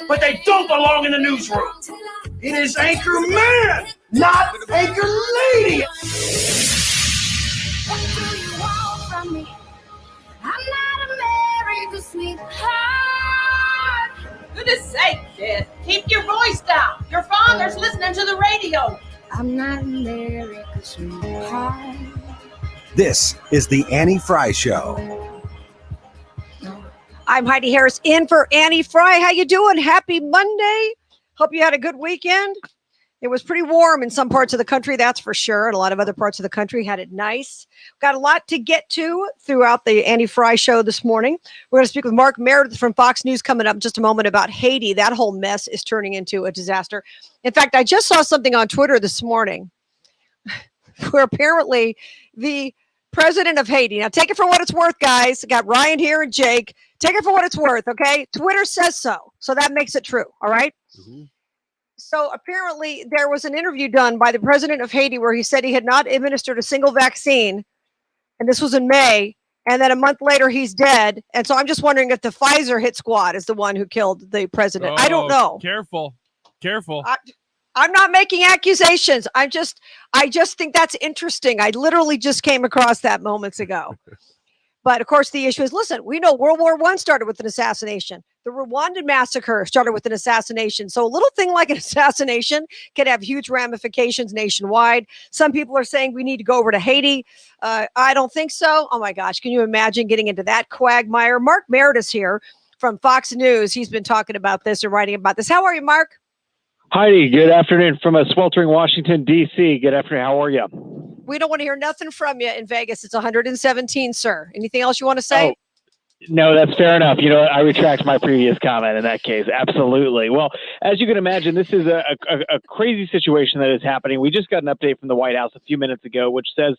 but they don't belong in the newsroom. It is Anchor Man, not Anchor Lady. What do you want from me? I'm not America's sweetheart. Goodness sake, kid. Keep your voice down. Your father's listening to the radio. I'm not America's sweetheart. This is the Annie Frey Show. I'm Heidi Harris in for Annie Frey. How you doing? Happy Monday. Hope you had a good weekend. It was pretty warm in some parts of the country, that's for sure. And a lot of other parts of the country had it nice. Got a lot to get to throughout the Annie Frey Show this morning. We're going to speak with Mark Meredith from Fox News coming up in just a moment about Haiti. That whole mess is turning into a disaster. In fact, I just saw something on Twitter this morning where apparently the president of Haiti, now take it for what it's worth, guys. I got Ryan here and Jake. Take it for what it's worth, okay? Twitter says so. So that makes it true, all right? Mm-hmm. So apparently there was an interview done by the president of Haiti where he said he had not administered a single vaccine. And this was in May. And then a month later, he's dead. And so I'm just wondering if the Pfizer hit squad is the one who killed the president. I don't know. Careful. I'm not making accusations. I just think that's interesting. I literally just came across that moments ago. But of course, the issue is, listen, we know World War I started with an assassination. The Rwandan massacre started with an assassination. So a little thing like an assassination can have huge ramifications nationwide. Some people are saying we need to go over to Haiti. I don't think so. Oh my gosh, can you imagine getting into that quagmire? Mark Meredith here from Fox News. He's been talking about this and writing about this. How are you, Mark? Heidi, good afternoon from a sweltering Washington, D.C. Good afternoon. How are you? We don't want to hear nothing from you in Vegas. It's 117, sir. Anything else you want to say? Oh, no, that's fair enough. You know, I retract my previous comment in that case. Absolutely. Well, as you can imagine, this is a crazy situation that is happening. We just got an update from the White House a few minutes ago, which says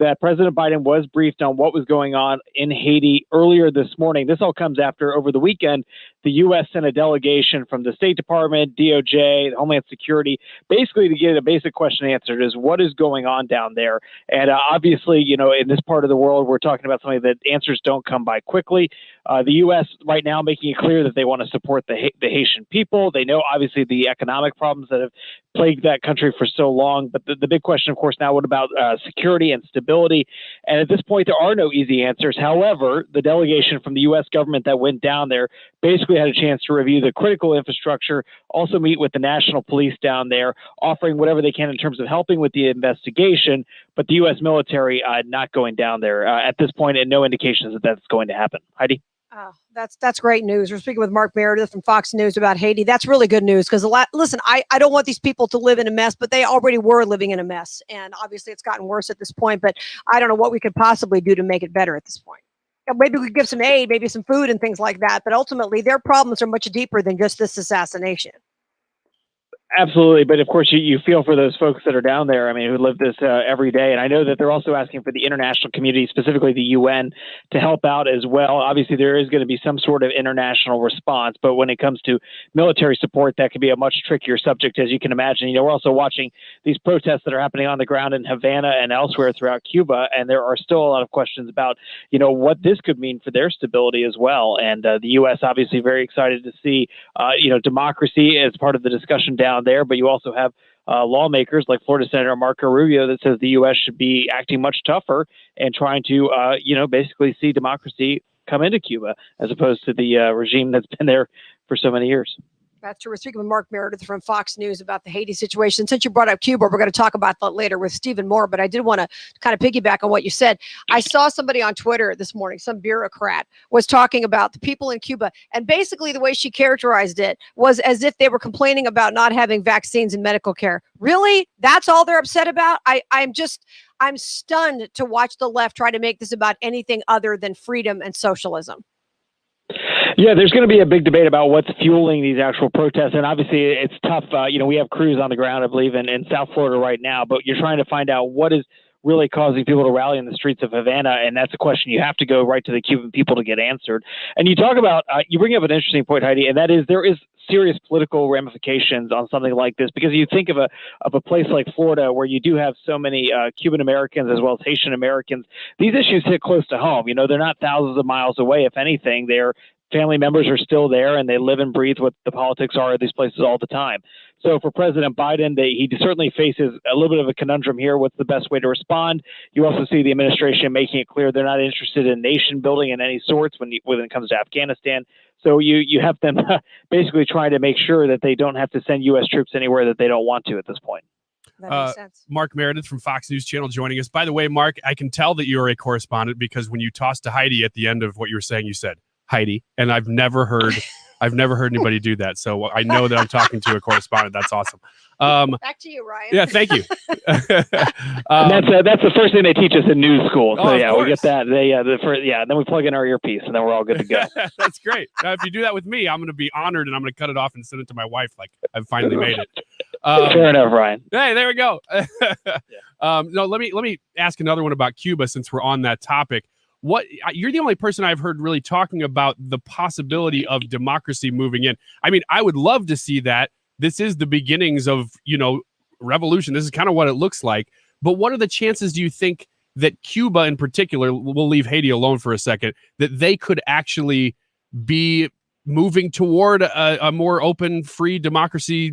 that President Biden was briefed on what was going on in Haiti earlier this morning. This all comes after, over the weekend, the U.S. sent a delegation from the State Department, DOJ, Homeland Security, basically to get a basic question answered, is what is going on down there? And obviously, you know, in this part of the world, we're talking about something that answers don't come by quickly. The U.S. right now making it clear that they want to support the Haitian people. They know, obviously, the economic problems that have plagued that country for so long. But the big question, of course, now, what about security and stability? And at this point, there are no easy answers. However, the delegation from the U.S. government that went down there basically had a chance to review the critical infrastructure, also meet with the national police down there, offering whatever they can in terms of helping with the investigation. But the U.S. military not going down there at this point, and no indications that that's going to happen. Heidi? Oh, that's great news. We're speaking with Mark Meredith from Fox News about Haiti. That's really good news because listen, I don't want these people to live in a mess, but they already were living in a mess. And obviously it's gotten worse at this point, but I don't know what we could possibly do to make it better at this point. Maybe we could give some aid, maybe some food and things like that. But ultimately their problems are much deeper than just this assassination. Absolutely. But of course, you feel for those folks that are down there, I mean, who live this every day. And I know that they're also asking for the international community, specifically the UN, to help out as well. Obviously, there is going to be some sort of international response. But when it comes to military support, that could be a much trickier subject, as you can imagine. You know, we're also watching these protests that are happening on the ground in Havana and elsewhere throughout Cuba. And there are still a lot of questions about, you know, what this could mean for their stability as well. And the U.S. obviously very excited to see, you know, democracy as part of the discussion down there, but you also have lawmakers like Florida Senator Marco Rubio that says the U.S. should be acting much tougher and trying to, you know, basically see democracy come into Cuba as opposed to the regime that's been there for so many years. That's true. We're speaking with Mark Meredith from Fox News about the Haiti situation. Since you brought up Cuba, we're going to talk about that later with Stephen Moore, but I did want to kind of piggyback on what you said. I saw somebody on Twitter this morning, some bureaucrat, was talking about the people in Cuba, and basically the way she characterized it was as if they were complaining about not having vaccines and medical care. Really? That's all they're upset about? I'm stunned to watch the left try to make this about anything other than freedom and socialism. Yeah, there's going to be a big debate about what's fueling these actual protests. And obviously it's tough. You know, we have crews on the ground, I believe, in South Florida right now, but you're trying to find out what is really causing people to rally in the streets of Havana. And that's a question you have to go right to the Cuban people to get answered. And you talk about, you bring up an interesting point, Heidi, and that is there is serious political ramifications on something like this, because you think of a place like Florida where you do have so many Cuban Americans as well as Haitian Americans. These issues hit close to home. You know, they're not thousands of miles away. If anything, they're family members are still there, and they live and breathe what the politics are at these places all the time. So for President Biden, he certainly faces a little bit of a conundrum here. What's the best way to respond? You also see the administration making it clear they're not interested in nation building in any sorts when it comes to Afghanistan. So you have them basically trying to make sure that they don't have to send U.S. troops anywhere that they don't want to at this point. That makes sense. Mark Meredith from Fox News Channel joining us. By the way, Mark, I can tell that you are a correspondent because when you tossed to Heidi at the end of what you were saying, you said Heidi, and I've never heard anybody do that. So I know that I'm talking to a correspondent. That's awesome. Back to you, Ryan. Yeah, thank you. That's the first thing they teach us in news school. So we get that. Then we plug in our earpiece, and then we're all good to go. That's great. Now, if you do that with me, I'm going to be honored, and I'm going to cut it off and send it to my wife. Like I've finally made it. Fair enough, Ryan. Hey, there we go. No, let me ask another one about Cuba since we're on that topic. You're the only person I've heard really talking about the possibility of democracy moving in. I mean, I would love to see that. This is the beginnings of, revolution. This is kind of what it looks like. But what are the chances, do you think, that Cuba in particular, we'll leave Haiti alone for a second, that they could actually be moving toward a more open, free democracy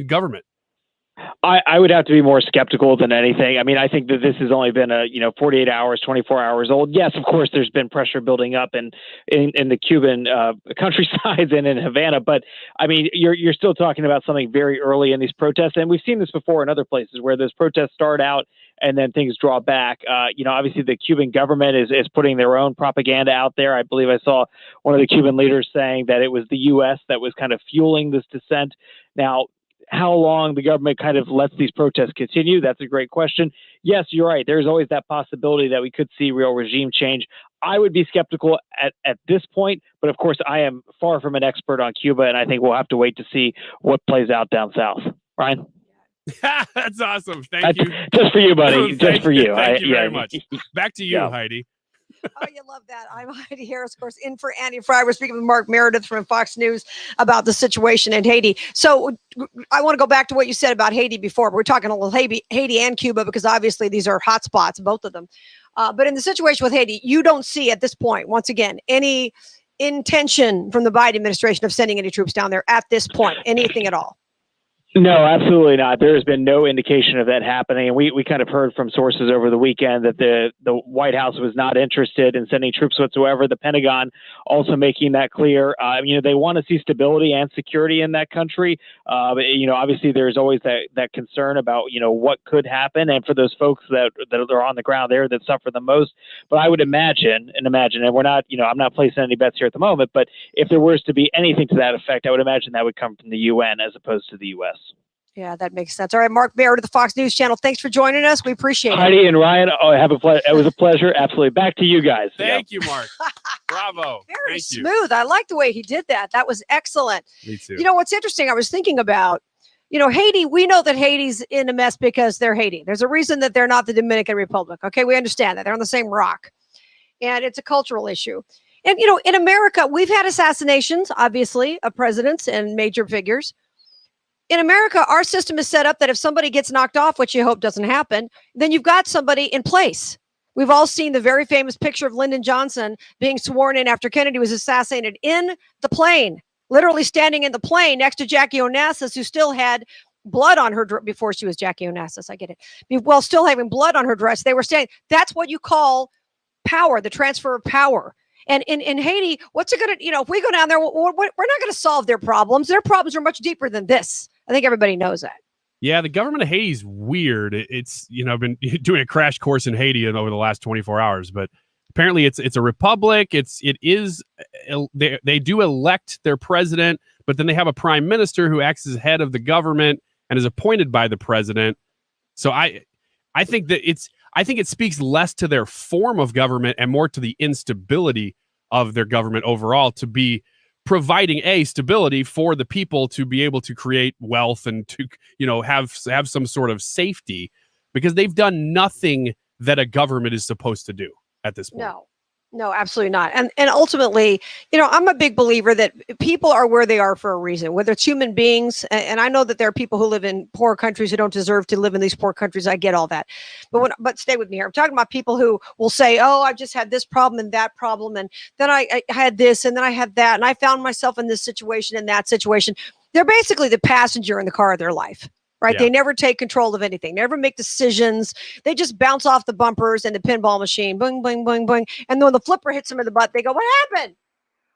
government? I would have to be more skeptical than anything. I mean, I think that this has only been 48 hours, 24 hours old. Yes, of course, there's been pressure building up in the Cuban countrysides and in Havana. But I mean, you're still talking about something very early in these protests. And we've seen this before in other places where those protests start out and then things draw back. Obviously the Cuban government is putting their own propaganda out there. I believe I saw one of the Cuban leaders saying that it was the U.S. that was kind of fueling this dissent. Now, how long the government kind of lets these protests continue, that's a great question. Yes, you're right. There's always that possibility that we could see real regime change. I would be skeptical at this point, but of course I am far from an expert on Cuba, and I think we'll have to wait to see what plays out down south. Ryan? That's awesome. Thank you. Just for you, buddy. Just for you. Thank you very much. Back to you, Heidi. Oh, you love that. I'm Heidi Harris, of course, in for Annie Frey. We're speaking with Mark Meredith from Fox News about the situation in Haiti. So I want to go back to what you said about Haiti before. We're talking a little Haiti and Cuba because obviously these are hot spots, both of them. But in the situation with Haiti, you don't see at this point, once again, any intention from the Biden administration of sending any troops down there at this point, anything at all. No, absolutely not. There has been no indication of that happening. And we kind of heard from sources over the weekend that the White House was not interested in sending troops whatsoever. The Pentagon also making that clear. They want to see stability and security in that country. But obviously there's always that concern about, what could happen. And for those folks that are on the ground there that suffer the most. But I would imagine, and we're not, I'm not placing any bets here at the moment, but if there was to be anything to that effect, I would imagine that would come from the UN as opposed to the U.S. Yeah, that makes sense. All right, Mark Meredith of the Fox News Channel. Thanks for joining us. We appreciate it. Heidi and Ryan, it was a pleasure. Absolutely. Back to you guys. Thank you, Mark. Bravo. Very smooth. I like the way he did that. That was excellent. Me too. What's interesting, I was thinking about, Haiti, we know that Haiti's in a mess because they're Haiti. There's a reason that they're not the Dominican Republic. Okay, we understand that. They're on the same rock. And it's a cultural issue. And, in America, we've had assassinations, obviously, of presidents and major figures. In America, our system is set up that if somebody gets knocked off, which you hope doesn't happen, then you've got somebody in place. We've all seen the very famous picture of Lyndon Johnson being sworn in after Kennedy was assassinated in the plane, literally standing in the plane next to Jackie Onassis, who still had blood on her before she was Jackie Onassis. I get it. Well, still having blood on her dress. They were standing. That's what you call power, the transfer of power. And in Haiti, what's it going to, if we go down there, we're not going to solve their problems. Their problems are much deeper than this. I think everybody knows that. Yeah, the government of Haiti is weird. It's, I've been doing a crash course in Haiti over the last 24 hours, but apparently it's a republic. They do elect their president, but then they have a prime minister who acts as head of the government and is appointed by the president. So I think it speaks less to their form of government and more to the instability of their government overall to be providing stability for the people to be able to create wealth and to, have some sort of safety, because they've done nothing that a government is supposed to do at this point. No, absolutely not. And ultimately, I'm a big believer that people are where they are for a reason, whether it's human beings. And I know that there are people who live in poor countries who don't deserve to live in these poor countries. I get all that. But stay with me here. I'm talking about people who will say, oh, I've just had this problem and that problem. And then I had this and then I had that. And I found myself in this situation and that situation. They're basically the passenger in the car of their life. Right. Yeah. They never take control of anything, never make decisions. They just bounce off the bumpers and the pinball machine. Boing, boing, boing, boing. And then when the flipper hits them in the butt, they go, what happened?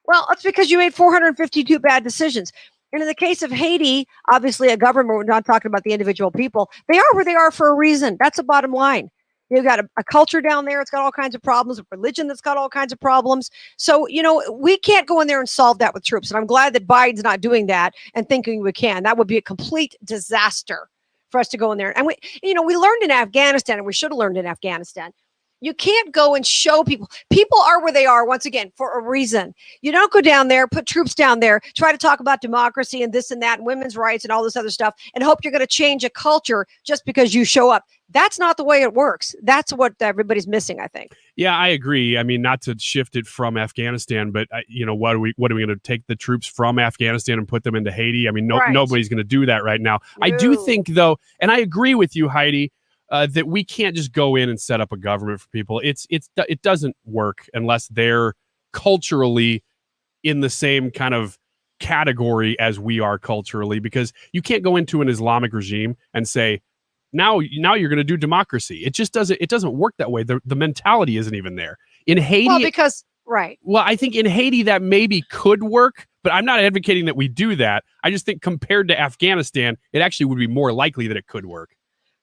Well, that's because you made 452 bad decisions. And in the case of Haiti, obviously a government, we're not talking about the individual people. They are where they are for a reason. That's the bottom line. You've got a culture down there. It's got all kinds of problems. A religion that's got all kinds of problems. So, we can't go in there and solve that with troops. And I'm glad that Biden's not doing that and thinking we can. That would be a complete disaster for us to go in there. And we learned in Afghanistan, and we should have learned in Afghanistan. You can't go and show people. People are where they are, once again, for a reason. You don't go down there, put troops down there, try to talk about democracy and this and that and women's rights and all this other stuff and hope you're going to change a culture just because you show up. That's not the way it works. That's what everybody's missing, I think. Yeah, I agree. I mean, not to shift it from Afghanistan, but what are we going to take the troops from Afghanistan and put them into Haiti? I mean, Right. Nobody's going to do that right now. I do No. think, though, and I agree with you, Heidi, that we can't just go in and set up a government for people. It doesn't work unless they're culturally in the same kind of category as we are culturally, because you can't go into an Islamic regime and say, now you're going to do democracy. It just doesn't work that way. The mentality isn't even there. In Haiti, Well, because, right. well, I think in Haiti that maybe could work, but I'm not advocating that we do that. I just think compared to Afghanistan, it actually would be more likely that it could work.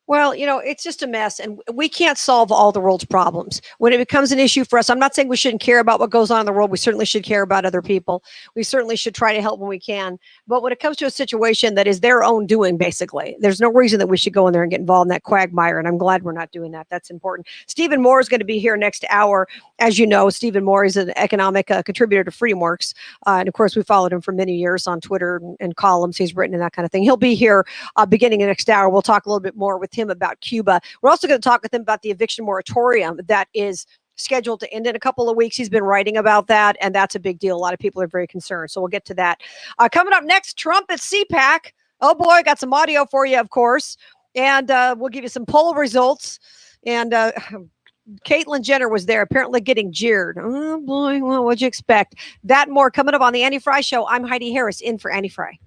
Well, it's just a mess, and we can't solve all the world's problems. When it becomes an issue for us, I'm not saying we shouldn't care about what goes on in the world. We certainly should care about other people. We certainly should try to help when we can. But when it comes to a situation that is their own doing, basically, there's no reason that we should go in there and get involved in that quagmire, and I'm glad we're not doing that. That's important. Stephen Moore is going to be here next hour. As you know, Stephen Moore is an economic contributor to FreedomWorks, and of course, we followed him for many years on Twitter and columns he's written and that kind of thing. He'll be here beginning of next hour. We'll talk a little bit more with him about Cuba. We're also going to talk with him about the eviction moratorium that is scheduled to end in a couple of weeks. He's been writing about that, and that's a big deal. A lot of people are very concerned. So we'll get to that. Coming up next, Trump at CPAC. Oh boy, got some audio for you, of course. And we'll give you some poll results. And Caitlyn Jenner was there, apparently getting jeered. Oh boy, well, what'd you expect? That and more coming up on the Annie Frey Show. I'm Heidi Harris, in for Annie Frey.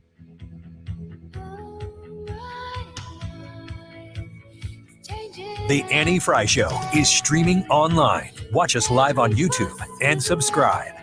The Annie Frey Show is streaming online. Watch us live on YouTube and subscribe.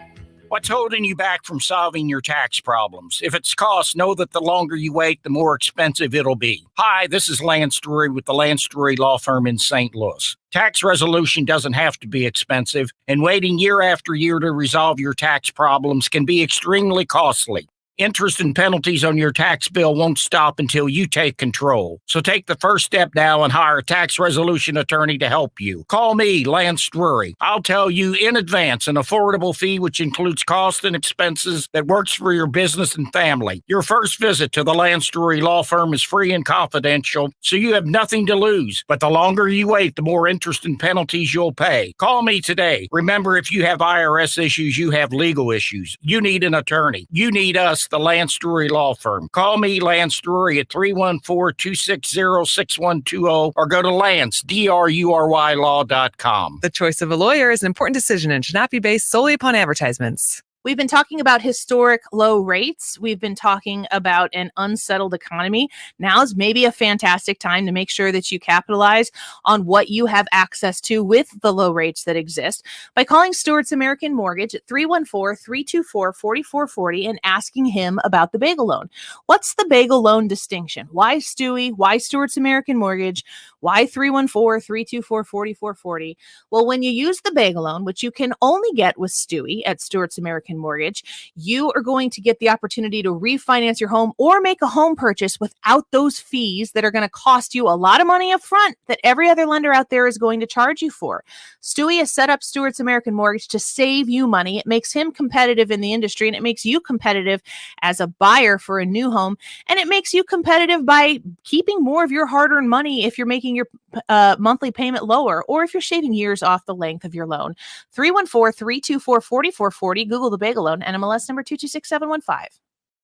What's holding you back from solving your tax problems? If it's cost, know that the longer you wait, the more expensive it'll be. Hi, this is Lance Drury with the Lance Drury Law Firm in St. Louis. Tax resolution doesn't have to be expensive, and waiting year after year to resolve your tax problems can be extremely costly. Interest and penalties on your tax bill won't stop until you take control. So take the first step now and hire a tax resolution attorney to help you. Call me, Lance Drury. I'll tell you in advance an affordable fee which includes costs and expenses that works for your business and family. Your first visit to the Lance Drury Law Firm is free and confidential, so you have nothing to lose. But the longer you wait, the more interest and penalties you'll pay. Call me today. Remember, if you have IRS issues, you have legal issues. You need an attorney. You need us, the Lance Drury Law Firm. Call me, Lance Drury, at 314-260-6120 or go to lance.drurylaw.com. The choice of a lawyer is an important decision and should not be based solely upon advertisements. We've been talking about historic low rates. We've been talking about an unsettled economy. Now is maybe a fantastic time to make sure that you capitalize on what you have access to with the low rates that exist by calling Stewart's American Mortgage at 314-324-4440 and asking him about the bagel loan. What's the bagel loan distinction? Why Stewie? Why Stewart's American Mortgage? Why 314-324-4440? Well, when you use the bagel loan, which you can only get with Stewie at Stewart's American Mortgage, you are going to get the opportunity to refinance your home or make a home purchase without those fees that are going to cost you a lot of money up front that every other lender out there is going to charge you for. Stewie has set up Stewart's American Mortgage to save you money. It makes him competitive in the industry, and it makes you competitive as a buyer for a new home, and it makes you competitive by keeping more of your hard-earned money if you're making your monthly payment lower, or if you're shaving years off the length of your loan. 314-324-4440. Google the Bagel Loan, NMLS number 226715.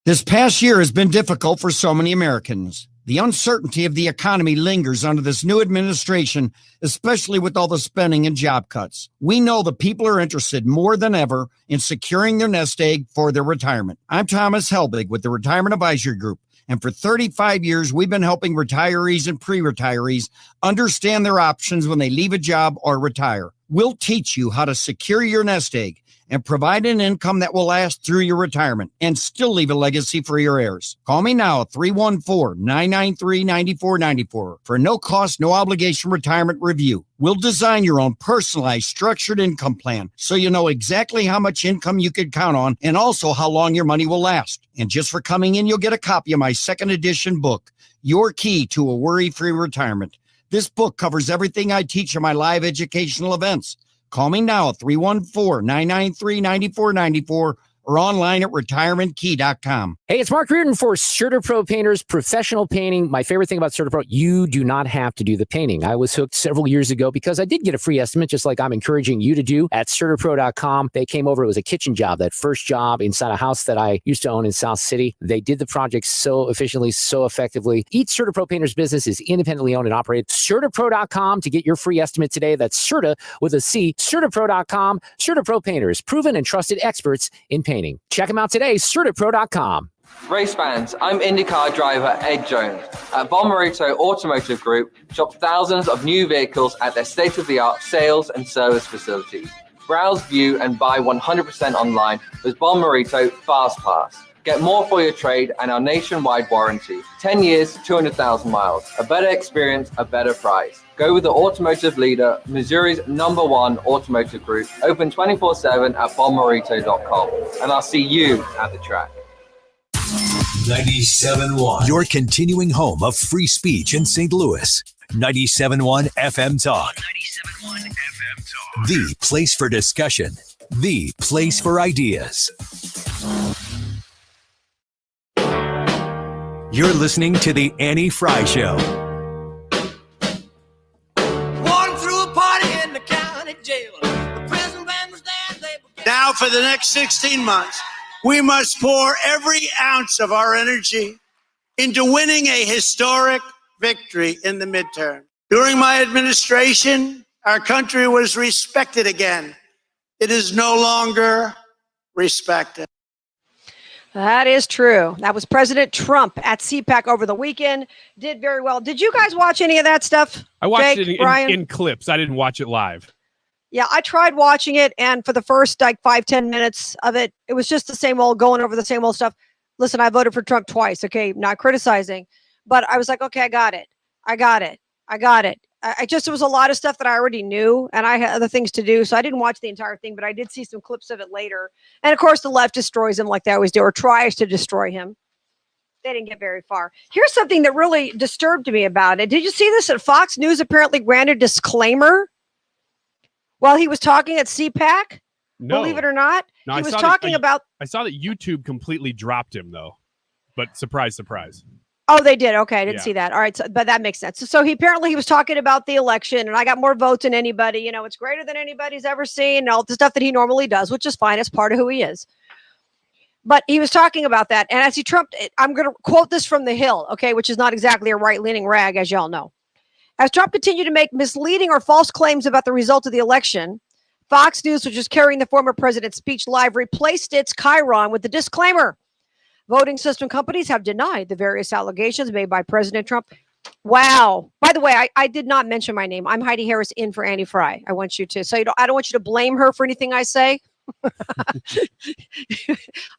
This past year has been difficult for so many Americans. The uncertainty of the economy lingers under this new administration, especially with all the spending and job cuts. We know the people are interested more than ever in securing their nest egg for their retirement. I'm Thomas Helbig with the Retirement Advisory Group, and for 35 years, we've been helping retirees and pre-retirees understand their options when they leave a job or retire. We'll teach you how to secure your nest egg and provide an income that will last through your retirement and still leave a legacy for your heirs. Call me now at 314-993-9494 for a no-cost, no-obligation retirement review. We'll design your own personalized, structured income plan so you know exactly how much income you can count on and also how long your money will last. And just for coming in, you'll get a copy of my second edition book, Your Key to a Worry-Free Retirement. This book covers everything I teach in my live educational events. Call me now at 314-993-9494 or online at retirementkey.com. Hey, it's Mark Meredith for CertaPro Painters, professional painting. My favorite thing about CertaPro, you do not have to do the painting. I was hooked several years ago because I did get a free estimate, just like I'm encouraging you to do at CertaPro.com. They came over. It was a kitchen job, that first job inside a house that I used to own in South City. They did the project so efficiently, so effectively. Each CertaPro Painters business is independently owned and operated. CertaPro.com to get your free estimate today. That's Certa with a C. CertaPro.com. CertaPro Painters, proven and trusted experts in painting. Check them out today, CertaPro.com. Race fans, I'm IndyCar driver Ed Jones. At Bommarito Automotive Group, shop thousands of new vehicles at their state-of-the-art sales and service facilities. Browse, view, and buy 100% online with Bommarito Fast Pass. Get more for your trade and our nationwide warranty. 10 years, 200,000 miles. A better experience, a better price. Go with the automotive leader, Missouri's #1 automotive group. Open 24/7 at bommarito.com. And I'll see you at the track. 97.1, your continuing home of free speech in St. Louis. 97.1 FM Talk. 97.1 FM Talk. The place for discussion. The place for ideas. You're listening to The Annie Frey Show. Now, for the next 16 months, we must pour every ounce of our energy into winning a historic victory in the midterm. During my administration, our country was respected again. It is no longer respected. That is true. That was President Trump at CPAC over the weekend. Did very well. Did you guys watch any of that stuff? I watched Jake, it in clips. I didn't watch it live. Yeah, I tried watching it, and for the first 5-10 minutes of it, it was just the same old, going over the same old stuff. Listen, I voted for Trump twice, okay? Not criticizing, but I was like, okay, I got it. I just, it was a lot of stuff that I already knew, and I had other things to do, so I didn't watch the entire thing, but I did see some clips of it later. And of course, the left destroys him like they always do, or tries to destroy him. They didn't get very far. Here's something that really disturbed me about it. Did you see this? That Fox News apparently granted disclaimer while he was talking at CPAC? No. Believe it or not. No, he was talking about... I saw that YouTube completely dropped him, though. But surprise, surprise. Oh, they did. Okay, I didn't see that. All right, so, but that makes sense. So he was talking about the election, and I got more votes than anybody. You know, it's greater than anybody's ever seen, and all the stuff that he normally does, which is fine. It's part of who he is. But he was talking about that, and as I'm going to quote this from The Hill, okay, which is not exactly a right-leaning rag, as y'all know. As Trump continued to make misleading or false claims about the result of the election, Fox News, which was carrying the former president's speech live, replaced its chyron with the disclaimer. Voting system companies have denied the various allegations made by President Trump. Wow. By the way, I did not mention my name. I'm Heidi Harris in for Annie Frey. I want you to. So I don't want you to blame her for anything I say.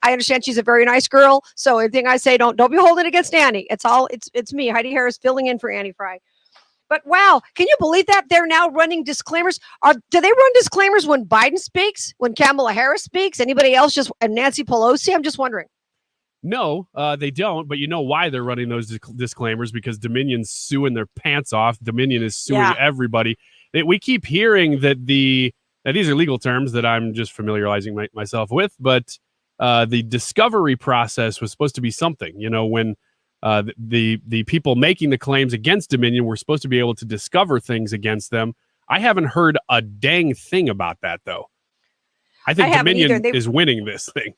I understand she's a very nice girl. So anything I say, don't be holding it against Annie. It's me, Heidi Harris, filling in for Annie Frey. But wow, can you believe that they're now running disclaimers? Do they run disclaimers when Biden speaks, when Kamala Harris speaks, anybody else, and Nancy Pelosi? I'm just wondering. No, they don't. But you know why they're running those disclaimers? Because Dominion's suing their pants off. Dominion is suing everybody. We keep hearing that these are legal terms that I'm just familiarizing myself with. But the discovery process was supposed to be something. You know, when The people making the claims against Dominion were supposed to be able to discover things against them. I haven't heard a dang thing about that, though. I think Dominion is winning this thing.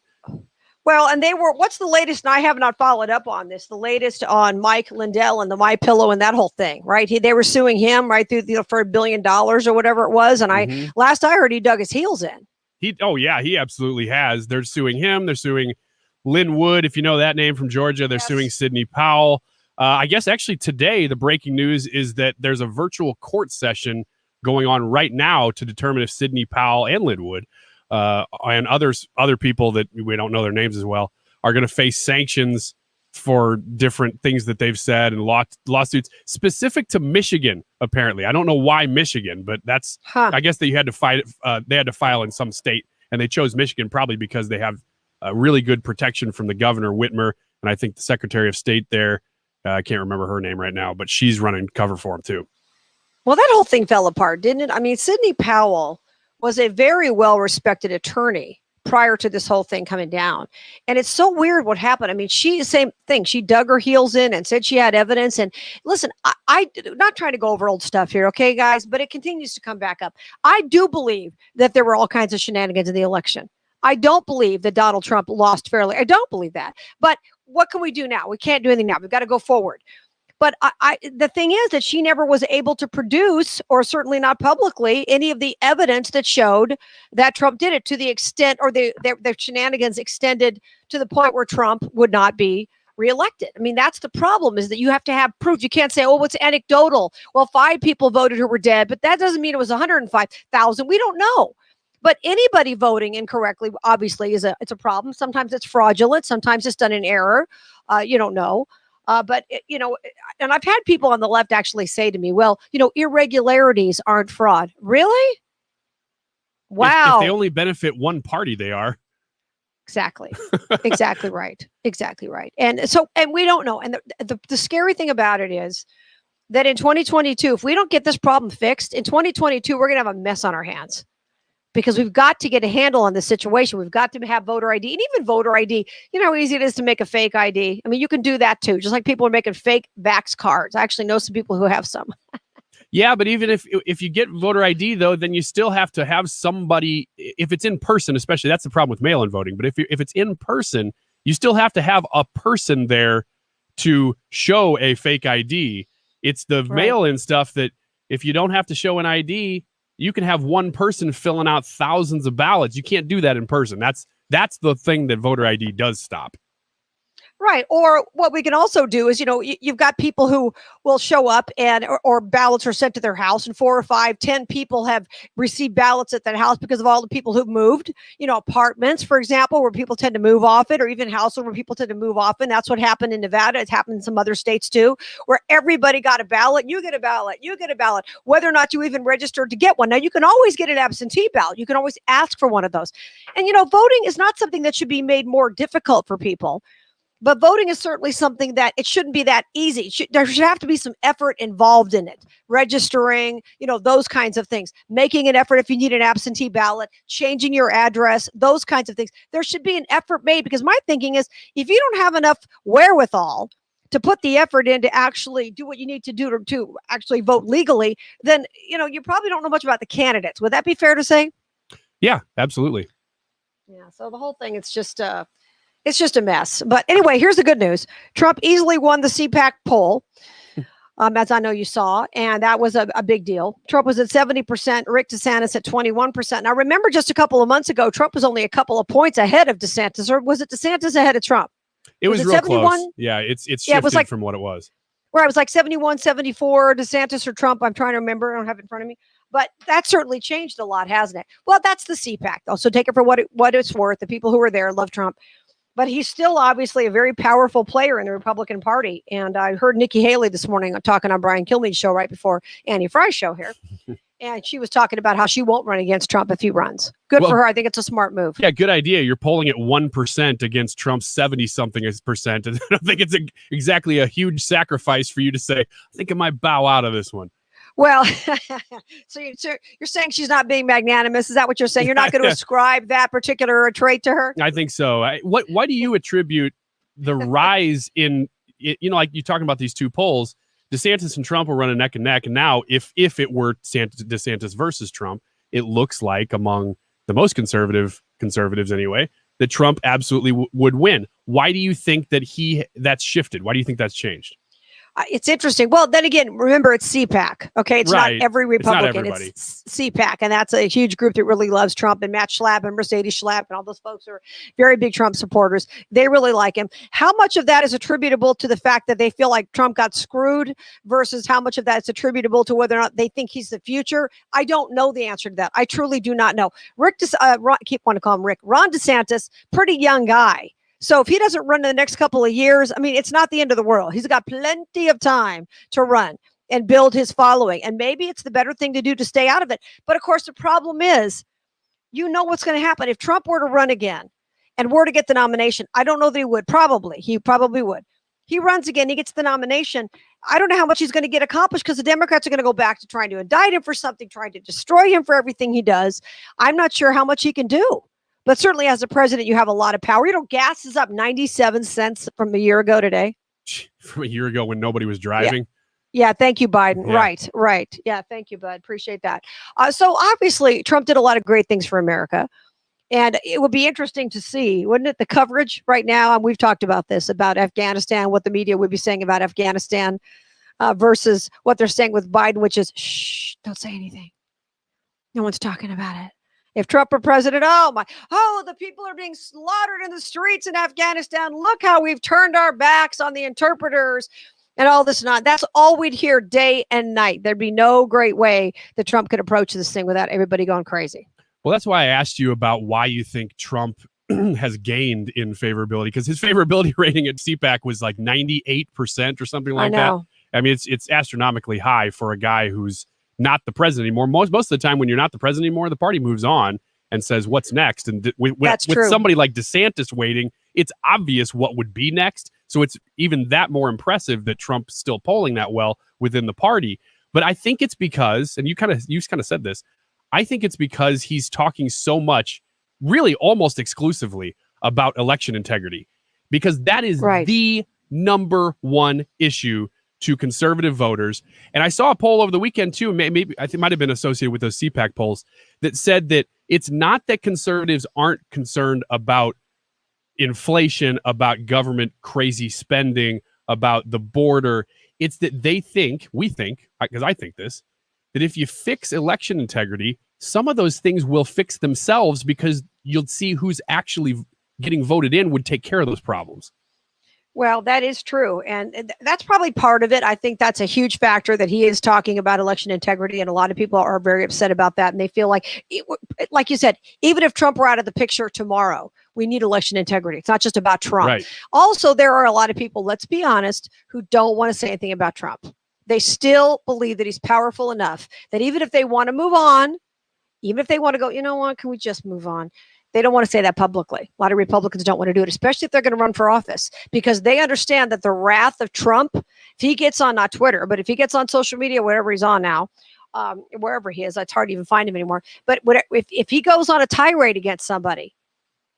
Well, and what's the latest? And I have not followed up on this. The latest on Mike Lindell and the MyPillow and that whole thing, right? They were suing him right through for $1 billion or whatever it was. And last I heard, he dug his heels in. He absolutely has. They're suing him. They're suing Lynn Wood, if you know that name, from Georgia. They're suing Sidney Powell. I guess actually today the breaking news is that there's a virtual court session going on right now to determine if Sidney Powell and Lynn Wood and other people that we don't know their names as well are going to face sanctions for different things that they've said and lawsuits specific to Michigan. Apparently, I don't know why Michigan, but that's I guess they had to fight. They had to file in some state, and they chose Michigan probably because they have really good protection from the governor Whitmer, and I think the Secretary of State there. I can't remember her name right now, but she's running cover for him too. Well, that whole thing fell apart, didn't it? I mean, Sidney Powell was a very well-respected attorney prior to this whole thing coming down. And it's so weird what happened. I mean, same thing. She dug her heels in and said she had evidence. And listen, I'm not trying to go over old stuff here, okay, guys, but it continues to come back up. I do believe that there were all kinds of shenanigans in the election. I don't believe that Donald Trump lost fairly. I don't believe that. But what can we do now? We can't do anything now. We've got to go forward. But the thing is that she never was able to produce, or certainly not publicly, any of the evidence that showed that Trump did it, to the extent, or the shenanigans extended to the point where Trump would not be reelected. I mean, that's the problem, is that you have to have proof. You can't say, oh, it's anecdotal. Well, 5 people voted who were dead, but that doesn't mean it was 105,000. We don't know. But anybody voting incorrectly, obviously, it's a problem. Sometimes it's fraudulent. Sometimes it's done in error. You don't know. But, and I've had people on the left actually say to me, well, irregularities aren't fraud. Really? Wow. If they only benefit one party, they are. Exactly. Exactly right. Exactly right. And we don't know. And the scary thing about it is that in 2022, if we don't get this problem fixed, in 2022, we're going to have a mess on our hands. Because we've got to get a handle on the situation. We've got to have voter ID. And even voter ID, you know how easy it is to make a fake ID? I mean, you can do that too. Just like people are making fake vax cards. I actually know some people who have some. Yeah, but even if you get voter ID, though, then you still have to have somebody, if it's in person, especially, that's the problem with mail-in voting. But if it's in person, you still have to have a person there to show a fake ID. It's the mail-in stuff that if you don't have to show an ID, you can have one person filling out thousands of ballots. You can't do that in person. That's the thing that voter ID does stop. Right. Or what we can also do is, you've got people who will show up or ballots are sent to their house, and 4 or 5, 10 people have received ballots at that house because of all the people who've moved, apartments, for example, where people tend to move often, or even households where people tend to move often. That's what happened in Nevada. It's happened in some other states too, where everybody got a ballot. You get a ballot. You get a ballot, whether or not you even registered to get one. Now, you can always get an absentee ballot. You can always ask for one of those. And, voting is not something that should be made more difficult for people. But voting is certainly something that it shouldn't be that easy. There should have to be some effort involved in it. Registering, those kinds of things. Making an effort if you need an absentee ballot, changing your address, those kinds of things. There should be an effort made, because my thinking is, if you don't have enough wherewithal to put the effort in to actually do what you need to do to actually vote legally, then, you probably don't know much about the candidates. Would that be fair to say? Yeah, absolutely. Yeah. So the whole thing, it's just a mess. But anyway, here's the good news. Trump easily won the CPAC poll, as I know you saw, and that was a big deal. Trump was at 70%, Rick DeSantis at 21%. Now, remember, just a couple of months ago, Trump was only a couple of points ahead of DeSantis, or was it DeSantis ahead of Trump? It was real 71? Close. Yeah, it's shifted it was from what it was. Where it was like 71, 74, DeSantis or Trump. I'm trying to remember. I don't have it in front of me. But that certainly changed a lot, hasn't it? Well, that's the CPAC, though. So take it for what it's worth. The people who were there love Trump. But he's still obviously a very powerful player in the Republican Party. And I heard Nikki Haley this morning talking on Brian Kilmeade's show right before Annie Frey's show here. And she was talking about how she won't run against Trump if he runs. Good for her. I think it's a smart move. Yeah, good idea. You're polling at 1% against Trump's 70-something%. And I don't think it's exactly a huge sacrifice for you to say, I think I might bow out of this one. Well, so you're saying she's not being magnanimous. Is that what you're saying? You're not going to ascribe that particular trait to her? I think so. Why do you attribute the rise in like you're talking about these two polls, DeSantis and Trump were running neck and neck. And now if it were DeSantis versus Trump, it looks like among the most conservatives anyway, that Trump absolutely would win. Why do you think that that's shifted? Why do you think that's changed? It's interesting. Well, then again, remember it's CPAC. Okay, it's Right. not every Republican. everybody. It's CPAC, and that's a huge group that really loves Trump. And Matt Schlapp and Mercedes Schlapp and all those folks are very big Trump supporters. They really like him. How much of that is attributable to the fact that they feel like Trump got screwed versus how much of that is attributable to whether or not they think he's the future? I don't know the answer to that. I truly do not know. Keep wanting to call him Rick. Ron DeSantis, pretty young guy. So if he doesn't run in the next couple of years, I mean, it's not the end of the world. He's got plenty of time to run and build his following. And maybe it's the better thing to do to stay out of it. But of course, the problem is, you know what's going to happen. If Trump were to run again and were to get the nomination, I don't know that he would. He probably would. He runs again, he gets the nomination. I don't know how much he's going to get accomplished because the Democrats are going to go back to trying to indict him for something, trying to destroy him for everything he does. I'm not sure how much he can do. But certainly as a president, you have a lot of power. Gas is up 97 cents from a year ago today. From a year ago when nobody was driving. Yeah, thank you, Biden. Yeah. Right. Yeah, thank you, bud. Appreciate that. So obviously, Trump did a lot of great things for America. And it would be interesting to see, wouldn't it, the coverage right now, and we've talked about this, about Afghanistan, what the media would be saying about Afghanistan versus what they're saying with Biden, which is, shh, don't say anything. No one's talking about it. If Trump were president, the people are being slaughtered in the streets in Afghanistan. Look how we've turned our backs on the interpreters and all this. That's all we'd hear day and night. There'd be no great way that Trump could approach this thing without everybody going crazy. Well, that's why I asked you about why you think Trump has gained in favorability, because his favorability rating at CPAC was like 98% or something like that. I mean, it's astronomically high for a guy who's not the president anymore. Most of the time when you're not the president anymore, the party moves on and says, what's next? And with somebody like DeSantis waiting, it's obvious what would be next. So it's even that more impressive that Trump's still polling that well within the party. But I think it's because, and you kind of said this, I think it's because he's talking so much, really almost exclusively, about election integrity, because that is the number one issue to conservative voters. And I saw a poll over the weekend too, maybe I think it might have been associated with those CPAC polls, that said that it's not that conservatives aren't concerned about inflation, about government crazy spending, about the border. It's that we think, because I think this, that if you fix election integrity, some of those things will fix themselves, because you'll see who's actually getting voted in would take care of those problems. Well, that is true. And that's probably part of it. I think that's a huge factor that he is talking about election integrity. And a lot of people are very upset about that. And they feel like you said, even if Trump were out of the picture tomorrow, we need election integrity. It's not just about Trump. Right. Also, there are a lot of people, let's be honest, who don't want to say anything about Trump. They still believe that he's powerful enough that even if they want to move on, even if they want to go, you know what, can we just move on? They don't want to say that publicly. A lot of Republicans don't want to do it, especially if they're going to run for office, because they understand that the wrath of Trump, if he gets on, not Twitter, but if he gets on social media, wherever he's on now, wherever he is, it's hard to even find him anymore. But if he goes on a tirade against somebody,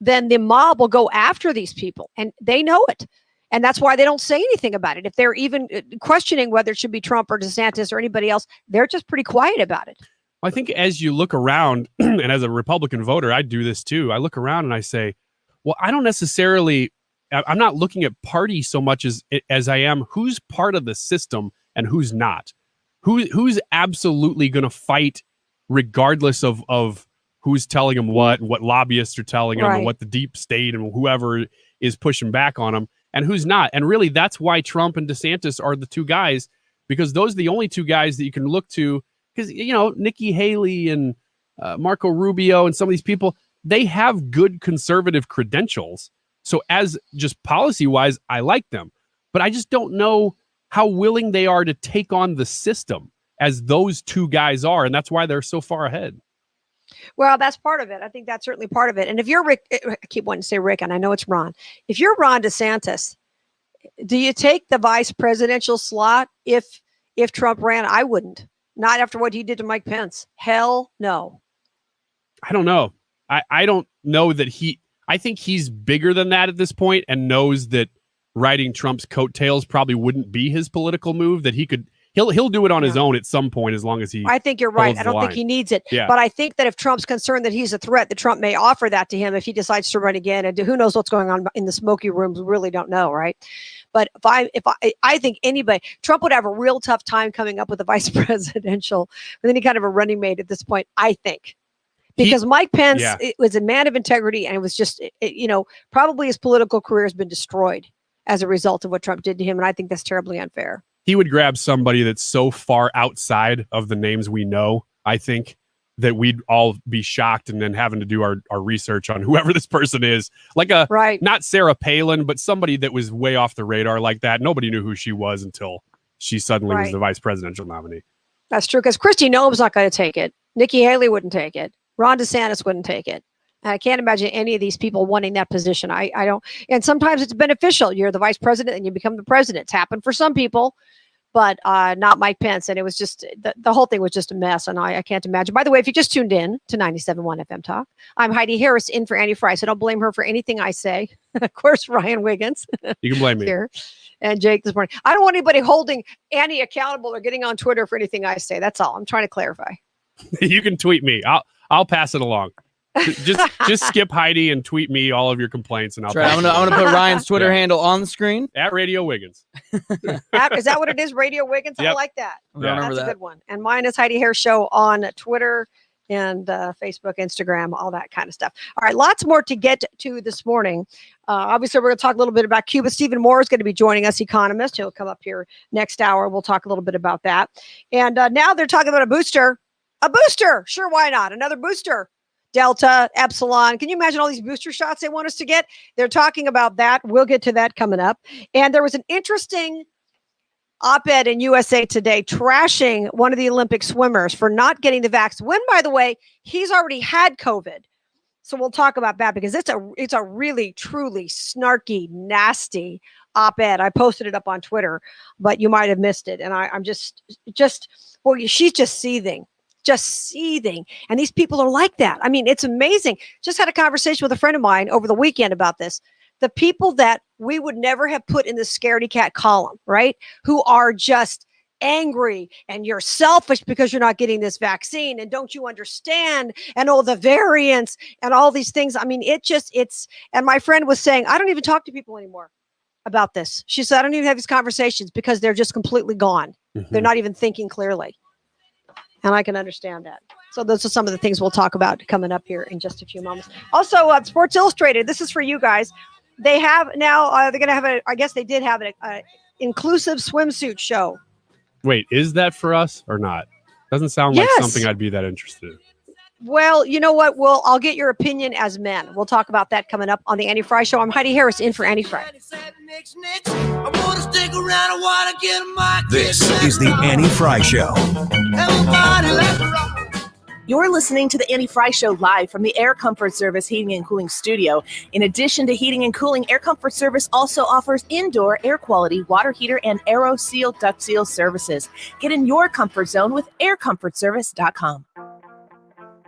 then the mob will go after these people, and they know it. And that's why they don't say anything about it. If they're even questioning whether it should be Trump or DeSantis or anybody else, they're just pretty quiet about it. I think as you look around, and as a Republican voter, I do this too. I look around and I say, well, I'm not looking at party so much as I am who's part of the system and who's not. Who's absolutely going to fight regardless of who's telling them what, and what lobbyists are telling them, and what the deep state and whoever is pushing back on them, and who's not. And really, that's why Trump and DeSantis are the two guys, because those are the only two guys that you can look to. Because, Nikki Haley and Marco Rubio and some of these people, they have good conservative credentials. So as just policy-wise, I like them. But I just don't know how willing they are to take on the system as those two guys are. And that's why they're so far ahead. Well, that's part of it. I think that's certainly part of it. And if you're Rick, I keep wanting to say Rick, and I know it's Ron. If you're Ron DeSantis, do you take the vice presidential slot if Trump ran? I wouldn't. Not after what he did to Mike Pence. Hell no. I don't know. I don't know that I think he's bigger than that at this point and knows that riding Trump's coattails probably wouldn't be his political move, that he'll do it on his own at some point, as long as he I think you're right. holds I the don't think line. he needs it. Yeah. But I think that if Trump's concerned that he's a threat, that Trump may offer that to him if he decides to run again. And who knows what's going on in the smoky rooms? We really don't know, right? But I think Trump would have a real tough time coming up with a vice presidential, with any kind of a running mate at this point, I think. Because Mike Pence was a man of integrity, and it was just, probably his political career has been destroyed as a result of what Trump did to him. And I think that's terribly unfair. He would grab somebody that's so far outside of the names we know, I think, that we'd all be shocked and then having to do our research on whoever this person is. Like not Sarah Palin, but somebody that was way off the radar like that. Nobody knew who she was until she suddenly was the vice presidential nominee. That's true, because Kristi Noem's not going to take it. Nikki Haley wouldn't take it. Ron DeSantis wouldn't take it. I can't imagine any of these people wanting that position. I don't. And sometimes it's beneficial. You're the vice president and you become the president. It's happened for some people, but not Mike Pence. And it was just, the whole thing was just a mess. And I can't imagine. By the way, if you just tuned in to 97.1 FM Talk, I'm Heidi Harris in for Annie Frey. So don't blame her for anything I say. Of course, Ryan Wiggins. You can blame me. Here. And Jake this morning. I don't want anybody holding Annie accountable or getting on Twitter for anything I say. That's all. I'm trying to clarify. You can tweet me. I'll pass it along. Just skip Heidi and tweet me all of your complaints, and I'll. I'm gonna put Ryan's Twitter handle on the screen at Radio Wiggins. Is that what it is? Radio Wiggins. Yep. I like that. Yeah. That's a good one. And mine is Heidi Harris Show on Twitter and Facebook, Instagram, all that kind of stuff. All right, lots more to get to this morning. Obviously, we're going to talk a little bit about Cuba. Stephen Moore is going to be joining us, economist. He'll come up here next hour. We'll talk a little bit about that. And now they're talking about a booster. A booster. Sure, why not? Another booster. Delta, Epsilon. Can you imagine all these booster shots they want us to get? They're talking about that. We'll get to that coming up. And there was an interesting op-ed in USA Today trashing one of the Olympic swimmers for not getting the vaccine. When, by the way, he's already had COVID. So we'll talk about that because it's a really, truly snarky, nasty op-ed. I posted it up on Twitter, but you might have missed it. And I'm just, well, she's just seething. And these people are like that. I mean, it's amazing. Just had a conversation with a friend of mine over the weekend about this. The people that we would never have put in the scaredy cat column, right? Who are just angry and you're selfish because you're not getting this vaccine. And don't you understand? And all the variants and all these things. I mean, and my friend was saying, I don't even talk to people anymore about this. She said, I don't even have these conversations because they're just completely gone. Mm-hmm. They're not even thinking clearly. And I can understand that. So those are some of the things we'll talk about coming up here in just a few moments. Also, Sports Illustrated, this is for you guys. They have now, they're going to have I guess they did have an inclusive swimsuit show. Wait, is that for us or not? Doesn't sound like something I'd be that interested in. Well, you know what? I'll get your opinion as men. We'll talk about that coming up on the Annie Frey Show. I'm Heidi Harris in for Annie Frey. This is the Annie Frey Show. You're listening to the Annie Frey Show live from the Air Comfort Service Heating and Cooling Studio. In addition to heating and cooling, Air Comfort Service also offers indoor air quality water heater and Aero Seal duct seal services. Get in your comfort zone with aircomfortservice.com.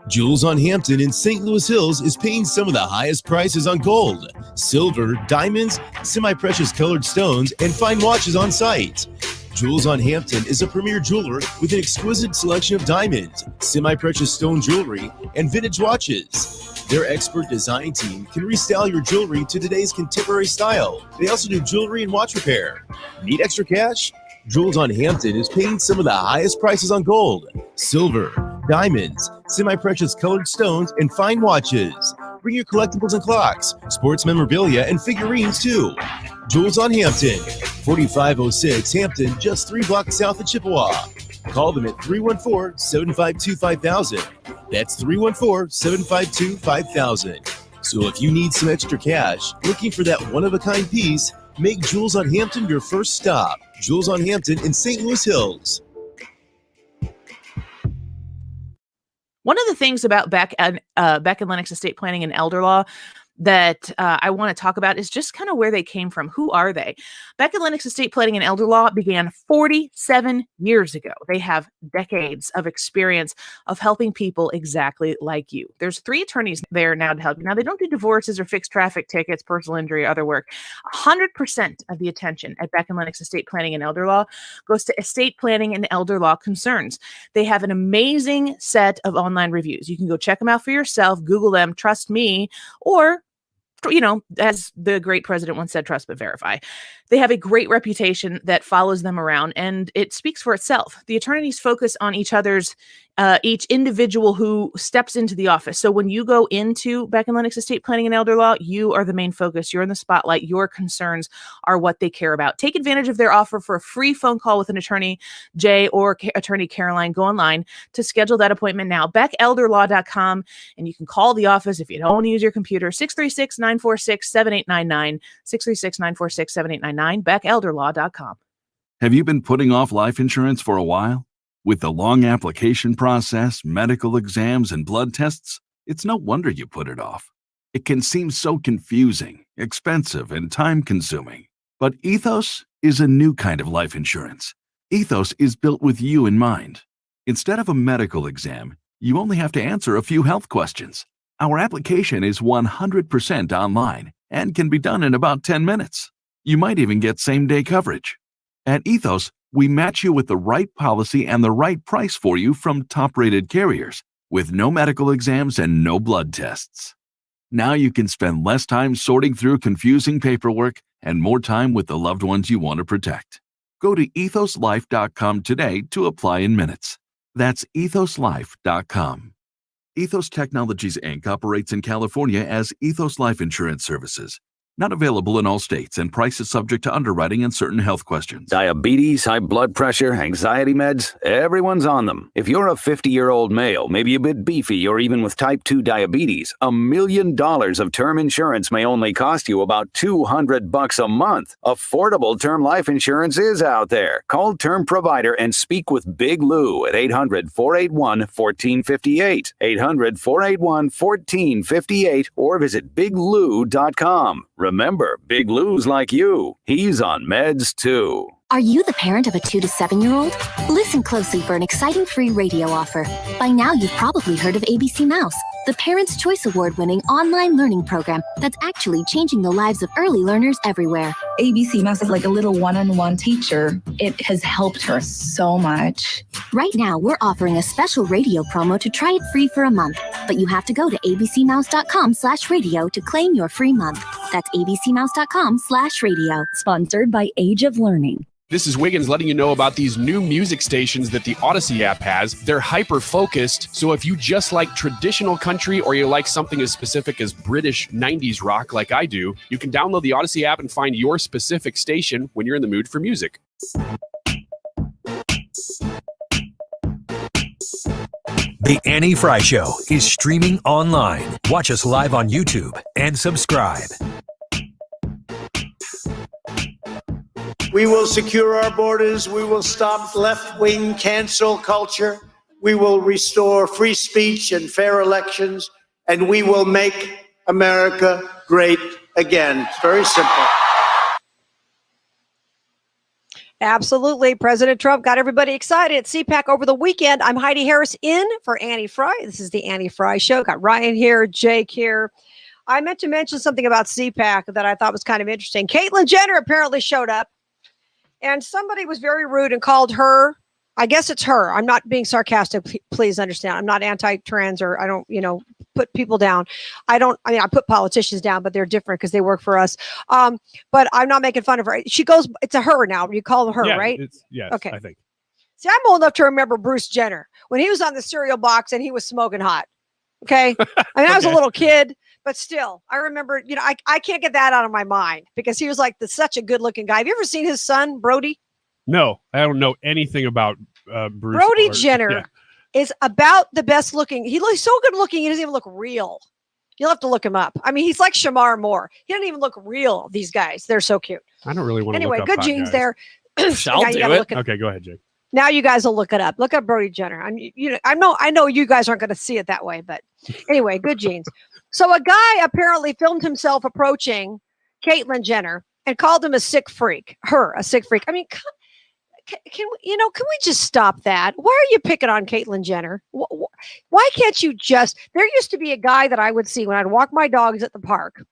Jewels on Hampton in St. Louis Hills is paying some of the highest prices on gold, silver, diamonds, semi-precious colored stones, and fine watches on site. Jewels on Hampton is a premier jeweler with an exquisite selection of diamonds, semi-precious stone jewelry, and vintage watches. Their expert design team can restyle your jewelry to today's contemporary style. They also do jewelry and watch repair. Need extra cash? Jewels on Hampton is paying some of the highest prices on gold, silver, diamonds, semi-precious colored stones, and fine watches. Bring your collectibles and clocks, sports memorabilia, and figurines too. Jewels on Hampton, 4506 Hampton, just 3 blocks south of Chippewa. Call them at 314-752-5000. That's 314-752-5000. So if you need some extra cash, looking for that one-of-a-kind piece, make Jewels on Hampton your first stop. Jewels on Hampton in St. Louis Hills. One of the things about Beck and Lennox estate planning and elder law, that I want to talk about is just kind of where they came from. Who are they? Beck and Lennox Estate Planning and Elder Law began 47 years ago. They have decades of experience of helping people exactly like you. There's 3 attorneys there now to help you. Now, they don't do divorces or fixed traffic tickets, personal injury, other work. 100% of the attention at Beck and Lennox Estate Planning and Elder Law goes to estate planning and elder law concerns. They have an amazing set of online reviews. You can go check them out for yourself, Google them, trust me, or as the great president once said, trust but verify. They have a great reputation that follows them around, and it speaks for itself. The attorneys focus on each individual who steps into the office. So when you go into Beck and Lennox Estate Planning and Elder Law, you are the main focus. You're in the spotlight. Your concerns are what they care about. Take advantage of their offer for a free phone call with an attorney, Jay or attorney Caroline. Go online to schedule that appointment now. BeckElderLaw.com, and you can call the office if you don't want to use your computer. 636-946-7899. 636-946-7899. BeckElderLaw.com. Have you been putting off life insurance for a while? With the long application process, medical exams, and blood tests, it's no wonder you put it off. It can seem so confusing, expensive, and time-consuming. But Ethos is a new kind of life insurance. Ethos is built with you in mind. Instead of a medical exam, you only have to answer a few health questions. Our application is 100% online and can be done in about 10 minutes. You might even get same-day coverage. At Ethos, we match you with the right policy and the right price for you from top-rated carriers, with no medical exams and no blood tests. Now you can spend less time sorting through confusing paperwork and more time with the loved ones you want to protect. Go to ethoslife.com today to apply in minutes. That's ethoslife.com. Ethos Technologies, Inc. operates in California as Ethos Life Insurance Services. Not available in all states, and prices subject to underwriting and certain health questions. Diabetes, high blood pressure, anxiety meds, everyone's on them. If you're a 50-year-old male, maybe a bit beefy, or even with type 2 diabetes, $1 million of term insurance may only cost you about $200 a month. Affordable term life insurance is out there. Call Term Provider and speak with Big Lou at 800-481-1458. 800-481-1458 or visit biglou.com. Remember, Big Lou's like you. He's on meds too. Are you the parent of a 2 to 7-year-old? Listen closely for an exciting free radio offer. By now, you've probably heard of ABC Mouse, the Parents' Choice Award-winning online learning program that's actually changing the lives of early learners everywhere. ABC Mouse is like a little one-on-one teacher. It has helped her so much. Right now, we're offering a special radio promo to try it free for a month, but you have to go to abcmouse.com/radio to claim your free month. That's abcmouse.com/radio. Sponsored by Age of Learning. This is Wiggins letting you know about these new music stations that the Odyssey app has. They're hyper-focused, so if you just like traditional country or you like something as specific as British 90s rock like I do, you can download the Odyssey app and find your specific station when you're in the mood for music. The Annie Frey Show is streaming online. Watch us live on YouTube and subscribe. We will secure our borders. We will stop left-wing cancel culture. We will restore free speech and fair elections. And we will make America great again. It's very simple. Absolutely. President Trump got everybody excited at CPAC over the weekend. I'm Heidi Harris in for Annie Frey. This is the Annie Frey Show. Got Ryan here, Jake here. I meant to mention something about CPAC that I thought was kind of interesting. Caitlyn Jenner apparently showed up. And somebody was very rude and called her, I guess it's her. I'm not being sarcastic. Please understand. I'm not anti-trans or I don't, put people down. I put politicians down, but they're different because they work for us. But I'm not making fun of her. She goes, it's a her now. You call her, right? Yes, okay. I think. See, I'm old enough to remember Bruce Jenner when he was on the cereal box and he was smoking hot. Okay. I mean, I was a little kid. But still, I remember, I can't get that out of my mind because he was like such a good looking guy. Have you ever seen his son, Brody? No, I don't know anything about Bruce. Brody Jenner is about the best looking. He looks so good looking. He doesn't even look real. You'll have to look him up. I mean, he's like Shamar Moore. He doesn't even look real. These guys, they're so cute. I don't really want to anyway, look up good hot genes guys. there. I'll do it. Okay, go ahead, Jake. Now you guys will look it up. Look up Brody Jenner. I know you guys aren't going to see it that way, but anyway, good genes. So a guy apparently filmed himself approaching Caitlyn Jenner and called him a sick freak. Her, a sick freak. I mean, can we just stop that? Why are you picking on Caitlyn Jenner? Why can't you just? There used to be a guy that I would see when I'd walk my dogs at the park,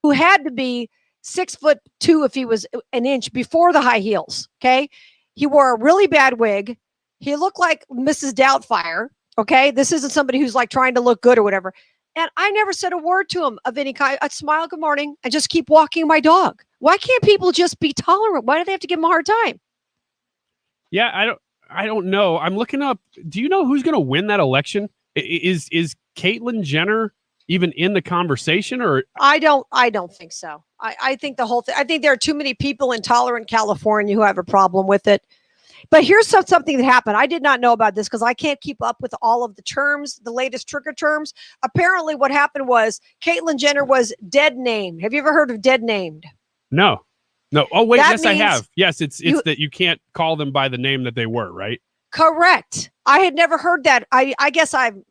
who had to be 6'2" if he was an inch before the high heels. Okay, he wore a really bad wig. He looked like Mrs. Doubtfire. Okay, this isn't somebody who's like trying to look good or whatever. And I never said a word to him of any kind. I'd smile, good morning, and just keep walking my dog. Why can't people just be tolerant? Why do they have to give him a hard time? Yeah, I don't know. I'm looking up. Do you know who's going to win that election? Is Caitlyn Jenner even in the conversation, or I don't think so. I think the whole thing. I think there are too many people in tolerant California who have a problem with it. But here's something that happened. I did not know about this because I can't keep up with all of the terms, the latest trigger terms. Apparently, what happened was Caitlyn Jenner was dead named. Have you ever heard of dead named? No. Oh, wait. That Yes, I means have. Yes, it's that you can't call them by the name that they were, right? Correct. I had never heard that. I guess I'm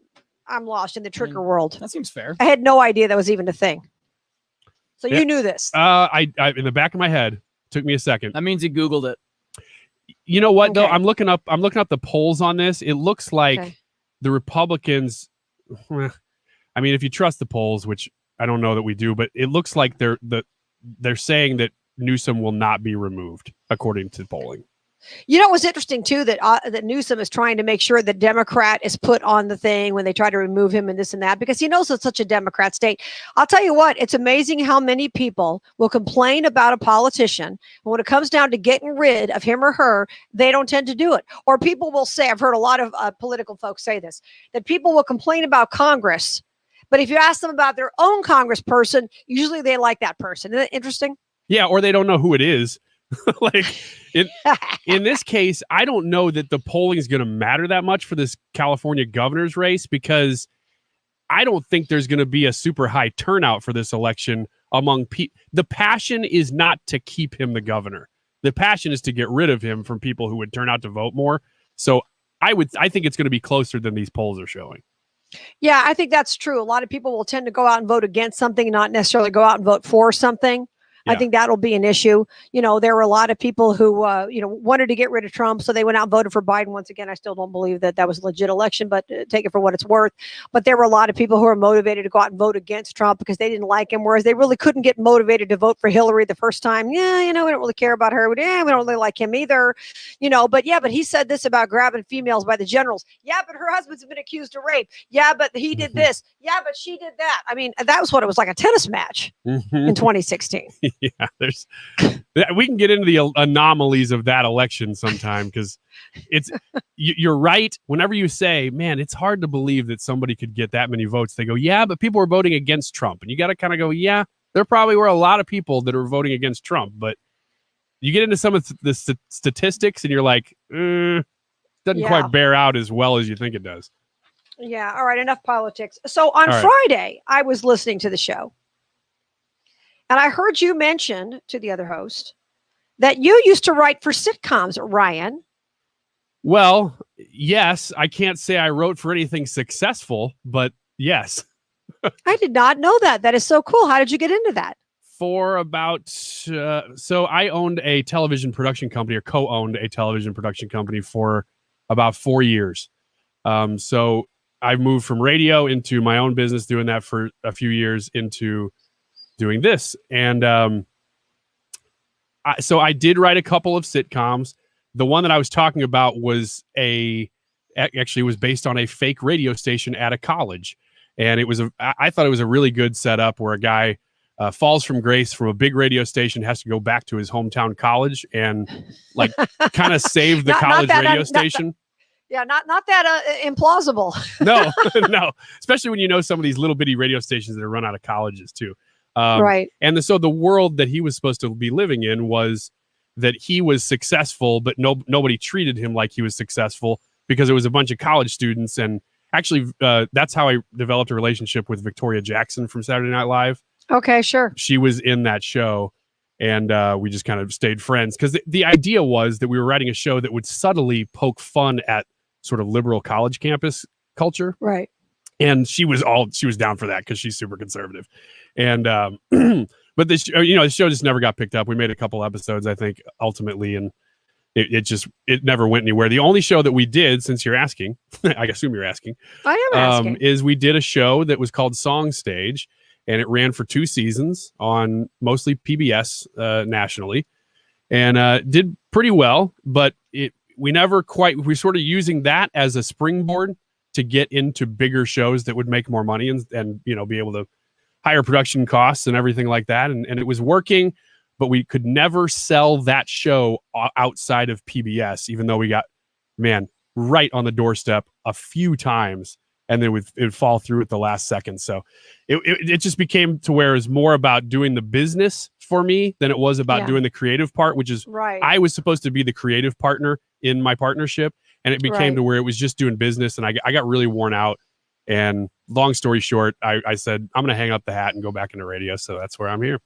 lost in the trigger world. That seems fair. I had no idea that was even a thing. So you knew this. I in the back of my head, took me a second. That means you Googled it. You know what, though? Okay. I'm looking up the polls on this. It looks like the Republicans, I mean, if you trust the polls, which I don't know that we do, but it looks like they're saying that Newsom will not be removed, according to polling. You know, it was interesting too that Newsom is trying to make sure the Democrat is put on the thing when they try to remove him and this and that, because he knows it's such a Democrat state. I'll tell you what, it's amazing how many people will complain about a politician, and when it comes down to getting rid of him or her, they don't tend to do it. Or people will say, I've heard a lot of political folks say this, that people will complain about Congress, but if you ask them about their own congressperson, usually they like that person. Isn't that interesting? Yeah, or they don't know who it is. Like in this case, I don't know that the polling is going to matter that much for this California governor's race, because I don't think there's going to be a super high turnout for this election among people. The passion is not to keep him the governor. The passion is to get rid of him from people who would turn out to vote more. So I think it's going to be closer than these polls are showing. Yeah, I think that's true. A lot of people will tend to go out and vote against something, not necessarily go out and vote for something. I think that'll be an issue. You know, there were a lot of people who, wanted to get rid of Trump, so they went out and voted for Biden. Once again, I still don't believe that was a legit election, but take it for what it's worth. But there were a lot of people who were motivated to go out and vote against Trump because they didn't like him, whereas they really couldn't get motivated to vote for Hillary the first time. Yeah, we don't really care about her. Yeah, we don't really like him either. But he said this about grabbing females by the genitals. Yeah, but her husband's been accused of rape. Yeah, but he did this. Yeah, but she did that. I mean, that was what it was like, a tennis match in 2016. Yeah, we can get into the anomalies of that election sometime, because you're right. Whenever you say, man, it's hard to believe that somebody could get that many votes, they go, yeah, but people were voting against Trump. And you got to kind of go, yeah, there probably were a lot of people that are voting against Trump. But you get into some of the statistics and you're like, doesn't quite bear out as well as you think it does. Yeah. All right. Enough politics. So on Friday, I was listening to the show, and I heard you mention to the other host that you used to write for sitcoms, Ryan. Well, yes. I can't say I wrote for anything successful, but yes. I did not know that. That is so cool. How did you get into that? For about, so I owned a television production company, or co-owned a television production company for about 4 years. So I moved from radio into my own business, doing that for a few years, into doing this. And so I did write a couple of sitcoms. The one that I was talking about was actually was based on a fake radio station at a college. And I thought it was a really good setup where a guy falls from grace from a big radio station, has to go back to his hometown college and like kind of save the college radio station. Not that implausible. No, especially when you know some of these little bitty radio stations that are run out of colleges too. Right. And so the world that he was supposed to be living in was that he was successful, but nobody treated him like he was successful, because it was a bunch of college students. And actually, that's how I developed a relationship with Victoria Jackson from Saturday Night Live. Okay, sure. She was in that show, and we just kind of stayed friends, because the idea was that we were writing a show that would subtly poke fun at sort of liberal college campus culture. Right. And she was down for that because she's super conservative. And but this, the show just never got picked up. We made a couple episodes, I think, ultimately, and it never went anywhere. The only show that we did, since you're asking, I assume you're asking, I am asking, is we did a show that was called Song Stage, and it ran for 2 seasons on mostly PBS nationally, and did pretty well. But we sort of using that as a springboard to get into bigger shows that would make more money and be able to higher production costs and everything like that. And it was working, but we could never sell that show outside of PBS, even though we got, right on the doorstep a few times, and then it would fall through at the last second. So it just became to where it was more about doing the business for me than it was about doing the creative part, which is right. I was supposed to be the creative partner in my partnership. And it became to where it was just doing business, and I got really worn out. And long story short, I said, I'm going to hang up the hat and go back into radio. So that's where I'm here.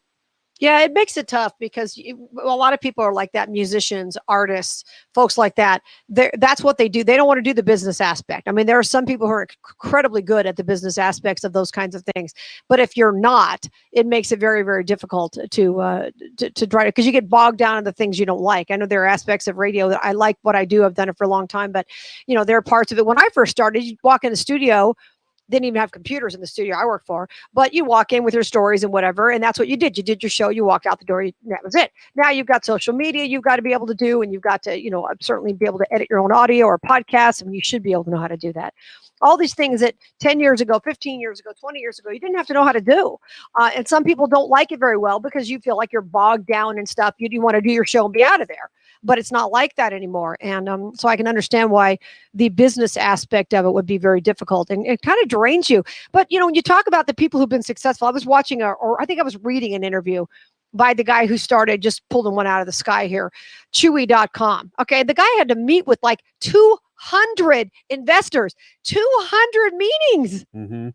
Yeah, it makes it tough because a lot of people are like that, musicians, artists, folks like that. That's what they do. They don't want to do the business aspect. I mean, there are some people who are incredibly good at the business aspects of those kinds of things. But if you're not, it makes it very, very difficult to try to, because you get bogged down in the things you don't like. I know there are aspects of radio that I like what I do. I've done it for a long time, but there are parts of it. When I first started, you walk in the studio, didn't even have computers in the studio I worked for, but you walk in with your stories and whatever, and that's what you did. You did your show, you walked out the door, that was it. Now you've got social media you've got to be able to do, and you've got to, certainly be able to edit your own audio or podcast, and you should be able to know how to do that. All these things that 10 years ago, 15 years ago, 20 years ago, you didn't have to know how to do. And some people don't like it very well because you feel like you're bogged down and stuff. You want to do your show and be out of there. But it's not like that anymore. And so I can understand why the business aspect of it would be very difficult, and it kind of drains you. But, when you talk about the people who've been successful, I was watching or I think I was reading an interview by the guy who started, just pulling one out of the sky here, Chewy.com. Okay. The guy had to meet with like 200 investors, 200 meetings. Mm-hmm.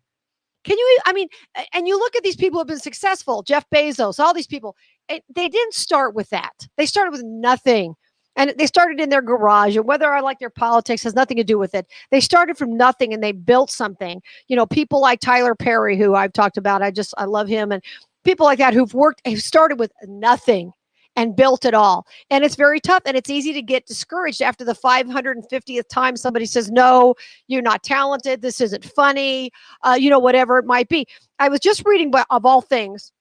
And you look at these people who have been successful, Jeff Bezos, all these people, they didn't start with that. They started with nothing. And they started in their garage, and whether I like their politics has nothing to do with it. They started from nothing and they built something. People like Tyler Perry, who I've talked about, I love him, and people like that who started with nothing and built it all. And it's very tough, and it's easy to get discouraged after the 550th time somebody says, no, you're not talented, this isn't funny, whatever it might be. I was just reading, of all things,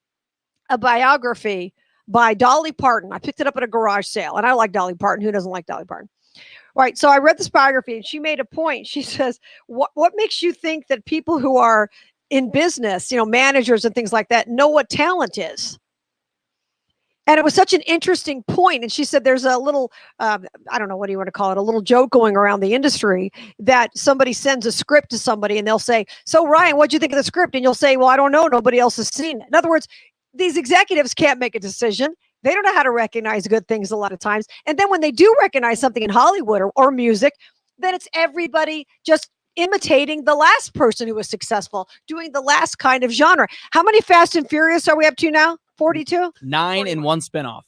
a biography by Dolly Parton. I picked it up at a garage sale, and I like Dolly Parton. Who doesn't like Dolly Parton? Right. So I read this biography, and she made a point. She says, what makes you think that people who are in business, managers and things like that, know what talent is? And it was such an interesting point. And she said there's a little, I don't know, what do you want to call it? A little joke going around the industry that somebody sends a script to somebody and they'll say, so Ryan, what'd you think of the script? And you'll say, well, I don't know. Nobody else has seen it. In other words, these executives can't make a decision. They don't know how to recognize good things a lot of times. And then when they do recognize something in Hollywood or music, then it's everybody just imitating the last person who was successful, doing the last kind of genre. How many Fast and Furious are we up to now? 42? 9 and 1 spinoff.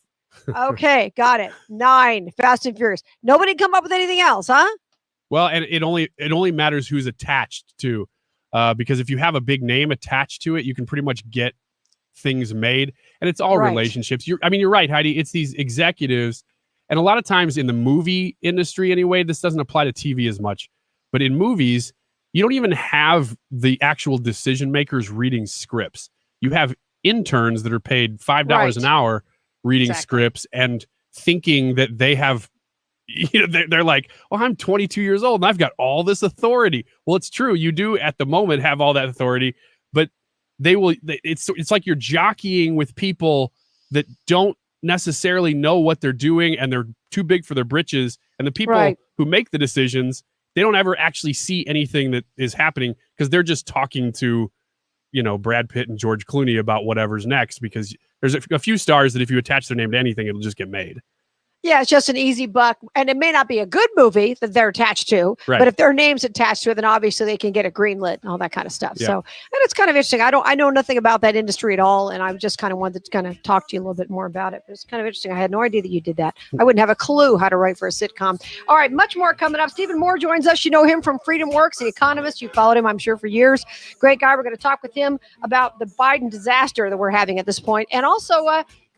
Okay, got it. 9 Fast and Furious. Nobody come up with anything else, huh? Well, and it only matters who's attached to, because if you have a big name attached to it, you can pretty much get things made, and it's all relationships. You're right, Heidi. It's these executives, and a lot of times in the movie industry, anyway, this doesn't apply to TV as much, but in movies, you don't even have the actual decision makers reading scripts. You have interns that are paid $5 an hour reading scripts and thinking that they have, they're like, well, I'm 22 years old and I've got all this authority. Well, it's true. You do at the moment have all that authority, but it's like you're jockeying with people that don't necessarily know what they're doing, and they're too big for their britches. And the people who make the decisions, they don't ever actually see anything that is happening because they're just talking to, Brad Pitt and George Clooney about whatever's next, because there's a few stars that if you attach their name to anything, it'll just get made. Yeah, it's just an easy buck. And it may not be a good movie that they're attached to, Right. but if their name's attached to it, then obviously they can get it greenlit and all that kind of stuff. Yeah. So, and it's kind of interesting. I know nothing about that industry at all. And I just kind of wanted to kind of talk to you a little bit more about it. But it's kind of interesting. I had no idea that you did that. I wouldn't have a clue how to write for a sitcom. All right, much more coming up. Stephen Moore joins us. You know him from Freedom Works, The Economist. You followed him, I'm sure, for years. Great guy. We're going to talk with him about the Biden disaster that we're having at this point. And also,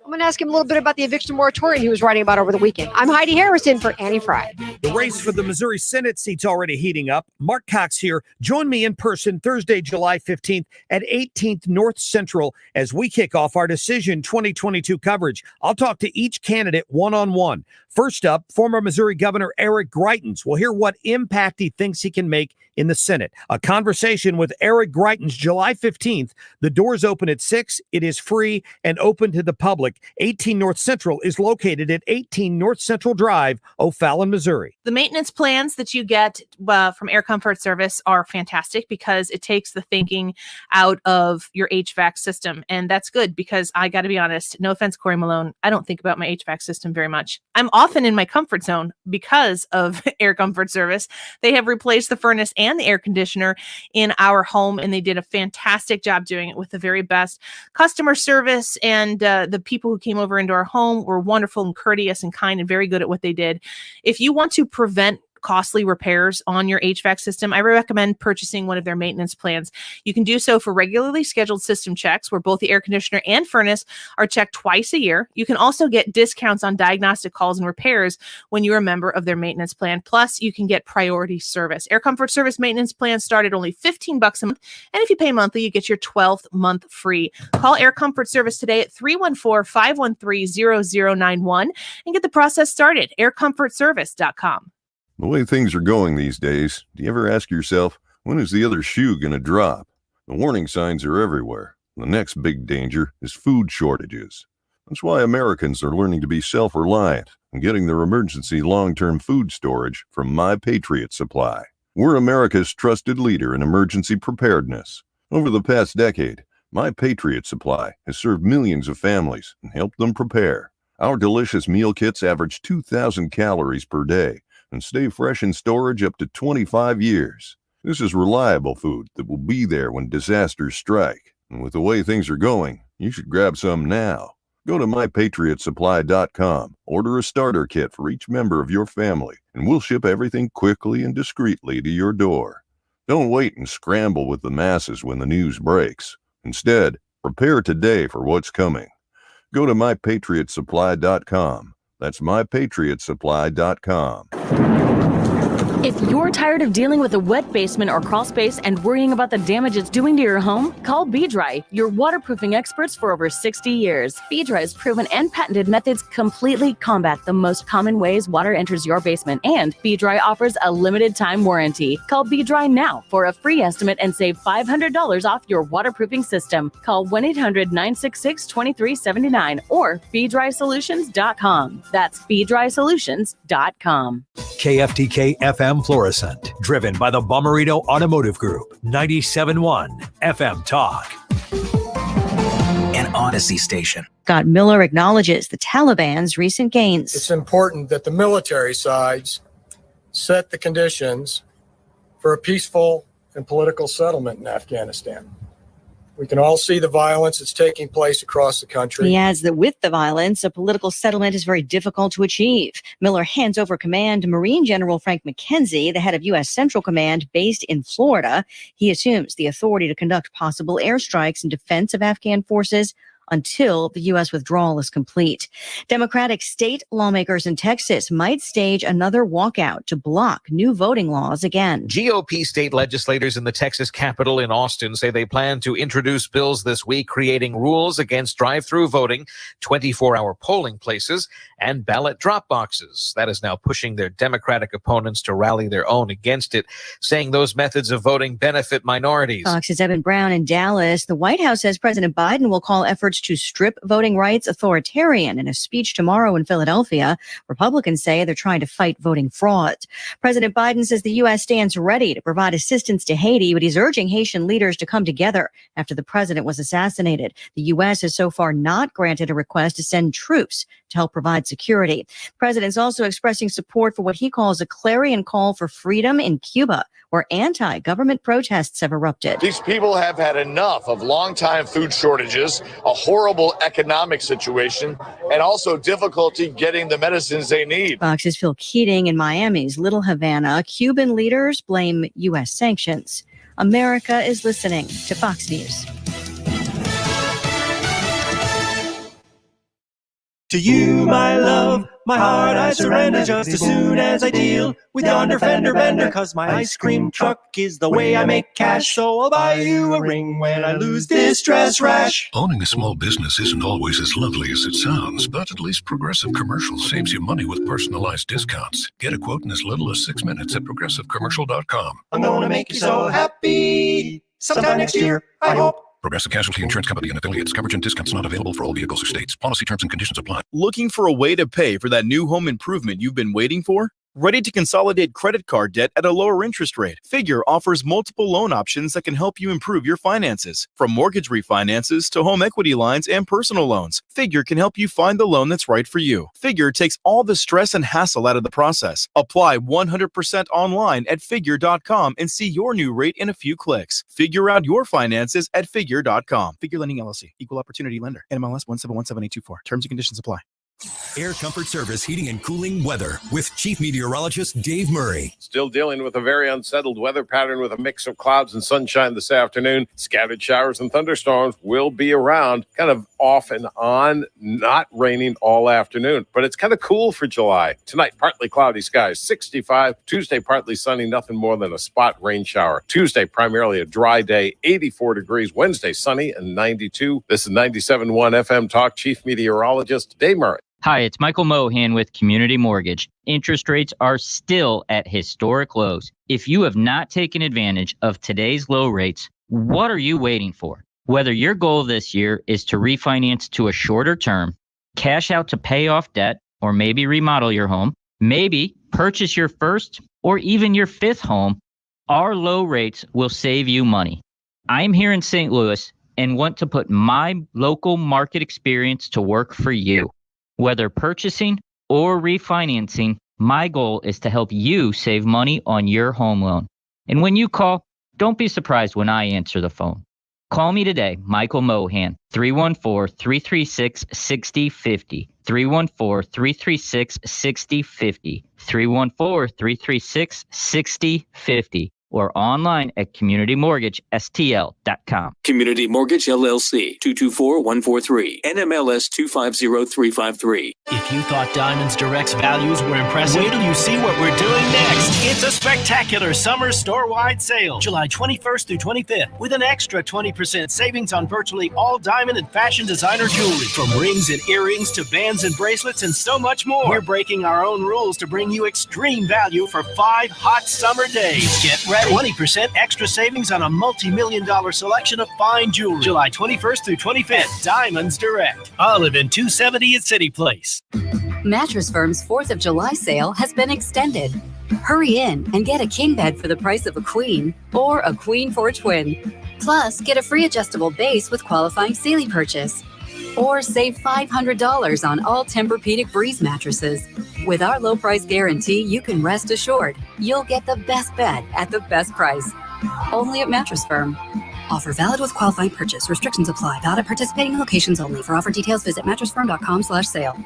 I'm going to ask him a little bit about the eviction moratorium he was writing about over the weekend. I'm Heidi Harris in for Annie Frey. The race for the Missouri Senate seat's already heating up. Mark Cox here. Join me in person Thursday, July 15th at 18th North Central as we kick off our Decision 2022 coverage. I'll talk to each candidate one-on-one. First up, former Missouri Governor Eric Greitens. We'll hear what impact he thinks he can make in the Senate. A conversation with Eric Greitens July 15th. The doors open at 6. It is free and open to the public. 18 North Central is located at 18 North Central Drive, O'Fallon, Missouri. The maintenance plans that you get from Air Comfort Service are fantastic because it takes the thinking out of your HVAC system. And that's good because I got to be honest, no offense, Corey Malone, I don't think about my HVAC system very much. I'm often in my comfort zone because of Air Comfort Service. They have replaced the furnace and the air conditioner in our home, and they did a fantastic job doing it with the very best customer service. And the people who came over into our home were wonderful and courteous and kind and very good at what they did. If you want to prevent costly repairs on your HVAC system, I recommend purchasing one of their maintenance plans. You can do so for regularly scheduled system checks where both the air conditioner and furnace are checked twice a year. You can also get discounts on diagnostic calls and repairs when you're a member of their maintenance plan. Plus, you can get priority service. Air Comfort Service maintenance plans start at only $15 a month. And if you pay monthly, you get your 12th month free. Call Air Comfort Service today at 314-513-0091 and get the process started. aircomfortservice.com. The way things are going these days, do you ever ask yourself, when is the other shoe going to drop? The warning signs are everywhere. The next big danger is food shortages. That's why Americans are learning to be self-reliant and getting their emergency long-term food storage from My Patriot Supply. We're America's trusted leader in emergency preparedness. Over the past decade, My Patriot Supply has served millions of families and helped them prepare. Our delicious meal kits average 2,000 calories per day and stay fresh in storage up to 25 years. This is reliable food that will be there when disasters strike. And with the way things are going, you should grab some now. Go to mypatriotsupply.com, order a starter kit for each member of your family, and we'll ship everything quickly and discreetly to your door. Don't wait and scramble with the masses when the news breaks. Instead, prepare today for what's coming. Go to mypatriotsupply.com. That's mypatriotsupply.com. If you're tired of dealing with a wet basement or crawl space and worrying about the damage it's doing to your home, call B-Dry, your waterproofing experts for over 60 years. B-Dry's proven and patented methods completely combat the most common ways water enters your basement, and B-Dry offers a limited time warranty. Call B-Dry now for a free estimate and save $500 off your waterproofing system. Call 1-800-966-2379 or BDrySolutions.com. That's BDrySolutions.com. KFTK FM Florissant, driven by the Bomarito Automotive Group, 97.1 FM Talk. An Odyssey station. Scott Miller acknowledges the Taliban's recent gains. It's important that the military sides set the conditions for a peaceful and political settlement in Afghanistan. We can all see the violence that's taking place across the country. He adds that with the violence, a political settlement is very difficult to achieve. Miller hands over command to Marine General Frank McKenzie, the head of U.S. Central Command based in Florida. He assumes the authority to conduct possible airstrikes in defense of Afghan forces until the U.S. withdrawal is complete. Democratic state lawmakers in Texas might stage another walkout to block new voting laws again. GOP state legislators in the Texas Capitol in Austin say they plan to introduce bills this week creating rules against drive-through voting, 24-hour polling places, and ballot drop boxes. That is now pushing their Democratic opponents to rally their own against it, saying those methods of voting benefit minorities. Fox's Evan Brown in Dallas. The White House says President Biden will call efforts to strip voting rights authoritarian. In a speech tomorrow in Philadelphia, Republicans say they're trying to fight voting fraud. President Biden says the U.S. stands ready to provide assistance to Haiti, but he's urging Haitian leaders to come together after the president was assassinated. The U.S. has so far not granted a request to send troops to help provide security. The president's also expressing support for what he calls a clarion call for freedom in Cuba, where anti-government protests have erupted. These people have had enough of long-time food shortages, a horrible economic situation, and also difficulty getting the medicines they need. Fox's Phil Keating in Miami's Little Havana. Cuban leaders blame U.S. sanctions. America is listening to Fox News. To you, my love, my heart I surrender just as soon as I deal with yonder fender bender. 'Cause my ice cream truck is the way I make cash, so I'll buy you a ring when I lose this dress rash. Owning a small business isn't always as lovely as it sounds, but at least Progressive Commercial saves you money with personalized discounts. Get a quote in as little as 6 minutes at progressivecommercial.com. I'm gonna make you so happy sometime next year, I hope. Progressive Casualty Insurance Company and affiliates. Coverage and discounts not available for all vehicles or states. Policy terms and conditions apply. Looking for a way to pay for that new home improvement you've been waiting for? Ready to consolidate credit card debt at a lower interest rate? Figure offers multiple loan options that can help you improve your finances. From mortgage refinances to home equity lines and personal loans, Figure can help you find the loan that's right for you. Figure takes all the stress and hassle out of the process. Apply 100% online at Figure.com and see your new rate in a few clicks. Figure out your finances at Figure.com. Figure Lending LLC. Equal Opportunity Lender. NMLS 1717824. Terms and conditions apply. Air Comfort Service Heating and Cooling Weather with Chief Meteorologist Dave Murray. Still dealing with a very unsettled weather pattern with a mix of clouds and sunshine this afternoon. Scattered showers and thunderstorms will be around, kind of off and on, not raining all afternoon. But it's kind of cool for July. Tonight, partly cloudy skies, 65. Tuesday, partly sunny, nothing more than a spot rain shower. Tuesday, primarily a dry day, 84 degrees. Wednesday, sunny and 92. This is 97.1 FM Talk. Chief Meteorologist Dave Murray. Hi, it's Michael Mohan with Community Mortgage. Interest rates are still at historic lows. If you have not taken advantage of today's low rates, what are you waiting for? Whether your goal this year is to refinance to a shorter term, cash out to pay off debt, or maybe remodel your home, maybe purchase your first or even your fifth home, our low rates will save you money. I'm here in St. Louis and want to put my local market experience to work for you. Whether purchasing or refinancing, my goal is to help you save money on your home loan. And when you call, don't be surprised when I answer the phone. Call me today, Michael Mohan, 314-336-6050, 314-336-6050, 314-336-6050, or online at communitymortgagestl.com. Community Mortgage LLC, 224143, NMLS 250353. If you thought Diamonds Direct's values were impressive, wait till you see what we're doing next. It's a spectacular summer store-wide sale, July 21st through 25th, with an extra 20% savings on virtually all diamond and fashion designer jewelry, from rings and earrings to bands and bracelets and so much more. We're breaking our own rules to bring you extreme value for 5 hot summer days. Get ready. 20% extra savings on a multi-million-dollar selection of fine jewelry. July 21st through 25th. Diamonds Direct. Olive in 270 at City Place. Mattress Firm's 4th of July sale has been extended. Hurry in and get a king bed for the price of a queen, or a queen for a twin. Plus, get a free adjustable base with qualifying Sealy purchase. Or save $500 on all Tempur-Pedic Breeze mattresses. With our low price guarantee, you can rest assured you'll get the best bed at the best price. Only at Mattress Firm. Offer valid with qualifying purchase. Restrictions apply. Valid at participating locations only. For offer details, visit mattressfirm.com/sale.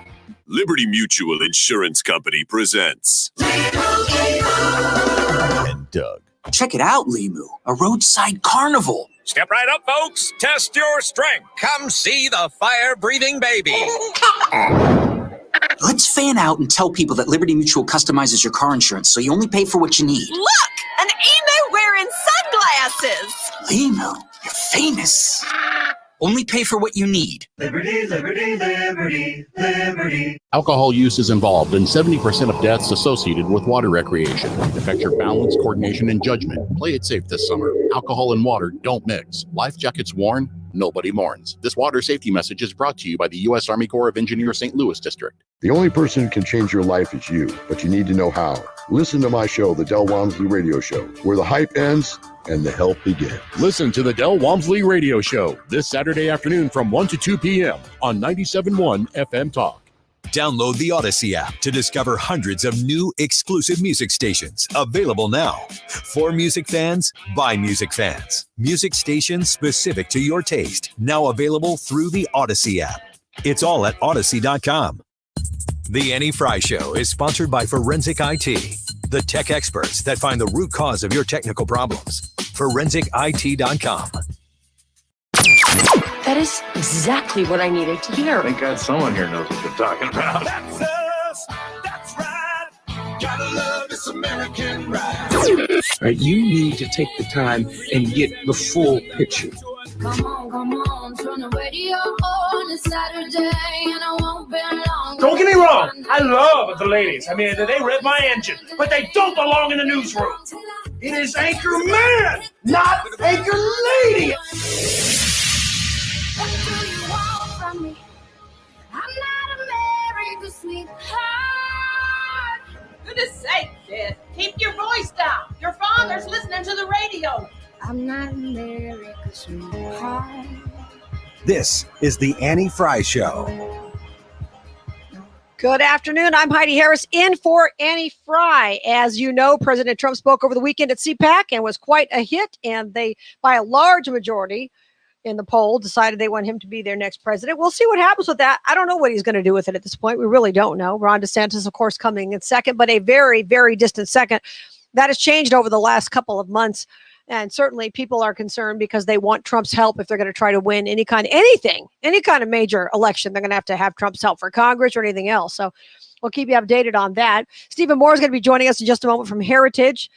Liberty Mutual Insurance Company presents and Doug. Check it out, Limu, a roadside carnival. Step right up, folks. Test your strength. Come see the fire-breathing baby. Let's fan out and tell people that Liberty Mutual customizes your car insurance so you only pay for what you need. Look! An emu wearing sunglasses! Limu, you're famous. Only pay for what you need. Liberty, liberty, liberty, liberty. Alcohol use is involved in 70% of deaths associated with water recreation. Affect your balance, coordination, and judgment. Play it safe this summer. Alcohol and water don't mix. Life jackets worn, nobody mourns. This water safety message is brought to you by the U.S. Army Corps of Engineers St. Louis District. The only person who can change your life is you, but you need to know how. Listen to my show, The Del Walmsley Radio Show, where the hype ends and the help begins. Listen to the Del Walmsley Radio Show this Saturday afternoon from 1 to 2 p.m. on 97.1 FM Talk. Download the Odyssey app to discover hundreds of new exclusive music stations available now. For music fans, by music fans. Music stations specific to your taste, now available through the Odyssey app. It's all at Odyssey.com. The Annie Frey Show is sponsored by Forensic IT, the tech experts that find the root cause of your technical problems. ForensicIT.com. That is exactly what I needed to hear. Thank God someone here knows what they're talking about. That's us. That's right. Gotta love this American ride. Right, you need to take the time and get the full picture. Come on, turn the radio on. It's Saturday and I won't be long. Don't get me wrong. I love the ladies. I mean, they rev my engine, but they don't belong in the newsroom. It is Anchor Man, not Anchor Lady. What do you want from me? I'm not America's sweetheart. Goodness sake, kid. Keep your voice down. Your father's listening to the radio. I'm not America's sweetheart. This is the Annie Frey Show. Good afternoon. I'm Heidi Harris in for Annie Frey. As you know, President Trump spoke over the weekend at CPAC and was quite a hit. And they, by a large majority in the poll, decided they want him to be their next president. We'll see what happens with that. I don't know what he's going to do with it at this point. We really don't know. Ron DeSantis, of course, coming in second, but a very, very distant second. That has changed over the last couple of months. And certainly people are concerned because they want Trump's help if they're going to try to win any kind of major election. They're going to have Trump's help for Congress or anything else. So we'll keep you updated on that. Stephen Moore is going to be joining us in just a moment from Heritage.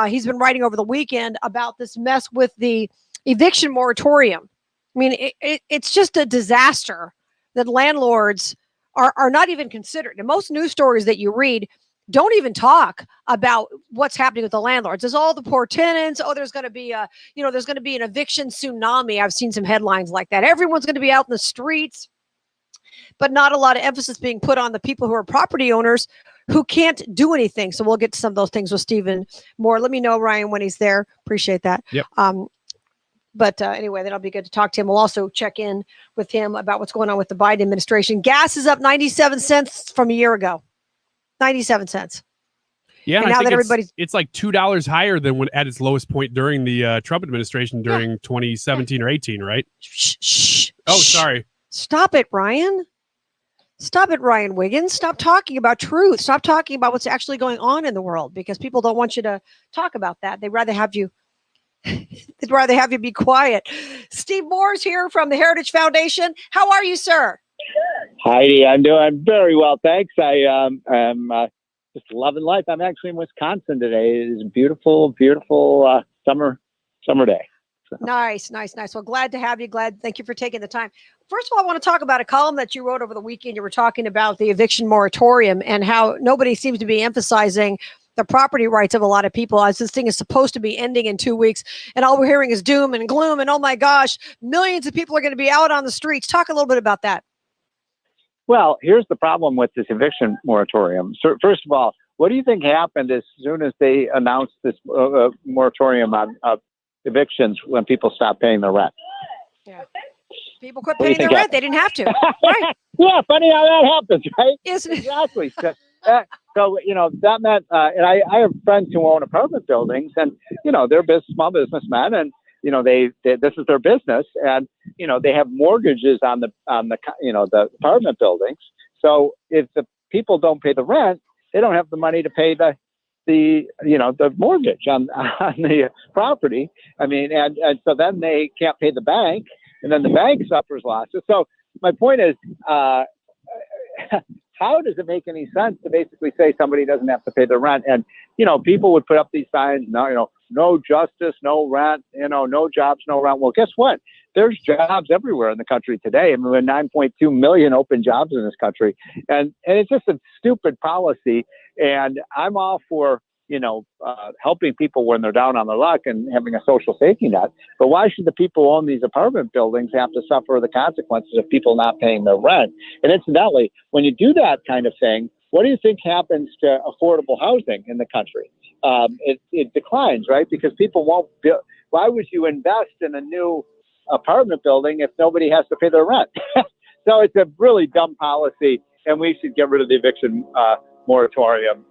He's been writing over the weekend about this mess with the eviction moratorium. I mean, it's just a disaster that landlords are not even considered. And most news stories that you read don't even talk about what's happening with the landlords. There's all the poor tenants. Oh, there's going to be an eviction tsunami. I've seen some headlines like that. Everyone's going to be out in the streets, but not a lot of emphasis being put on the people who are property owners who can't do anything. So we'll get to some of those things with Stephen Moore. Let me know, Ryan, when he's there. Appreciate that. Yep. But anyway, that'll be good to talk to him. We'll also check in with him about what's going on with the Biden administration. Gas is up 97 cents from a year ago. 97 cents. Yeah, and now that it's like $2 higher than when at its lowest point during the Trump administration during 2017 or 18, right? Shh. Oh, sorry. Stop it, Ryan. Stop it, Ryan Wiggins. Stop talking about truth. Stop talking about what's actually going on in the world because people don't want you to talk about that. They'd rather have you be quiet. Steve Moore's here from the Heritage Foundation. How are you, sir? Heidi, I'm doing very well, thanks. I'm just loving life. I'm actually in Wisconsin today. It is a beautiful summer day. So. Nice. Well, glad to have you. Thank you for taking the time. First of all, I want to talk about a column that you wrote over the weekend. You were talking about the eviction moratorium and how nobody seems to be emphasizing the property rights of a lot of people, as this thing is supposed to be ending in 2 weeks. And all we're hearing is doom and gloom. And oh my gosh, millions of people are going to be out on the streets. Talk a little bit about that. Well, here's the problem with this eviction moratorium. So first of all, what do you think happened as soon as they announced this moratorium on evictions when people stopped paying their rent? Yeah. People quit paying their rent. They didn't have to. Right. Yeah, funny how that happens, right? Isn't it? Exactly. So, that meant, and I have friends who own apartment buildings, and they're small businessmen, and they this is their business, and they have mortgages on the the apartment buildings. So if the people don't pay the rent, they don't have the money to pay the mortgage on the property. I mean, and so then they can't pay the bank, and then the bank suffers losses. So my point is, how does it make any sense to basically say somebody doesn't have to pay the rent? And, people would put up these signs, no justice, no rent, no jobs, no rent. Well, guess what? There's jobs everywhere in the country today. I mean, we have 9.2 million open jobs in this country. And it's just a stupid policy. And I'm all for, helping people when they're down on their luck and having a social safety net. But why should the people who own these apartment buildings have to suffer the consequences of people not paying their rent? And incidentally, when you do that kind of thing, what do you think happens to affordable housing in the country? It declines, right? Because people won't build. Why would you invest in a new apartment building if nobody has to pay their rent? So it's a really dumb policy, and we should get rid of the eviction moratorium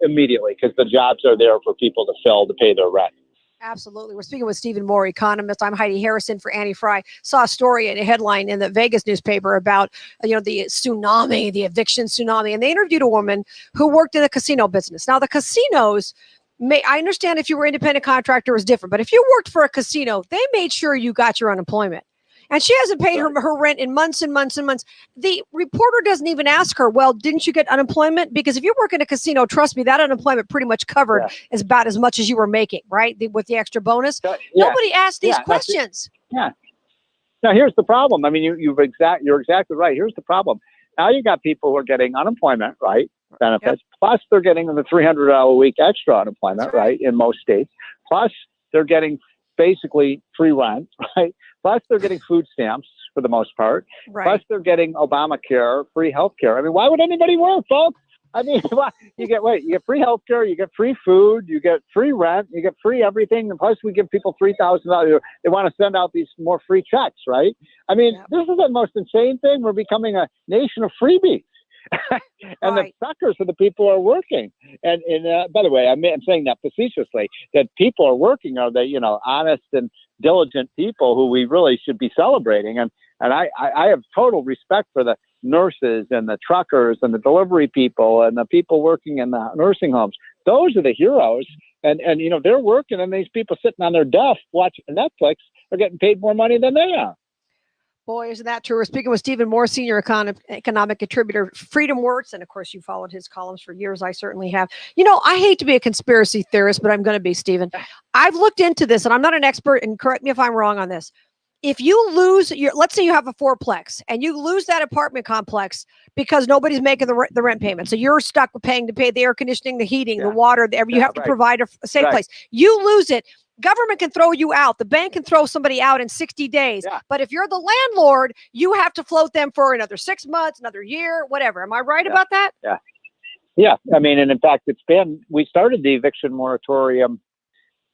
immediately, because the jobs are there for people to fill to pay their rent. Absolutely. We're speaking with Stephen Moore, economist. I'm Heidi Harris in for Annie Frey. Saw a story and a headline in the Vegas newspaper about, the tsunami, the eviction tsunami. And they interviewed a woman who worked in the casino business. Now, the casinos, I understand if you were an independent contractor, it was different. But if you worked for a casino, they made sure you got your unemployment. And she hasn't paid her rent in months and months and months. The reporter doesn't even ask her, well, didn't you get unemployment? Because if you work in a casino, trust me, that unemployment pretty much covered is about as much as you were making, right? With the extra bonus. Nobody asked these questions. Now, here's the problem. I mean, you're exactly right. Here's the problem. Now you got people who are getting unemployment, right? Benefits. Plus they're getting the $300 a week extra unemployment, right? In most states. Plus they're getting basically free rent, right? Plus they're getting food stamps for the most part. Right. Plus they're getting Obamacare, free health care. I mean, why would anybody work, folks? I mean, you get free health care, you get free food, you get free rent, you get free everything. And plus we give people $3,000. They want to send out these more free checks, right? I mean, this is the most insane thing. We're becoming a nation of freebies. And the suckers are the people who are working. And by the way, I'm saying that facetiously, that people are working are the, honest and diligent people who we really should be celebrating. And I have total respect for the nurses and the truckers and the delivery people and the people working in the nursing homes. Those are the heroes. And they're working, and these people sitting on their duff watching Netflix are getting paid more money than they are. Boy, isn't that true? We're speaking with Stephen Moore, senior economic contributor, Freedom Works. And of course, you followed his columns for years. I certainly have. I hate to be a conspiracy theorist, but I'm going to be, Stephen. I've looked into this, and I'm not an expert, and correct me if I'm wrong on this. If you lose let's say you have a fourplex and you lose that apartment complex because nobody's making the rent payment. So you're stuck with paying to pay the air conditioning, the heating, the water, you have to provide a safe place. You lose it. Government can throw you out. The bank can throw somebody out in 60 days. But if you're the landlord, you have to float them for another 6 months, another year, whatever. Am I right about that? Yeah. I mean, and in fact, we started the eviction moratorium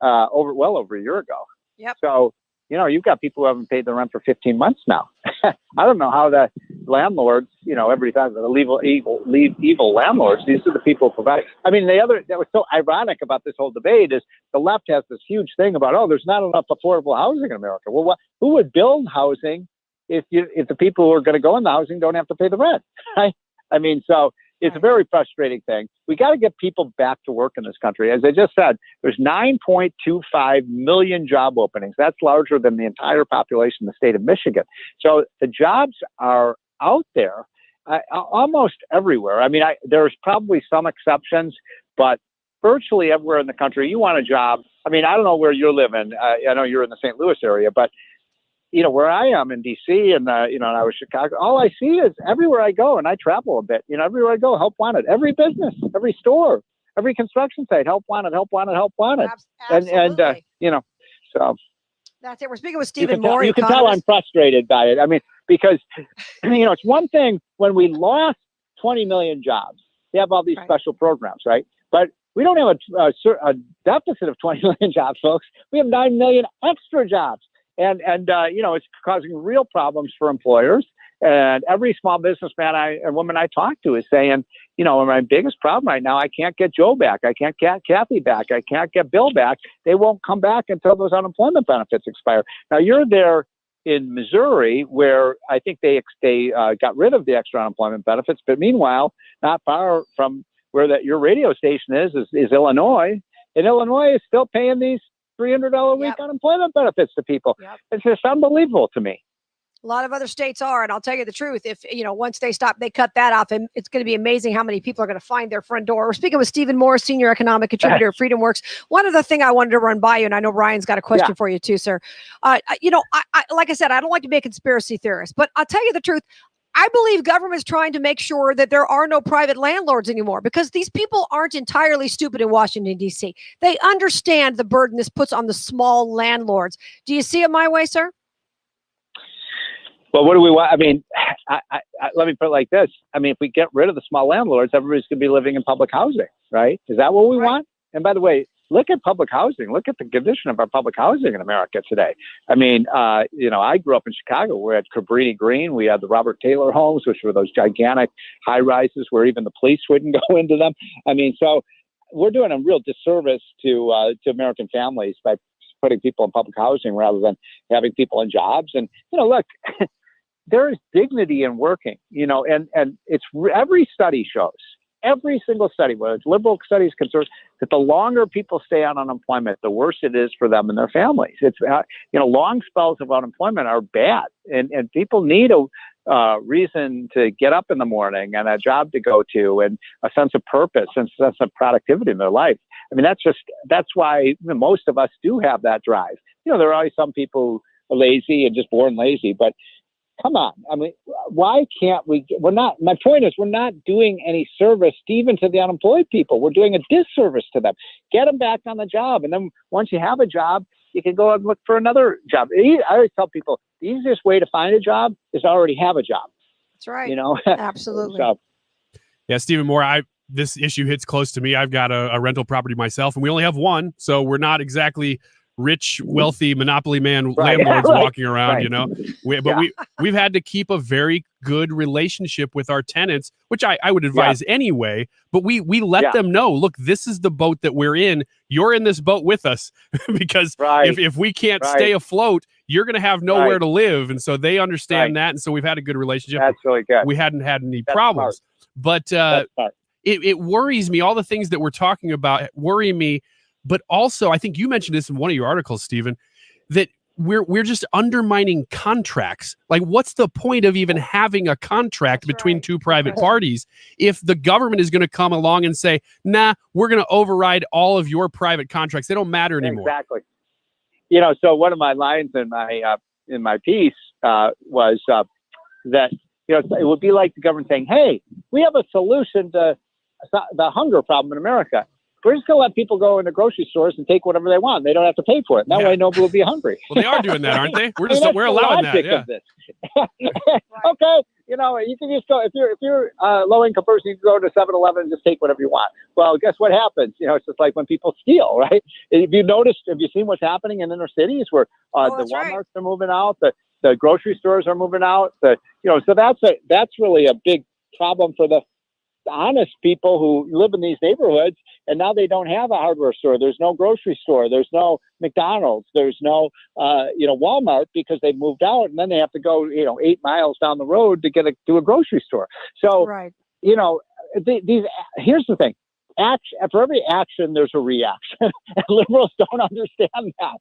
over a year ago. Yep. So, you've got people who haven't paid the rent for 15 months now. I don't know how the landlords, every time the evil landlords, these are the people who provide. I mean, that was so ironic about this whole debate is the left has this huge thing about, there's not enough affordable housing in America. Well, who would build housing if the people who are going to go in the housing don't have to pay the rent? Right? I mean, so it's a very frustrating thing. We got to get people back to work in this country. As I just said, there's 9.25 million job openings. That's larger than the entire population in the state of Michigan. So the jobs are out there almost everywhere. I mean, there's probably some exceptions, but virtually everywhere in the country, you want a job. I mean, I don't know where you're living. I know you're in the St. Louis area, but where I am in D.C. and, and I was Chicago, all I see is everywhere I go, and I travel a bit, everywhere I go, help wanted. Every business, every store, every construction site, help wanted, help wanted, help wanted. Absolutely. So. That's it. We're speaking with Stephen Moore. You can tell I'm frustrated by it. I mean, because, it's one thing when we lost 20 million jobs. They have all these special programs, right? But we don't have a deficit of 20 million jobs, folks. We have 9 million extra jobs. And it's causing real problems for employers. And every small businessman and woman I talk to is saying, my biggest problem right now, I can't get Joe back. I can't get Kathy back. I can't get Bill back. They won't come back until those unemployment benefits expire. Now, you're there in Missouri where I think they got rid of the extra unemployment benefits. But meanwhile, not far from where your radio station is Illinois. And Illinois is still paying these $300 a week unemployment benefits to people. It's just unbelievable to me. A lot of other states are, and I'll tell you the truth. If once they cut that off, and it's going to be amazing how many people are going to find their front door. We're speaking with Stephen Moore, senior economic contributor at Freedom Works. One other thing I wanted to run by you, and I know Brian's got a question for you too, sir. I like I said, I don't like to be a conspiracy theorist, but I'll tell you the truth. I believe government's trying to make sure that there are no private landlords anymore, because these people aren't entirely stupid in Washington, D.C. They understand the burden this puts on the small landlords. Do you see it my way, sir? Well, what do we want? I mean, let me put it like this. I mean, if we get rid of the small landlords, everybody's going to be living in public housing, right? Is that what we want? And by the way, look at public housing. Look at the condition of our public housing in America today. I mean, I grew up in Chicago. We had Cabrini Green. We had the Robert Taylor homes, which were those gigantic high rises where even the police wouldn't go into them. I mean, so we're doing a real disservice to American families by putting people in public housing rather than having people in jobs. And, look, there is dignity in working, and it's every study shows. Every single study, whether it's liberal studies, conservative, that the longer people stay on unemployment, the worse it is for them and their families. It's long spells of unemployment are bad, and people need a reason to get up in the morning and a job to go to and a sense of purpose and a sense of productivity in their life. I mean, that's why most of us do have that drive. There are always some people who are lazy and just born lazy, but come on. I mean, why can't we? My point is, we're not doing any service even to the unemployed people. We're doing a disservice to them. Get them back on the job. And then once you have a job, you can go and look for another job. I always tell people the easiest way to find a job is to already have a job. That's right. Absolutely. So, yeah, Stephen Moore, this issue hits close to me. I've got a rental property myself, and we only have one. So we're not exactly rich, wealthy monopoly man landlords walking around, but we've had to keep a very good relationship with our tenants, which I would advise anyway, but we let them know, look, this is the boat that we're in. You're in this boat with us because if we can't stay afloat, you're going to have nowhere to live. And so they understand that. And so we've had a good relationship. That's really good. We hadn't had any problems, but it worries me. All the things that we're talking about worry me. But also, I think you mentioned this in one of your articles, Stephen, that we're just undermining contracts. Like, what's the point of even having a contract between two private parties if the government is going to come along and say, nah, we're going to override all of your private contracts. They don't matter anymore. Exactly. So one of my lines in my piece was that, it would be like the government saying, hey, we have a solution to the hunger problem in America. We're just going to let people go into grocery stores and take whatever they want. They don't have to pay for it. That way nobody will be hungry. Well, they are doing that, aren't they? We're allowing that. Yeah. Okay. You can just go, if you're a low income person, you can go to 7-Eleven and just take whatever you want. Well, guess what happens? It's just like when people steal, right? Have you seen what's happening in inner cities where the Walmarts are moving out, the grocery stores are moving out, so that's really a big problem for the honest people who live in these neighborhoods, and now they don't have a hardware store. There's no grocery store. There's no McDonald's. There's no, Walmart, because they moved out, and then they have to go, 8 miles down the road to get to a grocery store. So, here's the thing. For every action, there's a reaction. And liberals don't understand that.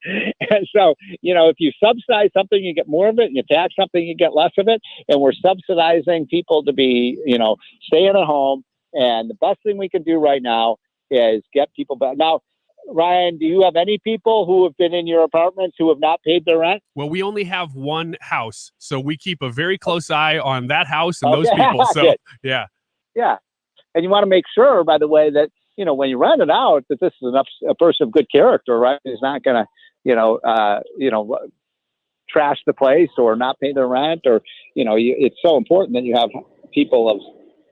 And so, if you subsidize something, you get more of it, and you tax something, you get less of it. And we're subsidizing people to be, staying at home. And the best thing we can do right now is get people back. Now, Ryan, do you have any people who have been in your apartments who have not paid their rent? Well, we only have one house, so we keep a very close eye on that house and those people. So, yeah. And you want to make sure, by the way, that, when you rent it out, that this is a person of good character, right? He's not going to, trash the place or not pay their rent, or, it's so important that you have people of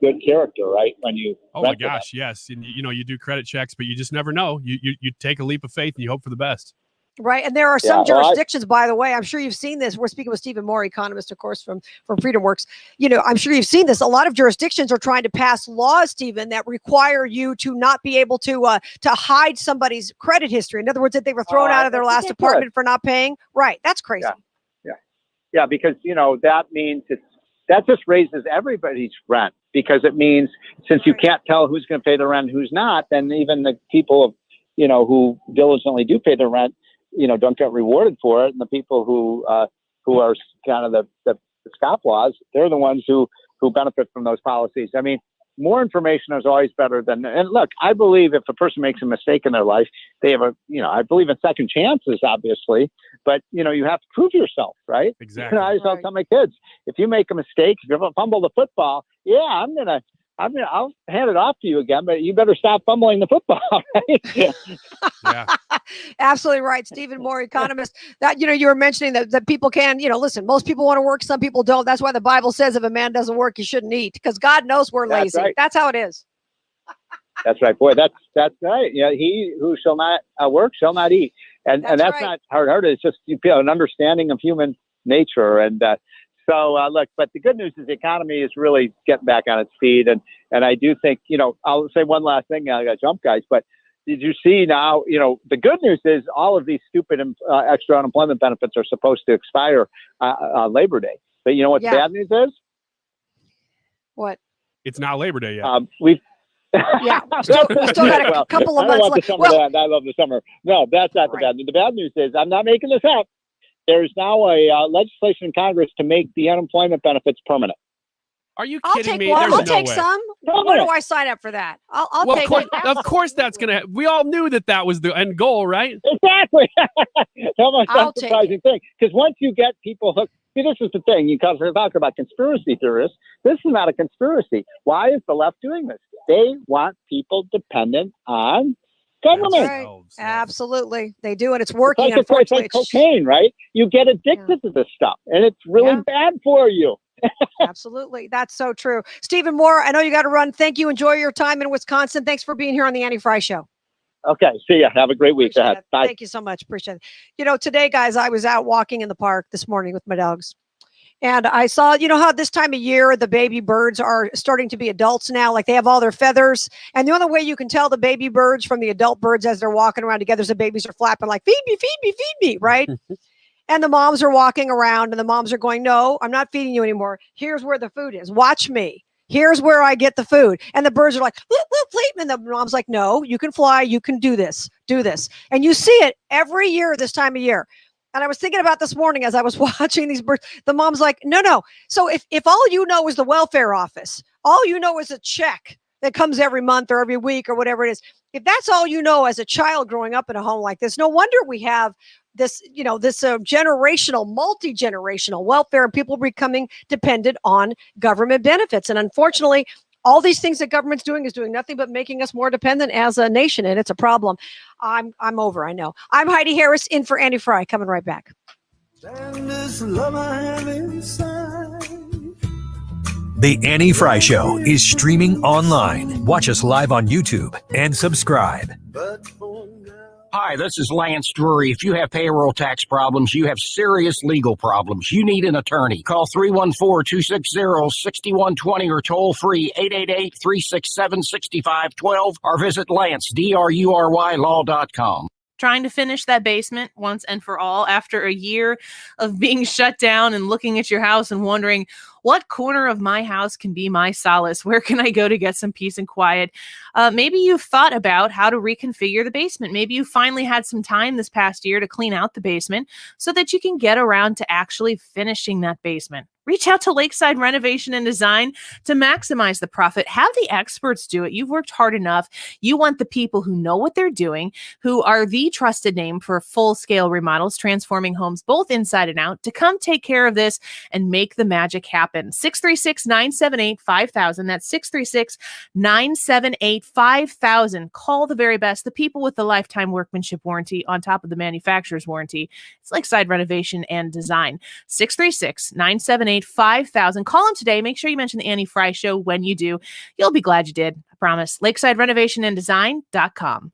good character, right? When you my gosh, yes. And, you do credit checks, but you just never know. You take a leap of faith and you hope for the best. Right. And there are some jurisdictions, by the way, I'm sure you've seen this. We're speaking with Stephen Moore, economist, of course, from FreedomWorks. I'm sure you've seen this. A lot of jurisdictions are trying to pass laws, Stephen, that require you to not be able to hide somebody's credit history. In other words, that they were thrown out of their last apartment for not paying. Right. That's crazy. Yeah. Because, that means that just raises everybody's rent, because it means since you can't tell who's going to pay the rent and who's not, then even the people, who diligently do pay the rent, don't get rewarded for it. And the people who are kind of the scofflaws, they're the ones who benefit from those policies. I mean, more information is always better than, and look, I believe if a person makes a mistake in their life, they have I believe in second chances, obviously, but you have to prove yourself, right? Exactly. I always tell my kids, if you make a mistake, if you fumble the football, I'll hand it off to you again, but you better stop fumbling the football, right? Yeah. Absolutely right. Stephen Moore, economist, that, you were mentioning that people can, listen, most people want to work. Some people don't. That's why the Bible says if a man doesn't work, he shouldn't eat, because God knows we're lazy. Right. That's how it is. That's right, boy. That's right. He who shall not work shall not eat, and that's right. Not hard. It's just an understanding of human nature, and so look. But the good news is the economy is really getting back on its feet, and I do think I'll say one last thing. I got to jump, guys, but did you see now? The good news is all of these stupid extra unemployment benefits are supposed to expire on Labor Day. But you know what the bad news is? What? It's not Labor Day yet. We've we still got a couple of months left. I love the summer. No, that's not the bad news. The bad news is, I'm not making this up, there's now a legislation in Congress to make the unemployment benefits permanent. Are you kidding me? I'll take some. Where do I sign up for that? I'll take it. Of course that's going to. We all knew that was the end goal, right? Exactly. That's a surprising thing. Because once you get people hooked, see, this is the thing. You talk about conspiracy theorists. This is not a conspiracy. Why is the left doing this? They want people dependent on government. Right. Absolutely. They do, and it's working. It's like cocaine, right? You get addicted to this stuff, and it's really bad for you. Absolutely. That's so true. Stephen Moore, I know you got to run. Thank you. Enjoy your time in Wisconsin. Thanks for being here on the Annie Frey Show. Okay. See ya. Have a great week ahead. Bye. Thank you so much. Appreciate it. Today, guys, I was out walking in the park this morning with my dogs. And I saw, how this time of year, the baby birds are starting to be adults now. Like they have all their feathers. And the only way you can tell the baby birds from the adult birds as they're walking around together is the babies are flapping like, feed me, feed me, feed me, right? And the moms are walking around and the moms are going, no, I'm not feeding you anymore. Here's where the food is. Watch me. Here's where I get the food. And the birds are like, bleep, bleep, bleep. And the mom's like, no, you can fly. You can do this. Do this. And you see it every year this time of year. And I was thinking about this morning as I was watching these birds. The mom's like, no. So if all you know is the welfare office, all you know is a check that comes every month or every week or whatever it is, if that's all you know as a child growing up in a home like this, no wonder we have this, generational, multi-generational welfare and people becoming dependent on government benefits. And unfortunately, all these things that government's doing is doing nothing but making us more dependent as a nation. And it's a problem. I'm over. I know. I'm Heidi Harris in for Annie Frey. Coming right back. The Annie Frey Show is streaming online. Watch us live on YouTube and subscribe. Hi, this is Lance Drury. If you have payroll tax problems, you have serious legal problems, you need an attorney. Call 314-260-6120 or toll free 888-367-6512 or visit LanceDruryLaw.com. Trying to finish that basement once and for all after a year of being shut down and looking at your house and wondering what corner of my house can be my solace? Where can I go to get some peace and quiet? Maybe you've thought about how to reconfigure the basement. Maybe you finally had some time this past year to clean out the basement so that you can get around to actually finishing that basement. Reach out to Lakeside Renovation and Design to maximize the profit. Have the experts do it. You've worked hard enough. You want the people who know what they're doing, who are the trusted name for full-scale remodels, transforming homes both inside and out, to come take care of this and make the magic happen. 636-978-5000. That's 636-978-5000. Call the very best, the people with the lifetime workmanship warranty on top of the manufacturer's warranty. It's Lakeside Renovation and Design. 636-978-5000. Call them today. Make sure you mention the Annie Frey Show when you do. You'll be glad you did. I promise. Lakeside Renovation and Design.com.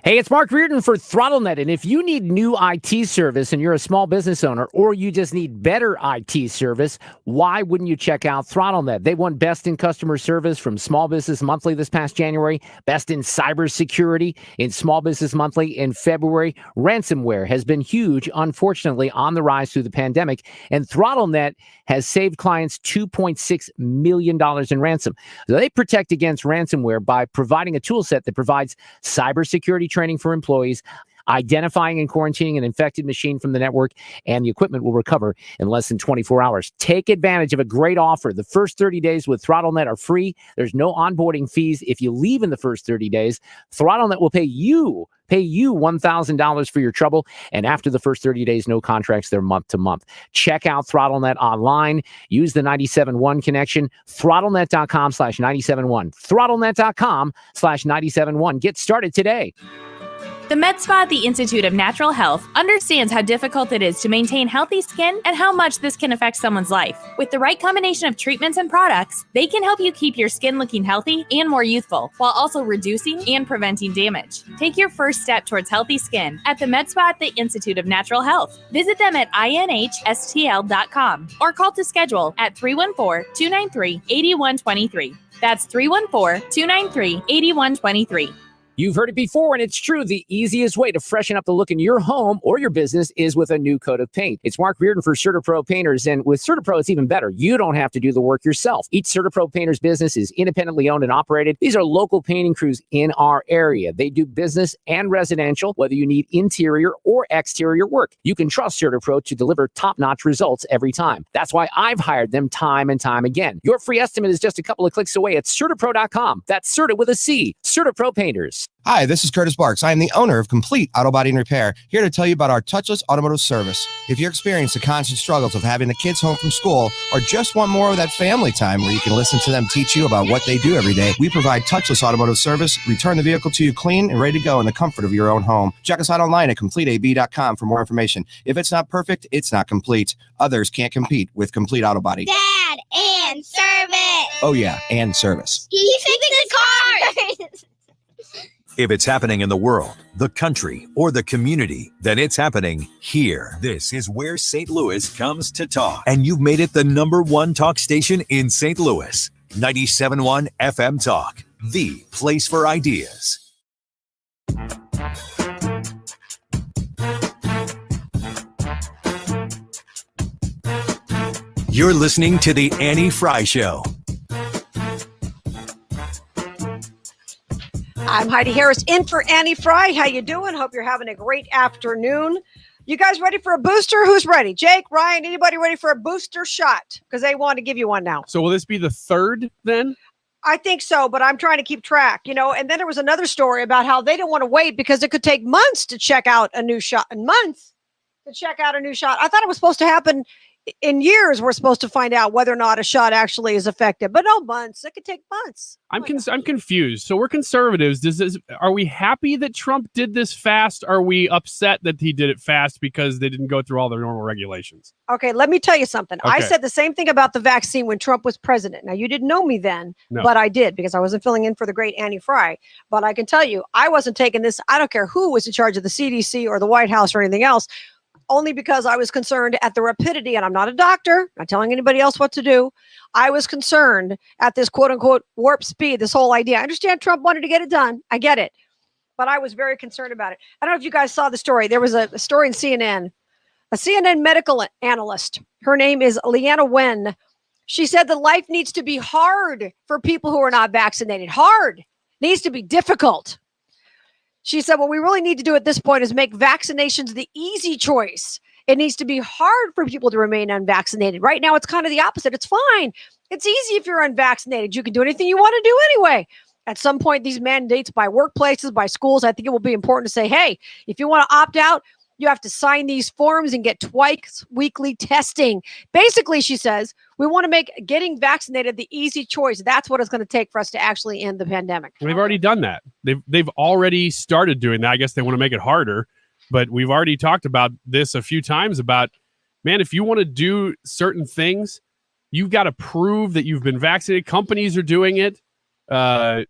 Hey, it's Mark Meredith for ThrottleNet, and if you need new IT service and you're a small business owner, or you just need better IT service, why wouldn't you check out ThrottleNet? They won Best in Customer Service from Small Business Monthly this past January, Best in Cybersecurity in Small Business Monthly in February. Ransomware has been huge, unfortunately, on the rise through the pandemic, and ThrottleNet has saved clients $2.6 million in ransom. So they protect against ransomware by providing a tool set that provides cybersecurity training for employees, identifying and quarantining an infected machine from the network, and the equipment will recover in less than 24 hours. Take advantage of a great offer. The first 30 days with ThrottleNet are free. There's no onboarding fees. If you leave in the first 30 days, ThrottleNet will pay you $1,000 for your trouble. And after the first 30 days, no contracts, they're month to month. Check out ThrottleNet online. Use the 97.1 connection, throttlenet.com/971. Throttlenet.com/971. Get started today. The Med Spa at the Institute of Natural Health understands how difficult it is to maintain healthy skin and how much this can affect someone's life. With the right combination of treatments and products, they can help you keep your skin looking healthy and more youthful, while also reducing and preventing damage. Take your first step towards healthy skin at the Med Spa at the Institute of Natural Health. Visit them at inhstl.com or call to schedule at 314-293-8123. That's 314-293-8123. You've heard it before, and it's true. The easiest way to freshen up the look in your home or your business is with a new coat of paint. It's Mark Meredith for CertaPro Painters, and with CertaPro, it's even better. You don't have to do the work yourself. Each CertaPro Painters business is independently owned and operated. These are local painting crews in our area. They do business and residential, whether you need interior or exterior work. You can trust CertaPro to deliver top-notch results every time. That's why I've hired them time and time again. Your free estimate is just a couple of clicks away at CertaPro.com. That's Certa with a C. CertaPro Painters. Hi, this is Curtis Barks. I am the owner of Complete Auto Body and Repair, here to tell you about our touchless automotive service. If you're experiencing the constant struggles of having the kids home from school or just want more of that family time where you can listen to them teach you about what they do every day, we provide touchless automotive service, return the vehicle to you clean and ready to go in the comfort of your own home. Check us out online at CompleteAB.com for more information. If it's not perfect, it's not complete. Others can't compete with Complete Auto Body. Dad, and service. Oh yeah, and service. He fixes cars. If it's happening in the world, the country, or the community, then it's happening here. This is where St. Louis comes to talk. And you've made it the #1 talk station in St. Louis. 97.1 FM Talk, the place for ideas. You're listening to The Annie Frey Show. I'm Heidi Harris in for Annie Frey. How you doing? Hope you're having a great afternoon. You guys ready for a booster? Who's ready? Jake, Ryan, anybody ready for a booster shot? Because they want to give you one now. So will this be the third then? I think so, but I'm trying to keep track, and then there was another story about how they didn't want to wait because it could take months to check out a new shot. I thought it was supposed to happen in years. We're supposed to find out whether or not a shot actually is effective, but no, months. It could take months. I'm confused. So we're conservatives. Are we happy that Trump did this fast? Are we upset that he did it fast because they didn't go through all their normal regulations? Okay, let me tell you something. Okay. I said the same thing about the vaccine when Trump was president. Now, you didn't know me then, No. but I did because I wasn't filling in for the great Annie Frey. But I can tell you, I wasn't taking this. I don't care who was in charge of the CDC or the White House or anything else, only because I was concerned at the rapidity, and I'm not a doctor, not telling anybody else what to do. I was concerned at this quote unquote warp speed, this whole idea. I understand Trump wanted to get it done. I get it. But I was very concerned about it. I don't know if you guys saw the story. There was a story in CNN, a CNN medical analyst. Her name is Leanna Wen. She said that life needs to be hard for people who are not vaccinated. Hard. Needs to be difficult. She said, what we really need to do at this point is make vaccinations the easy choice. It needs to be hard for people to remain unvaccinated. Right now, it's kind of the opposite. It's fine. It's easy if you're unvaccinated. You can do anything you want to do anyway. At some point, these mandates by workplaces, by schools, I think it will be important to say, hey, if you want to opt out, you have to sign these forms and get twice weekly testing. Basically, she says, we want to make getting vaccinated the easy choice. That's what it's going to take for us to actually end the pandemic. They've already done that. They've already started doing that. I guess they want to make it harder, but we've already talked about this a few times about, man, if you want to do certain things, you've got to prove that you've been vaccinated. Companies are doing it.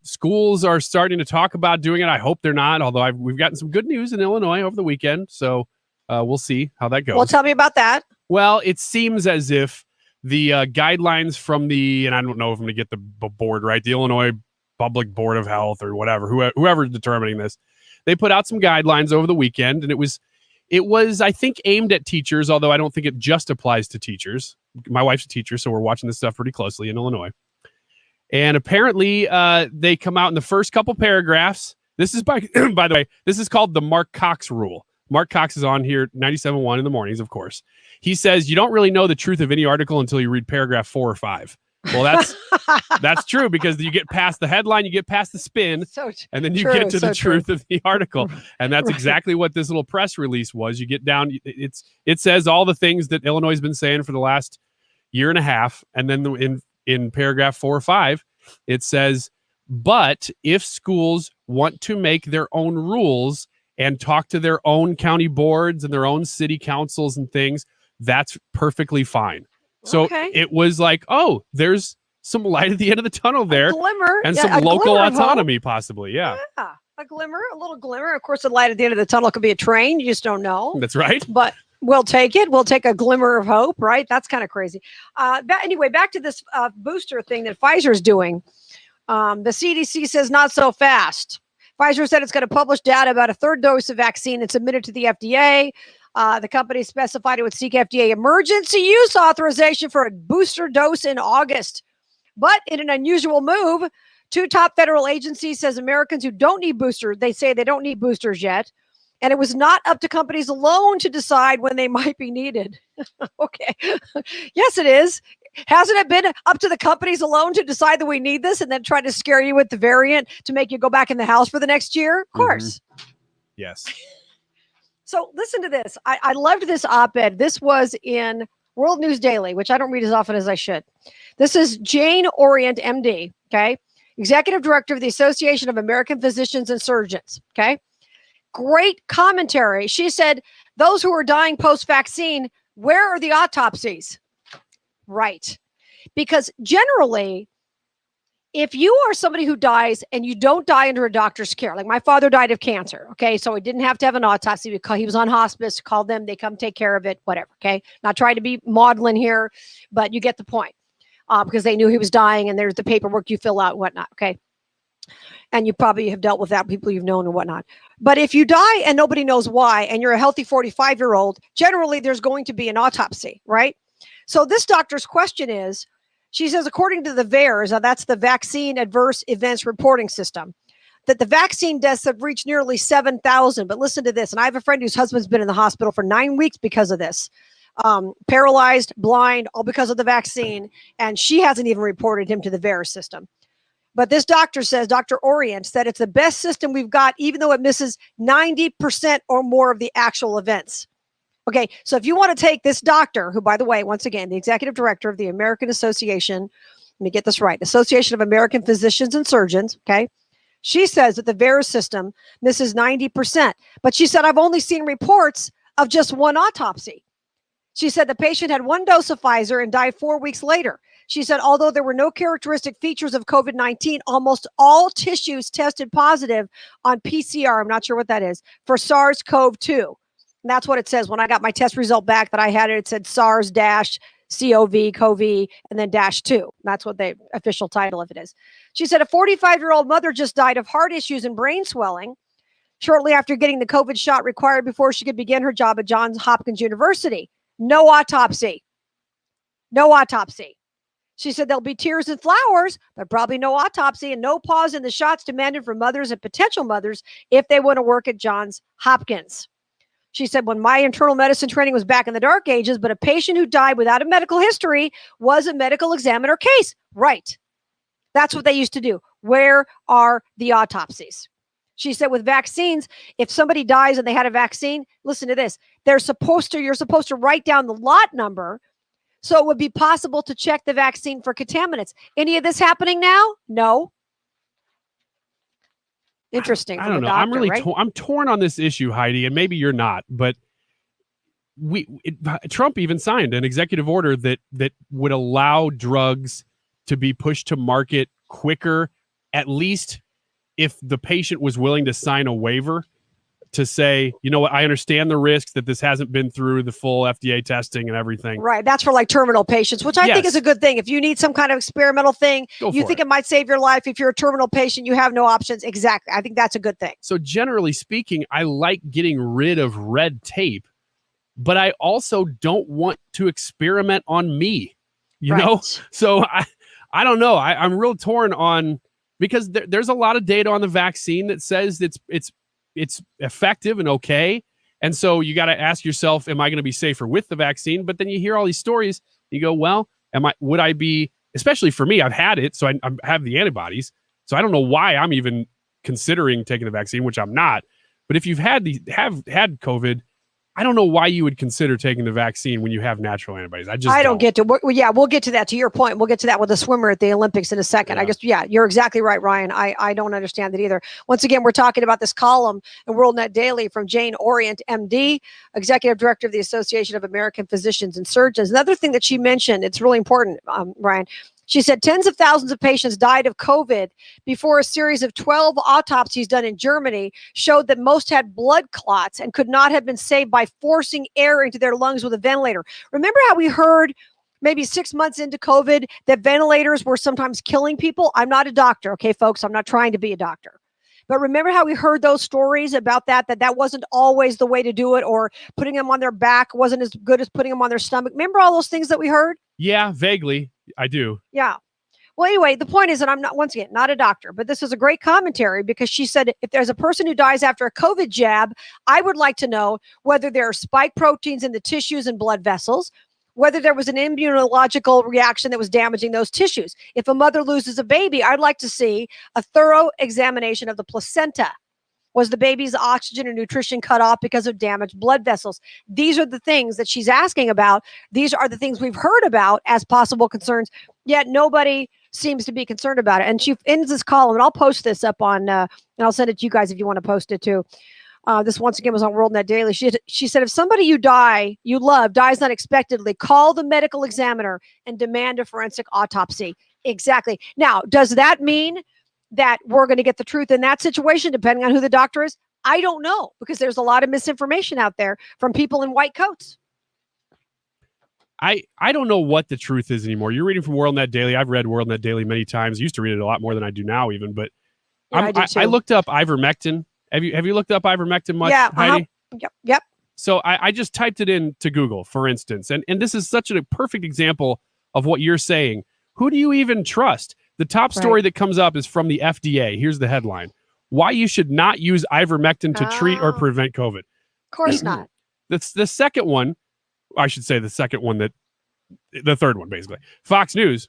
Schools are starting to talk about doing it. I hope they're not, although we've gotten some good news in Illinois over the weekend. So we'll see how that goes. Well, tell me about that. Well, it seems as if the guidelines from and I don't know if I'm going to get the board right, the Illinois Public Board of Health or whatever, whoever's determining this, they put out some guidelines over the weekend, and it was, I think, aimed at teachers, although I don't think it just applies to teachers. My wife's a teacher, so we're watching this stuff pretty closely in Illinois. And apparently, they come out in the first couple paragraphs. This is by the way, this is called the Mark Cox rule. Mark Cox is on here 97.1 in the mornings, of course. He says you don't really know the truth of any article until you read paragraph 4 or 5. Well, that's true, because you get past the headline, you get past the spin, and then you get to the truth of the article. And that's exactly what this little press release was. You get down, it says all the things that Illinois has been saying for the last year and a half. And then in paragraph 4 or 5, it says, but if schools want to make their own rules and talk to their own county boards and their own city councils and things, that's perfectly fine. So it was like, oh, there's some light at the end of the tunnel there. A glimmer. And Yeah, some a local glimmer of autonomy, possibly. Yeah. Yeah, a glimmer, a little glimmer. Of course, the light at the end of the tunnel could be a train. You just don't know. That's right. But we'll take it. We'll take a glimmer of hope, right? That's kind of crazy. Anyway, back to this booster thing that Pfizer's doing. The CDC says not so fast. Pfizer said it's going to publish data about a third dose of vaccine and submit it to the FDA. The company specified it would seek FDA emergency use authorization for a booster dose in August. But in an unusual move, 2 top federal agencies says Americans who don't need boosters, they say they don't need boosters yet. And it was not up to companies alone to decide when they might be needed. Okay. Yes, it is. Hasn't it been up to the companies alone to decide that we need this and then try to scare you with the variant to make you go back in the house for the next year? Of course. Yes. So listen to this. I loved this op-ed. This was in World News Daily, which I don't read as often as I should. This is Jane Orient, MD, okay? Executive Director of the Association of American Physicians and Surgeons, okay? Great commentary. She said, those who are dying post-vaccine, where are the autopsies? Right. Because generally, if you are somebody who dies and you don't die under a doctor's care, like my father died of cancer, okay, so he didn't have to have an autopsy because he was on hospice, called them, they come take care of it, whatever, okay? Not trying to be maudlin here, but you get the point, because they knew he was dying and there's the paperwork you fill out and whatnot, okay? And you probably have dealt with that, people you've known and whatnot. But if you die and nobody knows why, and you're a healthy 45-year-old, generally there's going to be an autopsy, right? So this doctor's question is, she says, according to the VAERS, that's the Vaccine Adverse Events Reporting System, that the vaccine deaths have reached nearly 7,000. But listen to this. And I have a friend whose husband's been in the hospital for 9 weeks because of this. Paralyzed, blind, all because of the vaccine. And she hasn't even reported him to the VAERS system. But this doctor says, Dr. Orient said it's the best system we've got, even though it misses 90% or more of the actual events. Okay, so if you want to take this doctor, who, by the way, once again, the executive director of the American Association, let me get this right, Association of American Physicians and Surgeons, okay? She says that the VAERS system misses 90%. But she said, I've only seen reports of just one autopsy. She said the patient had 1 dose of Pfizer and died 4 weeks later. She said, although there were no characteristic features of COVID-19, almost all tissues tested positive on PCR, I'm not sure what that is, for SARS-CoV-2. And that's what it says. When I got my test result back that I had it said SARS-CoV, and then -2. That's what the official title of it is. She said a 45-year-old mother just died of heart issues and brain swelling shortly after getting the COVID shot required before she could begin her job at Johns Hopkins University. No autopsy. No autopsy. She said there'll be tears and flowers, but probably no autopsy and no pause in the shots demanded from mothers and potential mothers if they want to work at Johns Hopkins. She said, when my internal medicine training was back in the dark ages, but a patient who died without a medical history was a medical examiner case. Right. That's what they used to do. Where are the autopsies? She said with vaccines, if somebody dies and they had a vaccine, listen to this. You're supposed to write down the lot number so it would be possible to check the vaccine for contaminants. Any of this happening now? No. Interesting. I don't know. I'm really I'm torn on this issue, Heidi, and maybe you're not, but Trump even signed an executive order that would allow drugs to be pushed to market quicker at least if the patient was willing to sign a waiver to say, you know what, I understand the risks that this hasn't been through the full FDA testing and everything. Right. That's for like terminal patients, which I think is a good thing. If you need some kind of experimental thing, you think it might save your life. If you're a terminal patient, you have no options. Exactly. I think that's a good thing. So generally speaking, I like getting rid of red tape, but I also don't want to experiment on me, you know? So I don't know. I'm real torn on, because there's a lot of data on the vaccine that says it's effective and okay. And so you got to ask yourself, am I going to be safer with the vaccine? But then you hear all these stories. You go, well, would I be, especially for me, I've had it. So I have the antibodies. So I don't know why I'm even considering taking the vaccine, which I'm not. But if you've had COVID, I don't know why you would consider taking the vaccine when you have natural antibodies. I don't get to. We'll get to that. To your point, we'll get to that with the swimmer at the Olympics in a second. You're exactly right, Ryan. I don't understand it either. Once again, we're talking about this column in WorldNet Daily from Jane Orient, MD, Executive Director of the Association of American Physicians and Surgeons. Another thing that she mentioned, it's really important, Ryan. She said tens of thousands of patients died of COVID before a series of 12 autopsies done in Germany showed that most had blood clots and could not have been saved by forcing air into their lungs with a ventilator. Remember how we heard maybe 6 months into COVID that ventilators were sometimes killing people? I'm not a doctor, okay, folks? I'm not trying to be a doctor. But remember how we heard those stories about that wasn't always the way to do it, or putting them on their back wasn't as good as putting them on their stomach. Remember all those things that we heard? Yeah, vaguely. I do. Yeah. Well, anyway, the point is that I'm not, once again, not a doctor, but this is a great commentary because she said if there's a person who dies after a COVID jab, I would like to know whether there are spike proteins in the tissues and blood vessels, whether there was an immunological reaction that was damaging those tissues. If a mother loses a baby, I'd like to see a thorough examination of the placenta. Was the baby's oxygen or nutrition cut off because of damaged blood vessels? These are the things that she's asking about. These are the things we've heard about as possible concerns, yet nobody seems to be concerned about it. And she ends this column, and I'll post this up on, and I'll send it to you guys if you want to post it too. This once again was on WorldNet Daily. She said, if somebody you love dies unexpectedly, call the medical examiner and demand a forensic autopsy. Exactly. Now, does that mean that we're going to get the truth in that situation, depending on who the doctor is? I don't know, because there's a lot of misinformation out there from people in white coats. I don't know what the truth is anymore. You're reading from WorldNet Daily. I've read WorldNet Daily many times. Used to read it a lot more than I do now, even. But I looked up ivermectin. Have you looked up ivermectin much, Heidi? Yep. So I just typed it into Google, for instance, and this is such a perfect example of what you're saying. Who do you even trust? The top story that comes up is from the FDA. Here's the headline: why you should not use ivermectin to treat or prevent COVID. Of course not. That's the second one. I should say the third one, basically. Fox News.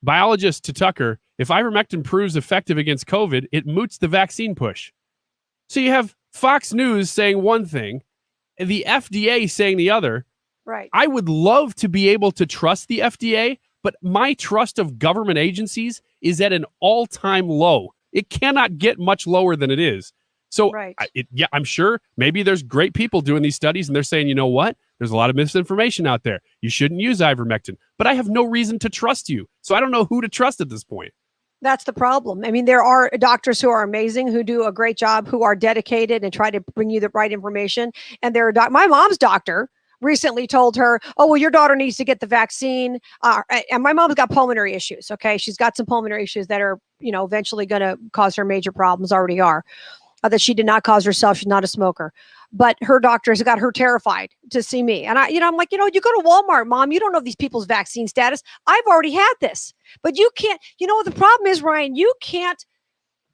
Biologist to Tucker: if ivermectin proves effective against COVID, it moots the vaccine push. So you have Fox News saying one thing, and the FDA saying the other. Right. I would love to be able to trust the FDA, but my trust of government agencies is at an all-time low. It cannot get much lower than it is. So I'm sure maybe there's great people doing these studies and they're saying, you know what? There's a lot of misinformation out there. You shouldn't use ivermectin. But I have no reason to trust you. So I don't know who to trust at this point. That's the problem. I mean, there are doctors who are amazing, who do a great job, who are dedicated and try to bring you the right information. And there are my mom's doctor recently told her, oh, well, your daughter needs to get the vaccine. And my mom's got pulmonary issues. Okay. She's got some pulmonary issues that are, eventually going to cause her major problems, already are, that she did not cause herself. She's not a smoker, but her doctors got her terrified to see me. And I'm like, you go to Walmart, Mom, you don't know these people's vaccine status. I've already had this, but you can't, the problem is, Ryan, you can't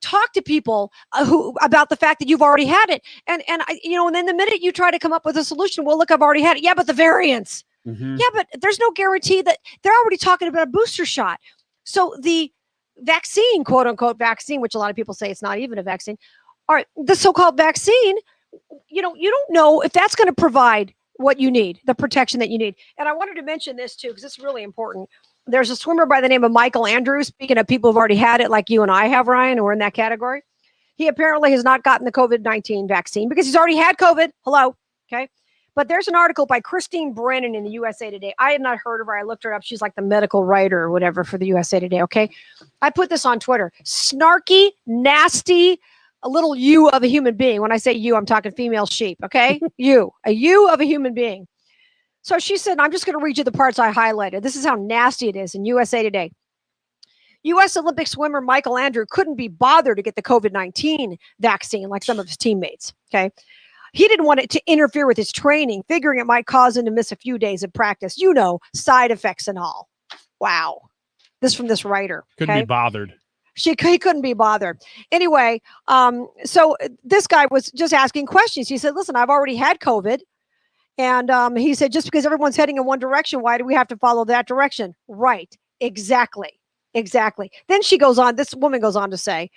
talk to people who about the fact that you've already had it. And then the minute you try to come up with a solution, well, look, I've already had it. Yeah, but the variants. Mm-hmm. Yeah, but there's no guarantee that they're already talking about a booster shot. So the vaccine, quote unquote vaccine, which a lot of people say it's not even a vaccine, or the so-called vaccine, you don't know if that's going to provide what you need, the protection that you need. And I wanted to mention this too, because it's really important. There's a swimmer by the name of Michael Andrews. Speaking of people who've already had it, like you and I have, Ryan, and we're in that category. He apparently has not gotten the COVID-19 vaccine because he's already had COVID. Hello. Okay. But there's an article by Christine Brennan in the USA Today. I had not heard of her. I looked her up. She's like the medical writer or whatever for the USA Today. Okay. I put this on Twitter. Snarky, nasty, a little you of a human being. When I say you, I'm talking female sheep. Okay. You of a human being. So she said, I'm just going to read you the parts I highlighted. This is how nasty it is in USA Today. U.S. Olympic swimmer Michael Andrew couldn't be bothered to get the COVID-19 vaccine like some of his teammates. Okay. He didn't want it to interfere with his training, figuring it might cause him to miss a few days of practice. You know, side effects and all. Wow. This from this writer. Couldn't be bothered. He couldn't be bothered. Anyway, so this guy was just asking questions. He said, listen, I've already had COVID. And he said, just because everyone's heading in one direction, why do we have to follow that direction? Right. Exactly. Then this woman goes on to say,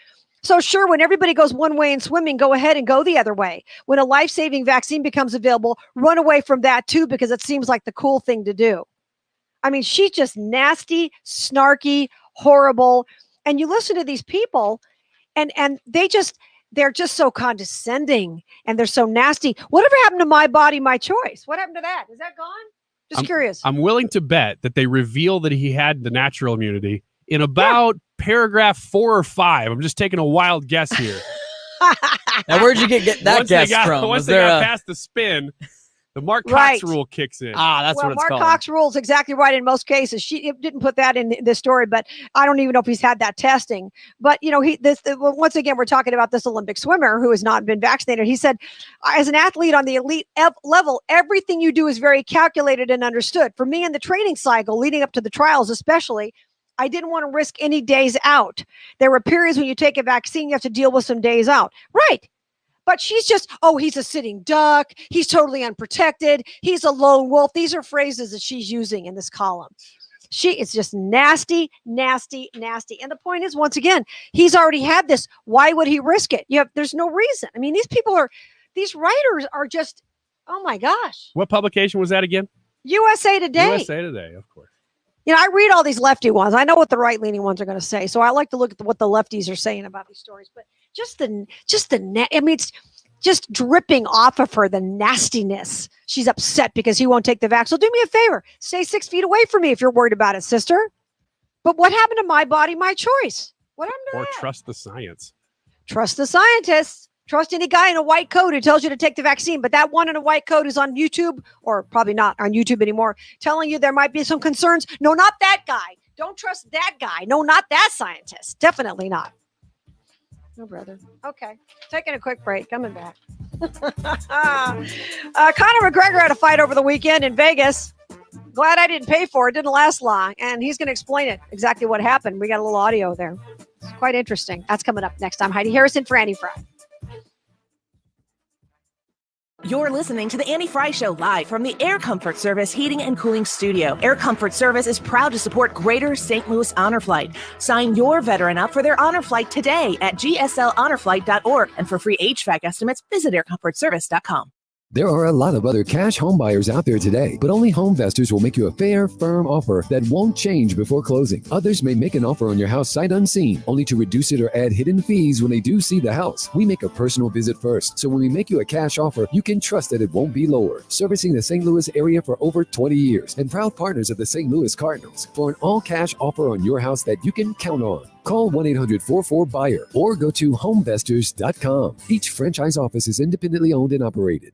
so sure, when everybody goes one way in swimming, go ahead and go the other way. When a life-saving vaccine becomes available, run away from that too, because it seems like the cool thing to do. I mean, she's just nasty, snarky, horrible. And you listen to these people and they're just so condescending and they're so nasty. Whatever happened to my body, my choice? What happened to that? Is that gone? Just curious. I'm willing to bet that they reveal that he had the natural immunity in about paragraph 4 or 5. I'm just taking a wild guess here. Now, where'd you get that guess from? Once they got past the spin, the Mark Cox rule kicks in. That's what it's Mark called. Mark Cox rule is exactly right in most cases. She didn't put that in this story, but I don't even know if he's had that testing. But, you know, once again, we're talking about this Olympic swimmer who has not been vaccinated. He said, as an athlete on the elite level, everything you do is very calculated and understood. For me in the training cycle leading up to the trials, especially, I didn't want to risk any days out. There were periods when you take a vaccine, you have to deal with some days out. Right. But she's just, he's a sitting duck. He's totally unprotected. He's a lone wolf. These are phrases that she's using in this column. She is just nasty, nasty, nasty. And the point is, once again, he's already had this. Why would he risk it? There's no reason. I mean, these writers are just, oh my gosh. What publication was that again? USA Today. USA Today, of course. You know, I read all these lefty ones. I know what the right-leaning ones are going to say. So I like to look at what the lefties are saying about these stories. But it's just dripping off of her, the nastiness. She's upset because he won't take the vaccine. So do me a favor. Stay 6 feet away from me if you're worried about it, sister. But what happened to my body, my choice? What happened to that? Trust the science. Trust the scientists. Trust any guy in a white coat who tells you to take the vaccine. But that one in a white coat is on YouTube, or probably not on YouTube anymore, telling you there might be some concerns. No, not that guy. Don't trust that guy. No, not that scientist. Definitely not. No, brother. Okay. Taking a quick break. Coming back. Conor McGregor had a fight over the weekend in Vegas. Glad I didn't pay for it. Didn't last long. And he's going to explain it, exactly what happened. We got a little audio there. It's quite interesting. That's coming up next. I'm Heidi Harrison for Annie Frey. You're listening to the Annie Frey Show live from the Air Comfort Service Heating and Cooling Studio. Air Comfort Service is proud to support Greater St. Louis Honor Flight. Sign your veteran up for their honor flight today at gslhonorflight.org. And for free HVAC estimates, visit aircomfortservice.com. There are a lot of other cash home buyers out there today, but only Homevestors will make you a fair, firm offer that won't change before closing. Others may make an offer on your house sight unseen, only to reduce it or add hidden fees when they do see the house. We make a personal visit first, so when we make you a cash offer, you can trust that it won't be lower. Servicing the St. Louis area for over 20 years and proud partners of the St. Louis Cardinals. For an all-cash offer on your house that you can count on, call 1-800-44-BUYER or go to homevestors.com. Each franchise office is independently owned and operated.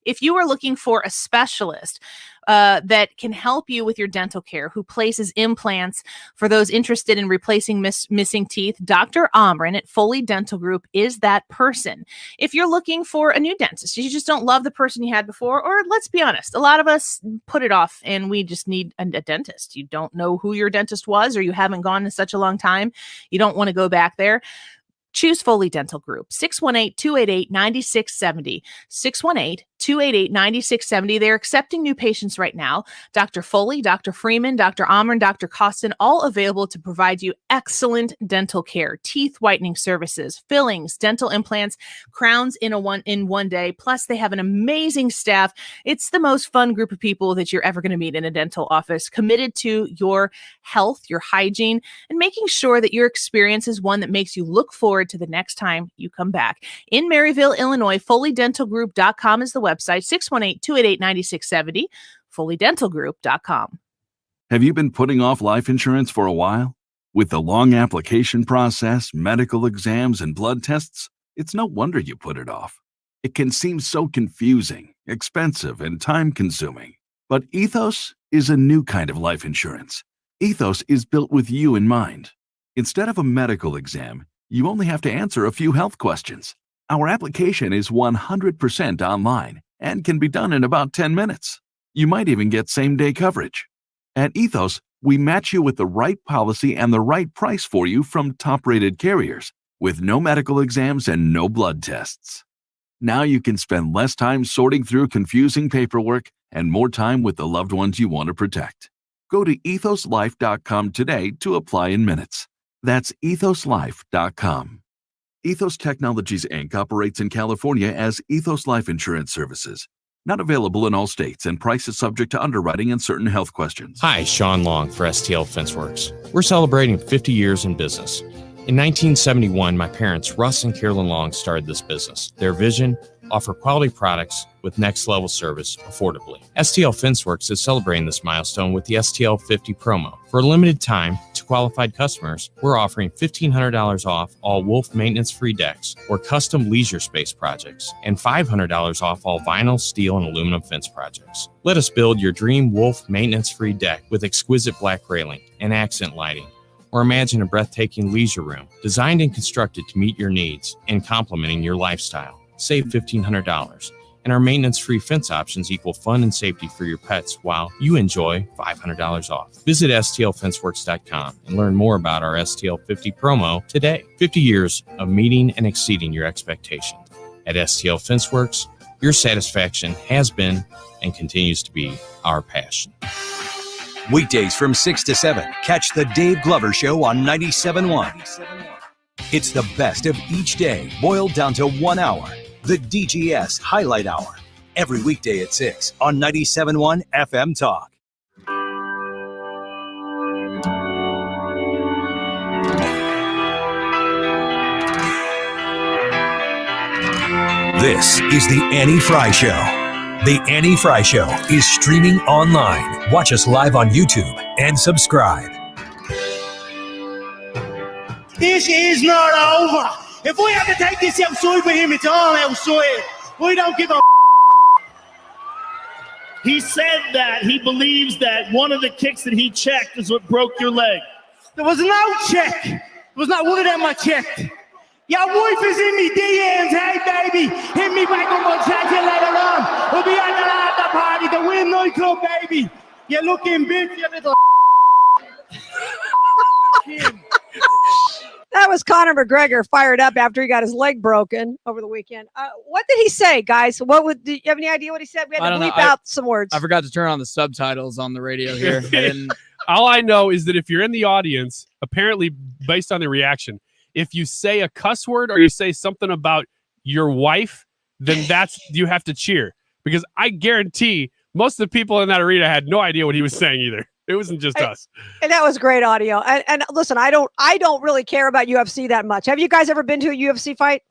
If you are looking for a specialist that can help you with your dental care, who places implants for those interested in replacing missing teeth, Dr. Amrin at Foley Dental Group is that person. If you're looking for a new dentist, you just don't love the person you had before, or let's be honest, a lot of us put it off and we just need a dentist. You don't know who your dentist was, or you haven't gone in such a long time. You don't want to go back there. Choose Foley Dental Group, 618-288-9670, 618-288-9670. They're accepting new patients right now. Dr. Foley, Dr. Freeman, Dr. Amrin, Dr. Costin, all available to provide you excellent dental care, teeth whitening services, fillings, dental implants, crowns in one day. Plus, they have an amazing staff. It's the most fun group of people that you're ever going to meet in a dental office, committed to your health, your hygiene, and making sure that your experience is one that makes you look forward to the next time you come back. In Maryville, Illinois, FoleyDentalGroup.com is the website, 618-288-9670, FoleyDentalGroup.com. Have you been putting off life insurance for a while? With the long application process, medical exams, and blood tests, it's no wonder you put it off. It can seem so confusing, expensive, and time-consuming. But Ethos is a new kind of life insurance. Ethos is built with you in mind. Instead of a medical exam, you only have to answer a few health questions. Our application is 100% online and can be done in about 10 minutes. You might even get same-day coverage. At Ethos, we match you with the right policy and the right price for you from top-rated carriers, with no medical exams and no blood tests. Now you can spend less time sorting through confusing paperwork and more time with the loved ones you want to protect. Go to ethoslife.com today to apply in minutes. That's ethoslife.com. Ethos Technologies, Inc. operates in California as Ethos Life Insurance Services. Not available in all states, and price is subject to underwriting and certain health questions. Hi, Sean Long for STL Fenceworks. We're celebrating 50 years in business. In 1971, my parents, Russ and Carolyn Long, started this business. Their vision, offer quality products with next-level service affordably. STL Fenceworks is celebrating this milestone with the STL 50 promo. For a limited time, to qualified customers, we're offering $1,500 off all Wolf maintenance-free decks or custom leisure space projects, and $500 off all vinyl, steel, and aluminum fence projects. Let us build your dream Wolf maintenance-free deck with exquisite black railing and accent lighting. Or imagine a breathtaking leisure room designed and constructed to meet your needs and complementing your lifestyle. Save $1,500. And our maintenance-free fence options equal fun and safety for your pets while you enjoy $500 off. Visit stlfenceworks.com and learn more about our STL 50 promo today. 50 years of meeting and exceeding your expectations. At STL Fenceworks, your satisfaction has been and continues to be our passion. Weekdays from 6 to 7, catch the Dave Glover Show on 97.1. It's the best of each day, boiled down to 1 hour. The DGS Highlight Hour. Every weekday at 6 on 97.1 FM Talk. This is the Annie Frey Show. The Annie Frey Show is streaming online. Watch us live on YouTube and subscribe. This is not over. If we have to take this episode with him, it's all elsewhere. We don't give a. He said that he believes that one of the kicks that he checked is what broke your leg. There was no check. There was not one of them I checked. Your wife is in me DMs. Hey, baby, hit me back on my chat later on. We'll be at the after party, the Win nightclub, baby. You're looking bitch, you little. That was Conor McGregor fired up after he got his leg broken over the weekend. What did he say, guys? Do you have any idea what he said? We had to bleep out some words. I forgot to turn on the subtitles on the radio here. All I know is that if you're in the audience, apparently based on the reaction, if you say a cuss word or you say something about your wife, then you have to cheer. Because I guarantee most of the people in that arena had no idea what he was saying either. It wasn't just us. And that was great audio. And listen, I don't really care about UFC that much. Have you guys ever been to a UFC fight?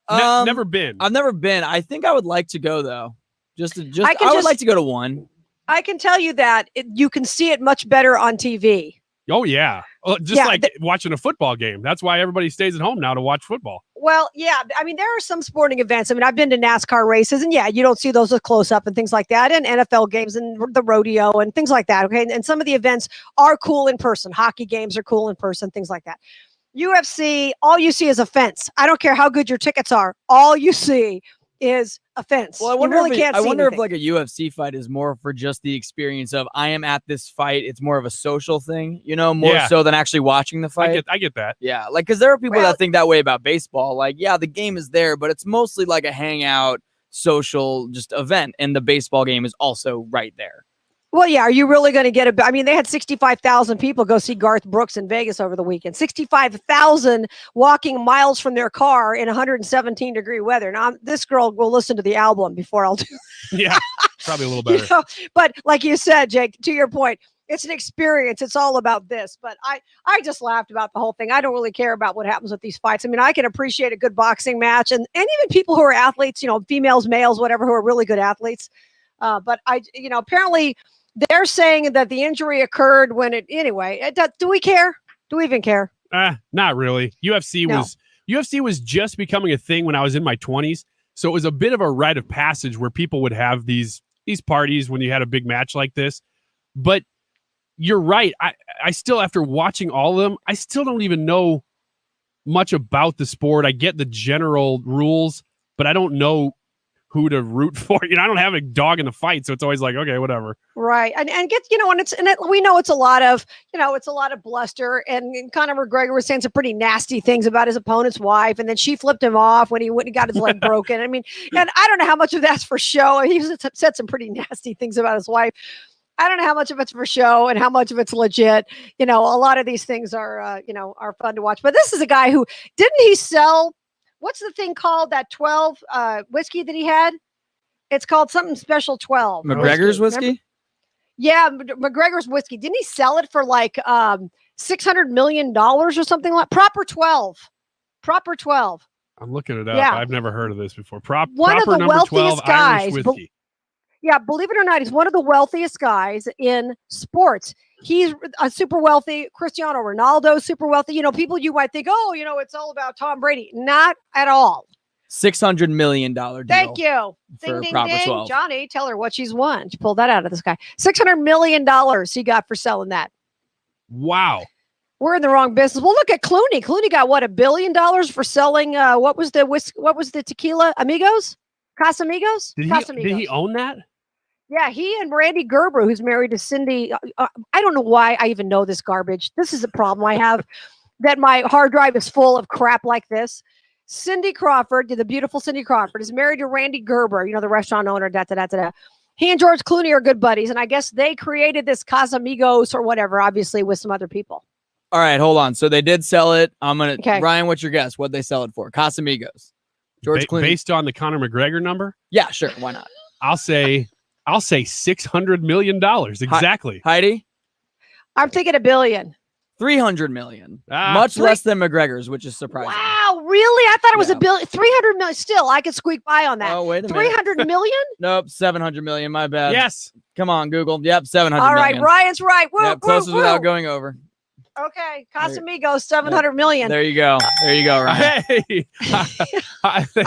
Never been. I've never been. I think I would like to go though. I would like to go to one. I can tell you that you can see it much better on TV. Oh, yeah. Like watching a football game. That's why everybody stays at home now to watch football. Well, yeah. I mean, there are some sporting events. I mean, I've been to NASCAR races, and yeah, you don't see those close up and things like that, and NFL games and the rodeo and things like that. Okay. And some of the events are cool in person. Hockey games are cool in person, things like that. UFC, all you see is a fence. I don't care how good your tickets are. All you see is a fence. Well, I wonder if like a UFC fight is more for just the experience of I am at this fight. It's more of a social thing, more so than actually watching the fight. I get that. Yeah, like because there are people that think that way about baseball. Like, yeah, the game is there, but it's mostly like a hangout, social just event, and the baseball game is also right there. Well, yeah. Are you really going to get I mean, they had 65,000 people go see Garth Brooks in Vegas over the weekend. 65,000 walking miles from their car in 117-degree weather. Now, this girl will listen to the album before I'll do. Yeah, probably a little better. But like you said, Jake, to your point, It's an experience. It's all about this. But I just laughed about the whole thing. I don't really care about what happens with these fights. I mean, I can appreciate a good boxing match and even people who are athletes, females, males, whatever, who are really good athletes. But apparently they're saying that the injury occurred when do we care? Do we even care? Not really. UFC was just becoming a thing when I was in my 20s. So it was a bit of a rite of passage where people would have these parties when you had a big match like this. But you're right. I still, after watching all of them, I still don't even know much about the sport. I get the general rules, but I don't know who to root for. I don't have a dog in the fight, so it's always like, okay, whatever. Right. And we know it's a lot of bluster, and Conor McGregor was saying some pretty nasty things about his opponent's wife, and then she flipped him off when he went and got his leg broken. I mean, and I don't know how much of that's for show. He said some pretty nasty things about his wife. I don't know how much of it's for show and how much of it's legit. A lot of these things are fun to watch. But this is a guy who didn't he sell, what's the thing called, that 12 whiskey that he had? It's called something special 12. McGregor's whiskey? Remember? Yeah, McGregor's whiskey. Didn't he sell it for like $600 million or something like Proper 12? Proper 12. I'm looking it up. Yeah. I've never heard of this before. One of the number wealthiest 12 guys. Irish whiskey. Yeah, believe it or not, he's one of the wealthiest guys in sports. He's a super wealthy. Cristiano Ronaldo, super wealthy. People you might think, it's all about Tom Brady. Not at all. $600 million deal. Thank you. For Ding, Proper ding. 12. Johnny, tell her what she's won. She pulled that out of this guy. $600 million he got for selling that. Wow. We're in the wrong business. Well, look at Clooney. Clooney got $1 billion for selling what was the tequila? Amigos? Casamigos? Did he own that? Yeah, he and Randy Gerber, who's married to Cindy. I don't know why I even know this garbage. This is a problem I have, that my hard drive is full of crap like this. Cindy Crawford, the beautiful Cindy Crawford, is married to Randy Gerber, the restaurant owner. He and George Clooney are good buddies, and I guess they created this Casamigos or whatever, obviously with some other people. All right, hold on. So they did sell it. Ryan, what's your guess? What'd they sell it for? Casamigos. George Clooney. Based on the Conor McGregor number? Yeah, sure. Why not? I'll say $600 million. Exactly. Heidi? I'm thinking $1 billion. $300 million. Much less than McGregor's, which is surprising. Wow, really? I thought it was $1 billion. $300 million. Still, I could squeak by on that. Oh, wait a minute. $300 million? Nope, $700 million. My bad. Yes. Come on, Google. Yep, $700 million. All right, Ryan's right. Woo, yep, closest without going over. Okay, Casamigos, $700 million. There you go. Ryan. Hey,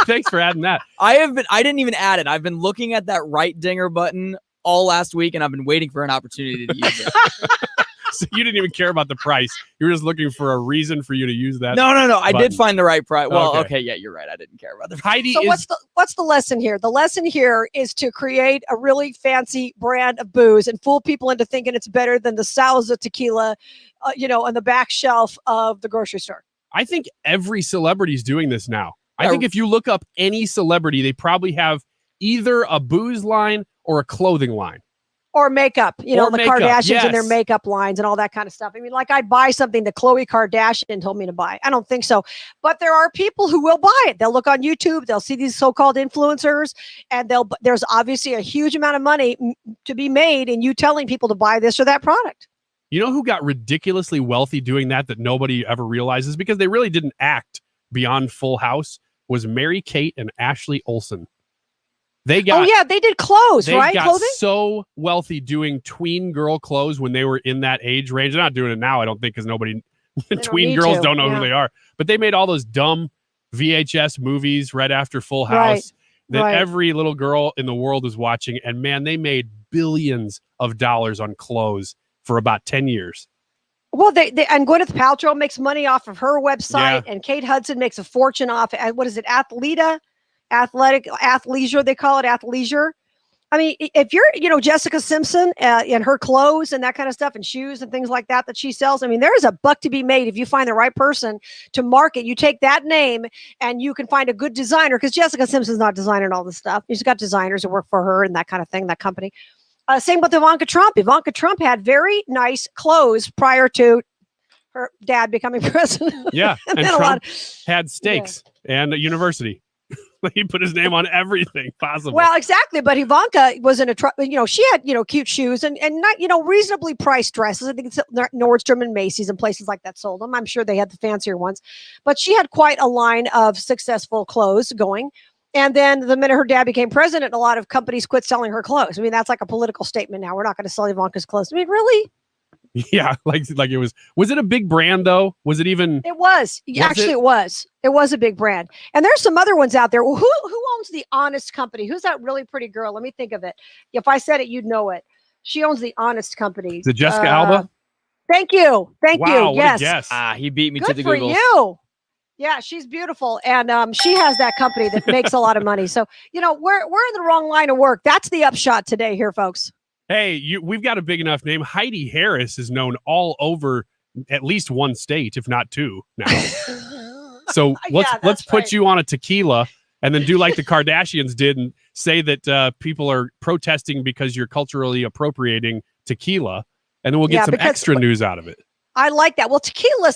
thanks for adding that. I didn't even add it. I've been looking at that right dinger button all last week, and I've been waiting for an opportunity to use it. So you didn't even care about the price. You were just looking for a reason for you to use that. No. button. I did find the right price. Well, okay, yeah, you're right. I didn't care about the price. Heidi So what's the lesson here? The lesson here is to create a really fancy brand of booze and fool people into thinking it's better than the Salsa tequila, on the back shelf of the grocery store. I think every celebrity's doing this now. I think if you look up any celebrity, they probably have either a booze line or a clothing line. Or makeup, the makeup, Kardashians and their yes. makeup lines and all that kind of stuff. I mean, like I'd buy something that Khloe Kardashian told me to buy. I don't think so. But there are people who will buy it. They'll look on YouTube. They'll see these so-called influencers, and there's obviously a huge amount of money to be made in you telling people to buy this or that product. You know who got ridiculously wealthy doing that nobody ever realizes because they really didn't act beyond Full House was Mary-Kate and Ashley Olsen. They did clothes, right? They got Clothing? so wealthy doing tween girl clothes when they were in that age range. They're not doing it now, I don't think, because tween girls don't know who they are. But they made all those dumb VHS movies right after Full House that every little girl in the world was watching. And man, they made billions of dollars on clothes for about 10 years. Well, and Gwyneth Paltrow makes money off of her website, and Kate Hudson makes a fortune off, what is it, athleisure, they call it athleisure. I mean, if you're, Jessica Simpson and her clothes and that kind of stuff and shoes and things like that she sells, I mean, there is a buck to be made if you find the right person to market. You take that name and you can find a good designer, because Jessica Simpson's not designing all this stuff. She's got designers who work for her and that kind of thing, that company. Same with Ivanka Trump. Ivanka Trump had very nice clothes prior to her dad becoming president. Yeah, and Trump had steaks and a university. He put his name on everything possible. Well, exactly. But Ivanka was in a truck. She had cute shoes and not reasonably priced dresses. I think it's Nordstrom and Macy's and places like that sold them. I'm sure they had the fancier ones, but she had quite a line of successful clothes going. And then the minute her dad became president, a lot of companies quit selling her clothes. I mean, that's like a political statement now. We're not going to sell Ivanka's clothes. I mean, really? Yeah, like it was. Was it a big brand though? Was it even? It was. Actually, it was. It was a big brand. And there's some other ones out there. Well, who owns the Honest Company? Who's that really pretty girl? Let me think of it. If I said it, you'd know it. She owns the Honest Company. Is it Jessica Alba? Thank you. Thank wow, you. Yes. What a guess. He beat me Good to the for Googles. you. Yeah, she's beautiful, and she has that company that makes a lot of money. So we're in the wrong line of work. That's the upshot today, here, folks. Hey, we've got a big enough name. Heidi Harris is known all over at least one state, if not two now. So let's put you on a tequila and then do like the Kardashians did and say that people are protesting because you're culturally appropriating tequila, and then we'll get some extra news out of it. I like that. Well, tequila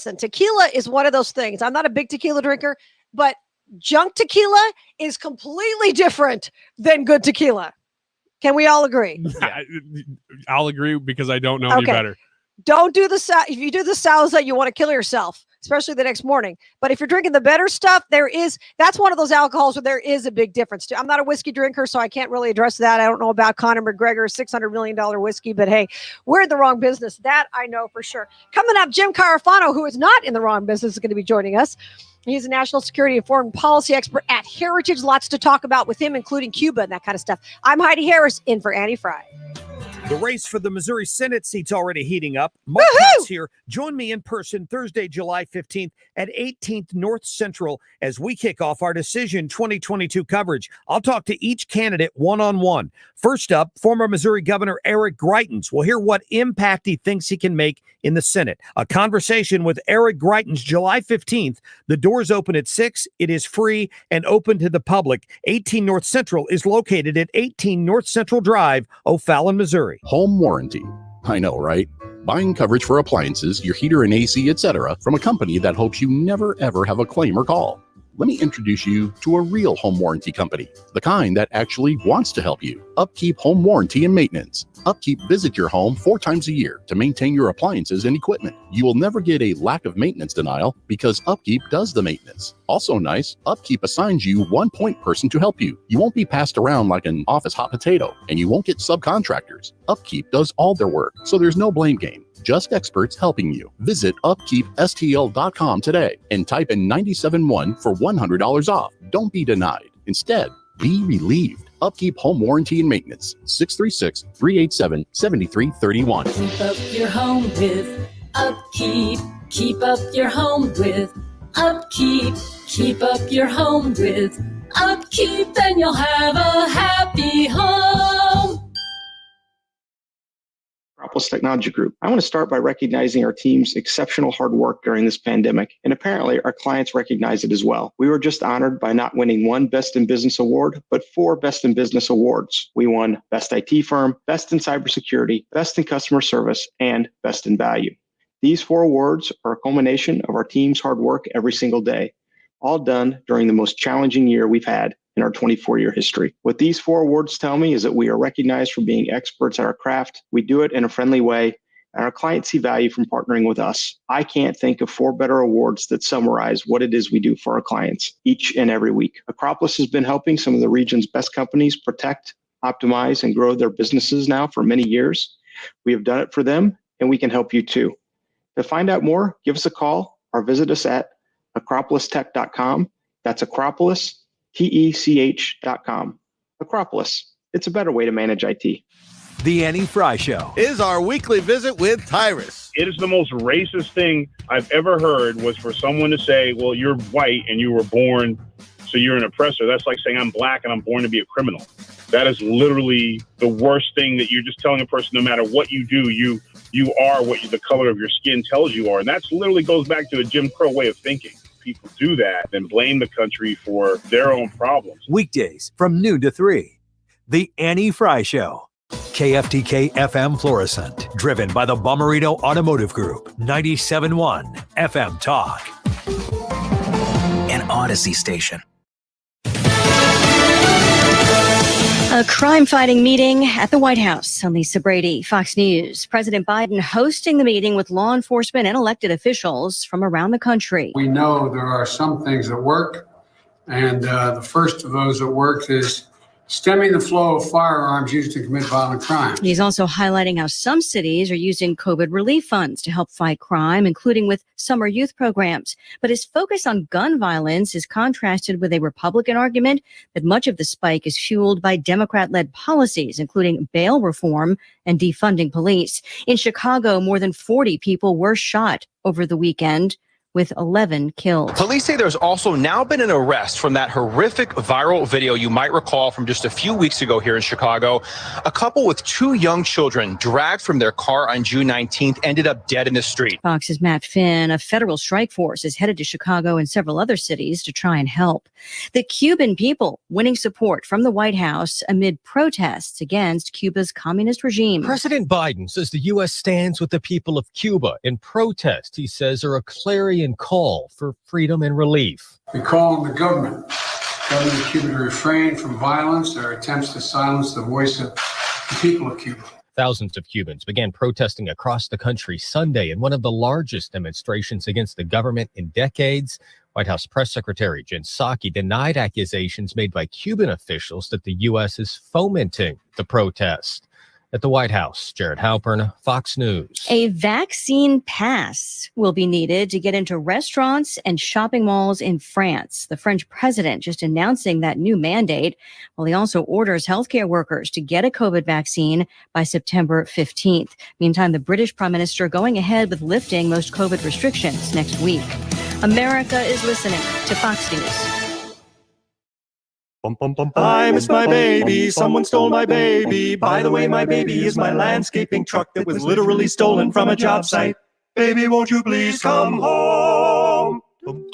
is one of those things. I'm not a big tequila drinker, but junk tequila is completely different than good tequila. Can we all agree? I'll agree because I don't know any better. Don't do if you do the salsa, you want to kill yourself, especially the next morning. But if you're drinking the better stuff, that's one of those alcohols where there is a big difference too. I'm not a whiskey drinker, so I can't really address that. I don't know about Conor McGregor's $600 million whiskey, but hey, we're in the wrong business. That I know for sure. Coming up, Jim Carafano, who is not in the wrong business, is going to be joining us. He's a national security and foreign policy expert at Heritage. Lots to talk about with him, including Cuba and that kind of stuff. I'm Heidi Harris, in for Annie Frey. The race for the Missouri Senate seat's already heating up. Mark Meredith here. Join me in person Thursday, July 15th at 18th North Central as we kick off our Decision 2022 coverage. I'll talk to each candidate one-on-one. First up, former Missouri Governor Eric Greitens. We'll hear what impact he thinks he can make in the Senate. A conversation with Eric Greitens July 15th. The doors open at 6. It is free and open to the public. 18 North Central is located at 18 North Central Drive, O'Fallon, Missouri. Home warranty. I know, right? Buying coverage for appliances, your heater and AC, etc. from a company that hopes you never ever have a claim or call. Let me introduce you to a real home warranty company, the kind that actually wants to help you. Upkeep Home Warranty and Maintenance. Upkeep visit your home 4 times a year to maintain your appliances and equipment. You will never get a lack of maintenance denial because Upkeep does the maintenance. Also nice, Upkeep assigns you one point person to help you. You won't be passed around like an office hot potato, and you won't get subcontractors. Upkeep does all their work, so there's no blame game. Just experts helping you. Visit upkeepstl.com today and type in 971 for $100 off. Don't be denied. Instead, be relieved. Upkeep Home Warranty and Maintenance. 636-387-7331. Keep up your home with Upkeep. Keep up your home with Upkeep. Keep up your home with Upkeep, and you'll have a happy home. Acropolis Technology Group. I want to start by recognizing our team's exceptional hard work during this pandemic, and apparently our clients recognize it as well. We were just honored by not winning 1 Best in Business award, but 4 Best in Business awards. We won Best IT Firm, Best in Cybersecurity, Best in Customer Service, and Best in Value. These 4 awards are a culmination of our team's hard work every single day, all done during the most challenging year we've had in our 24-year history. What these 4 awards tell me is that we are recognized for being experts at our craft. We do it in a friendly way, and our clients see value from partnering with us. I can't think of 4 better awards that summarize what it is we do for our clients each and every week. Acropolis has been helping some of the region's best companies protect, optimize, and grow their businesses now for many years. We have done it for them, and we can help you too. To find out more, give us a call or visit us at acropolistech.com. That's Acropolis, TECH.com. Acropolis. It's a better way to manage IT. The Annie Frey Show is our weekly visit with Tyrus. It is the most racist thing I've ever heard was for someone to say, well, you're white and you were born, so you're an oppressor. That's like saying I'm black and I'm born to be a criminal. That is literally the worst thing, that you're just telling a person no matter what you do, you are what the color of your skin tells you are. And that literally goes back to a Jim Crow way of thinking. People do that, then blame the country for their own problems. Weekdays from noon to 3. The Annie Frey Show. KFTK FM Florissant. Driven by the Bomarito Automotive Group. 97.1 FM Talk. An Odyssey station. A crime-fighting meeting at the White House. Lisa Brady, Fox News. President Biden hosting the meeting with law enforcement and elected officials from around the country. We know there are some things that work, and the first of those that work is stemming the flow of firearms used to commit violent crime. He's also highlighting how some cities are using COVID relief funds to help fight crime, including with summer youth programs. But his focus on gun violence is contrasted with a Republican argument that much of the spike is fueled by Democrat-led policies, including bail reform and defunding police. In Chicago, more than 40 people were shot over the weekend, with 11 killed. Police say there's also now been an arrest from that horrific viral video you might recall from just a few weeks ago here in Chicago. A couple with 2 young children dragged from their car on June 19th ended up dead in the street. Fox's Matt Finn. A federal strike force is headed to Chicago and several other cities to try and help. The Cuban people winning support from the White House amid protests against Cuba's communist regime. President Biden says the U.S. stands with the people of Cuba in protest, he says, are a clarion call for freedom and relief. We call on the government of Cuba to refrain from violence or attempts to silence the voice of the people of Cuba. Thousands of Cubans began protesting across the country Sunday in one of the largest demonstrations against the government in decades. White House Press Secretary Jen Psaki denied accusations made by Cuban officials that the U.S. is fomenting the protest. At the White House, Jared Halpern, Fox News. A vaccine pass will be needed to get into restaurants and shopping malls in France. The French president just announcing that new mandate, while he also orders healthcare workers to get a COVID vaccine by September 15th. Meantime, the British Prime Minister going ahead with lifting most COVID restrictions next week. America is listening to Fox News. I miss my baby. Someone stole my baby. By the way, my baby is my landscaping truck that was literally stolen from a job site. Baby, won't you please come home?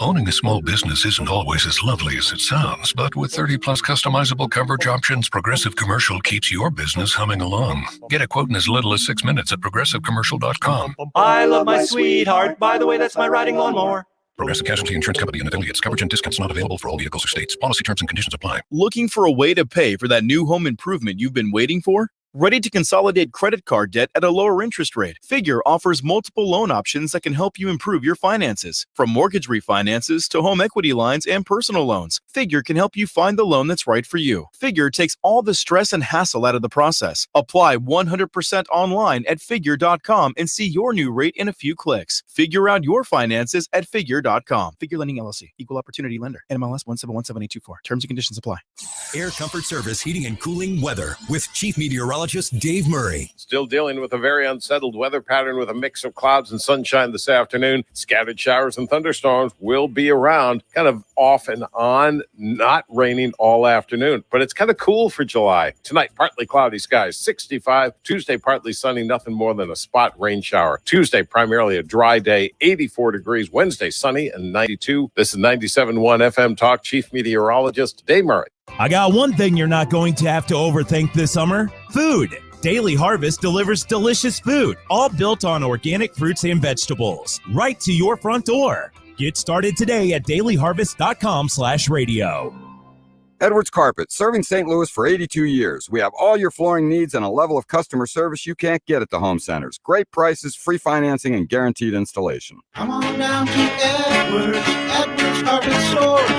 Owning a small business isn't always as lovely as it sounds, but with 30-plus customizable coverage options, Progressive Commercial keeps your business humming along. Get a quote in as little as 6 minutes at progressivecommercial.com. I love my sweetheart. By the way, that's my riding lawnmower. Progressive Casualty Insurance Company and affiliates. Coverage and discounts not available for all vehicles or states. Policy terms and conditions apply. Looking for a way to pay for that new home improvement you've been waiting for? Ready to consolidate credit card debt at a lower interest rate? Figure offers multiple loan options that can help you improve your finances. From mortgage refinances to home equity lines and personal loans, Figure can help you find the loan that's right for you. Figure takes all the stress and hassle out of the process. Apply 100% online at figure.com and see your new rate in a few clicks. Figure out your finances at figure.com. Figure Lending LLC, Equal Opportunity Lender, NMLS 1717824. Terms and conditions apply. Air Comfort Service Heating and Cooling Weather with Chief Meteorologist Dave Murray. Still dealing with a very unsettled weather pattern with a mix of clouds and sunshine this afternoon. Scattered showers and thunderstorms will be around, kind of off and on, not raining all afternoon. But it's kind of cool for July. Tonight, partly cloudy skies, 65. Tuesday, partly sunny, nothing more than a spot rain shower. Tuesday, primarily a dry day, 84 degrees. Wednesday, sunny and 92. This is 97.1 FM Talk Chief Meteorologist Dave Murray. I got one thing you're not going to have to overthink this summer. Food. Daily Harvest delivers delicious food, all built on organic fruits and vegetables, right to your front door. Get started today at dailyharvest.com/radio. Edwards Carpet, serving St. Louis for 82 years. We have all your flooring needs and a level of customer service you can't get at the home centers. Great prices, free financing, and guaranteed installation. Come on down to Edwards Carpet Stores.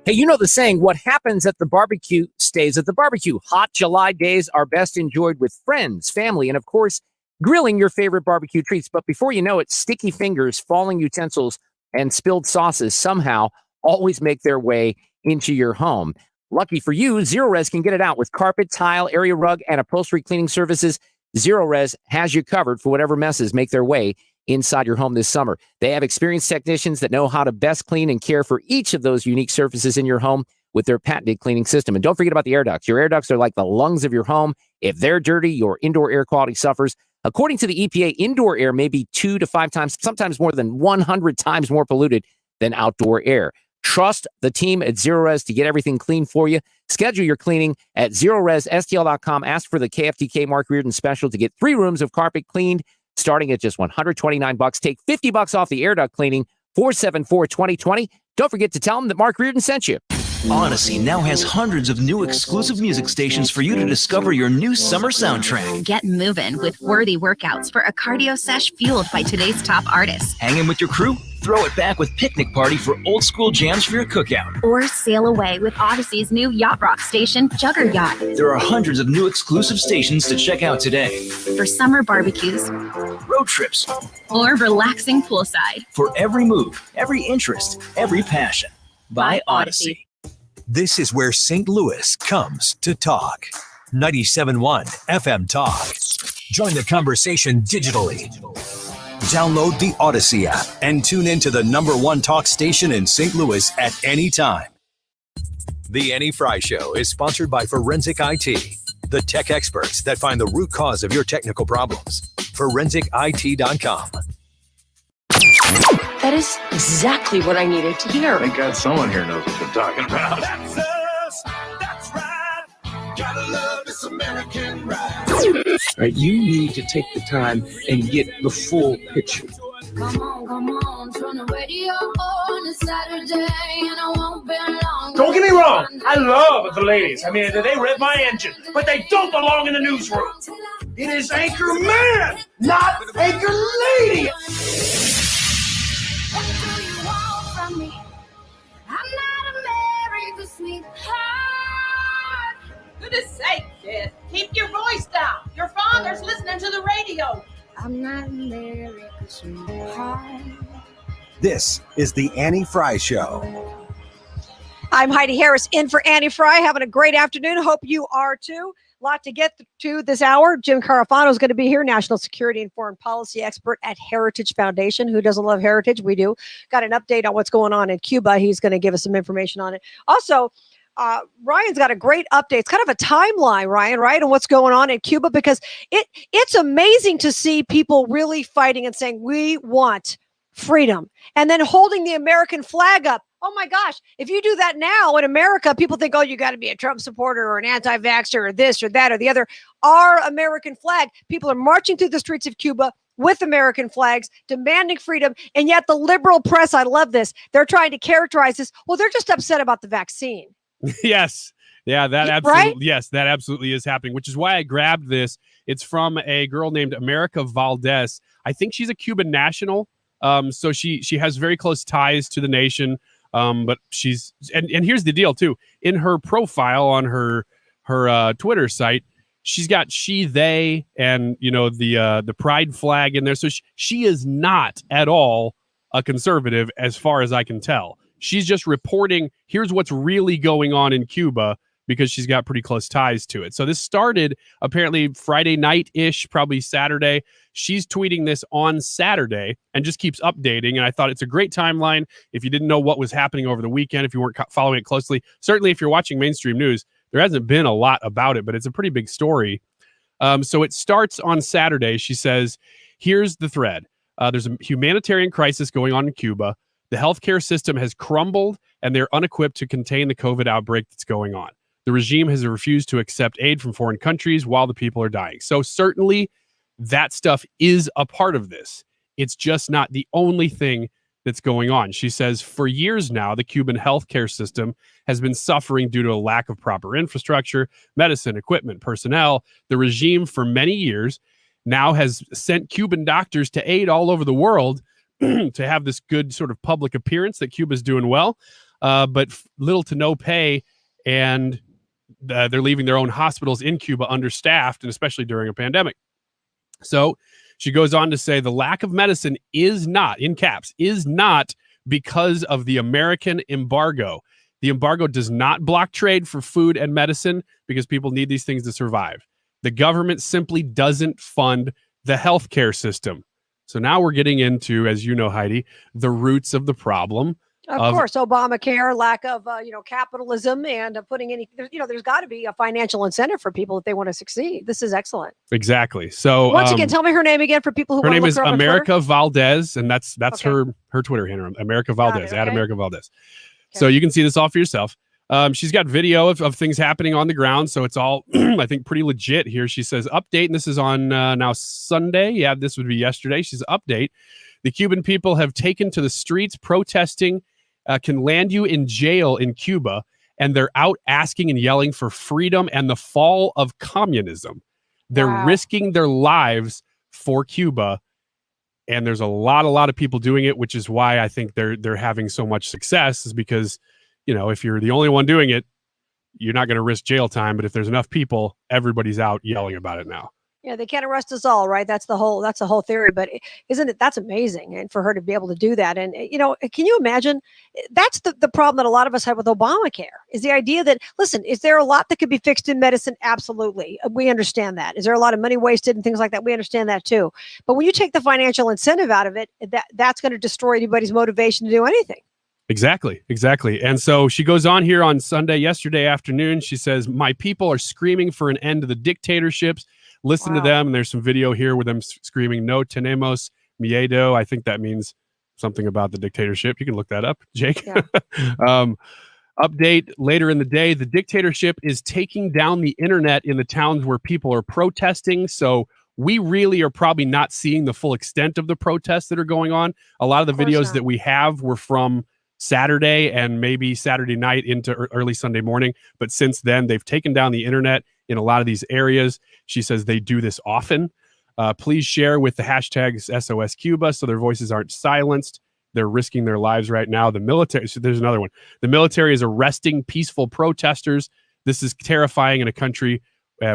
Hey, you know the saying, what happens at the barbecue stays at the barbecue. Hot July days are best enjoyed with friends, family, and of course, grilling your favorite barbecue treats. But before you know it, sticky fingers, falling utensils, and spilled sauces somehow always make their way into your home. Lucky for you, Zero Res can get it out with carpet, tile, area rug, and upholstery cleaning services. Zero Res has you covered for whatever messes make their way inside your home this summer. They have experienced technicians that know how to best clean and care for each of those unique surfaces in your home with their patented cleaning system. And don't forget about the air ducts. Your air ducts are like the lungs of your home. If they're dirty, your indoor air quality suffers. According to the EPA, indoor air may be 2 to 5 times, sometimes more than 100 times more polluted than outdoor air. Trust the team at Zero Res to get everything clean for you. Schedule your cleaning at ZeroResSTL.com. Ask for the KFTK Mark Reardon special to get 3 rooms of carpet cleaned, starting at just $129. Take $50 off the air duct cleaning, 474-2020. Don't forget to tell them that Mark Reardon sent you. Odyssey now has hundreds of new exclusive music stations for you to discover your new summer soundtrack. Get moving with worthy workouts for a cardio sesh fueled by today's top artists. Hanging with your crew? Throw it back with Picnic Party for old school jams for your cookout. Or sail away with Odyssey's new yacht rock station, Jugger Yacht. There are hundreds of new exclusive stations to check out today. For summer barbecues, road trips, or relaxing poolside. For every move, every interest, every passion. By Odyssey. This is where St. Louis comes to talk. 97.1 FM Talk. Join the conversation digitally. Download the Odyssey app and tune into the #1 talk station in St. Louis at any time. The Annie Frey Show is sponsored by Forensic IT, the tech experts that find the root cause of your technical problems. ForensicIT.com. That is exactly what I needed to hear. Thank God someone here knows what they're talking about. That's us. That's right. Gotta love this American ride. Right, you need to take the time and get the full picture. Come on, turn the radio on. It's Saturday and I won't be long. Don't get me wrong, I love the ladies. I mean, they rev my engine, but they don't belong in the newsroom. It is Anchor Man, not Anchor Lady. What do you want from me? I'm not America's sweetheart. Goodness sake, kid. Keep your voice down. Your father's listening to the radio. I'm not America's sweetheart. This is the Annie Frey Show. I'm Heidi Harris in for Annie Frey. Having a great afternoon. Hope you are too. A lot to get to this hour. Jim Carafano is going to be here, national security and foreign policy expert at Heritage Foundation. Who doesn't love heritage? We do. Got an update on what's going on in Cuba. He's going to give us some information on it. Also, Ryan's got a great update. It's kind of a timeline, Ryan, right, on what's going on in Cuba, because it's amazing to see people really fighting and saying, we want freedom, and then holding the American flag up. Oh my gosh, if you do that now in America, people think, oh, you got to be a Trump supporter or an anti-vaxxer or this or that or the other. Our American flag, people are marching through the streets of Cuba with American flags, demanding freedom. And yet the liberal press, I love this, they're trying to characterize this. Well, they're just upset about the vaccine. Yes. Yeah, that absolutely, right? Yes, that absolutely is happening, which is why I grabbed this. It's from a girl named America Valdez. I think she's a Cuban national. So she has very close ties to the nation. But she's, and here's the deal too. In her profile on her Twitter site, she's got she, they, and the pride flag in there. So she is not at all a conservative as far as I can tell. She's just reporting, here's what's really going on in Cuba, because she's got pretty close ties to it. So this started apparently Friday night-ish, probably Saturday. She's tweeting this on Saturday and just keeps updating. And I thought it's a great timeline. If you didn't know what was happening over the weekend, if you weren't following it closely, certainly if you're watching mainstream news, there hasn't been a lot about it, but it's a pretty big story. So it starts on Saturday. She says, here's the thread. There's a humanitarian crisis going on in Cuba. The healthcare system has crumbled and they're unequipped to contain the COVID outbreak that's going on. The regime has refused to accept aid from foreign countries while the people are dying. So certainly that stuff is a part of this. It's just not the only thing that's going on. She says, for years now, the Cuban healthcare system has been suffering due to a lack of proper infrastructure, medicine, equipment, personnel. The regime for many years now has sent Cuban doctors to aid all over the world to have this good sort of public appearance that Cuba's doing well, but little to no pay. And they're leaving their own hospitals in Cuba understaffed, and especially during a pandemic. So she goes on to say the lack of medicine is not, in caps, is not because of the American embargo. The embargo does not block trade for food and medicine because people need these things to survive. The government simply doesn't fund the healthcare system. So now we're getting into, as you know, Heidi, the roots of the problem. Of course, Obamacare, lack of capitalism, and putting any, there's got to be a financial incentive for people if they want to succeed. This is excellent. Exactly. So once again, tell me her name again for people who her want to name look is her up on America Valdez, and that's Okay. her Twitter handle, America Valdez, okay. at America Valdez. So you can see this all for yourself. She's got video of things happening on the ground, so it's all I think pretty legit here. She says update, and this is on now Sunday. Yeah, this would be yesterday. She's update. The Cuban people have taken to the streets protesting. Can land you in jail in Cuba, and they're out asking and yelling for freedom and the fall of communism. They're risking their lives for Cuba. And there's a lot of people doing it, which is why I think they're having so much success, is because, if you're the only one doing it, you're not going to risk jail time. But if there's enough people, everybody's out yelling about it now. Yeah, they can't arrest us all, right? That's the whole theory. But that's amazing, and for her to be able to do that. And can you imagine? That's the problem that a lot of us have with Obamacare, is the idea that, listen, is there a lot that could be fixed in medicine? Absolutely, we understand that. Is there a lot of money wasted and things like that? We understand that too. But when you take the financial incentive out of it, that's going to destroy anybody's motivation to do anything. Exactly. And so she goes on here on yesterday afternoon. She says, "My people are screaming for an end to the dictatorships. Listen to them." And there's some video here with them screaming, "No tenemos miedo." I think that means something about the dictatorship. You can look that up, Jake. Yeah. Update later in the day. The dictatorship is taking down the internet in the towns where people are protesting. So we really are probably not seeing the full extent of the protests that are going on. A lot of the videos that we have were from Saturday and maybe Saturday night into early Sunday morning. But since then, they've taken down the internet in a lot of these areas. She says they do this often. Please share with the hashtags SOS Cuba so their voices aren't silenced. They're risking their lives right now. The military, so there's another one. The military is arresting peaceful protesters. This is terrifying in a country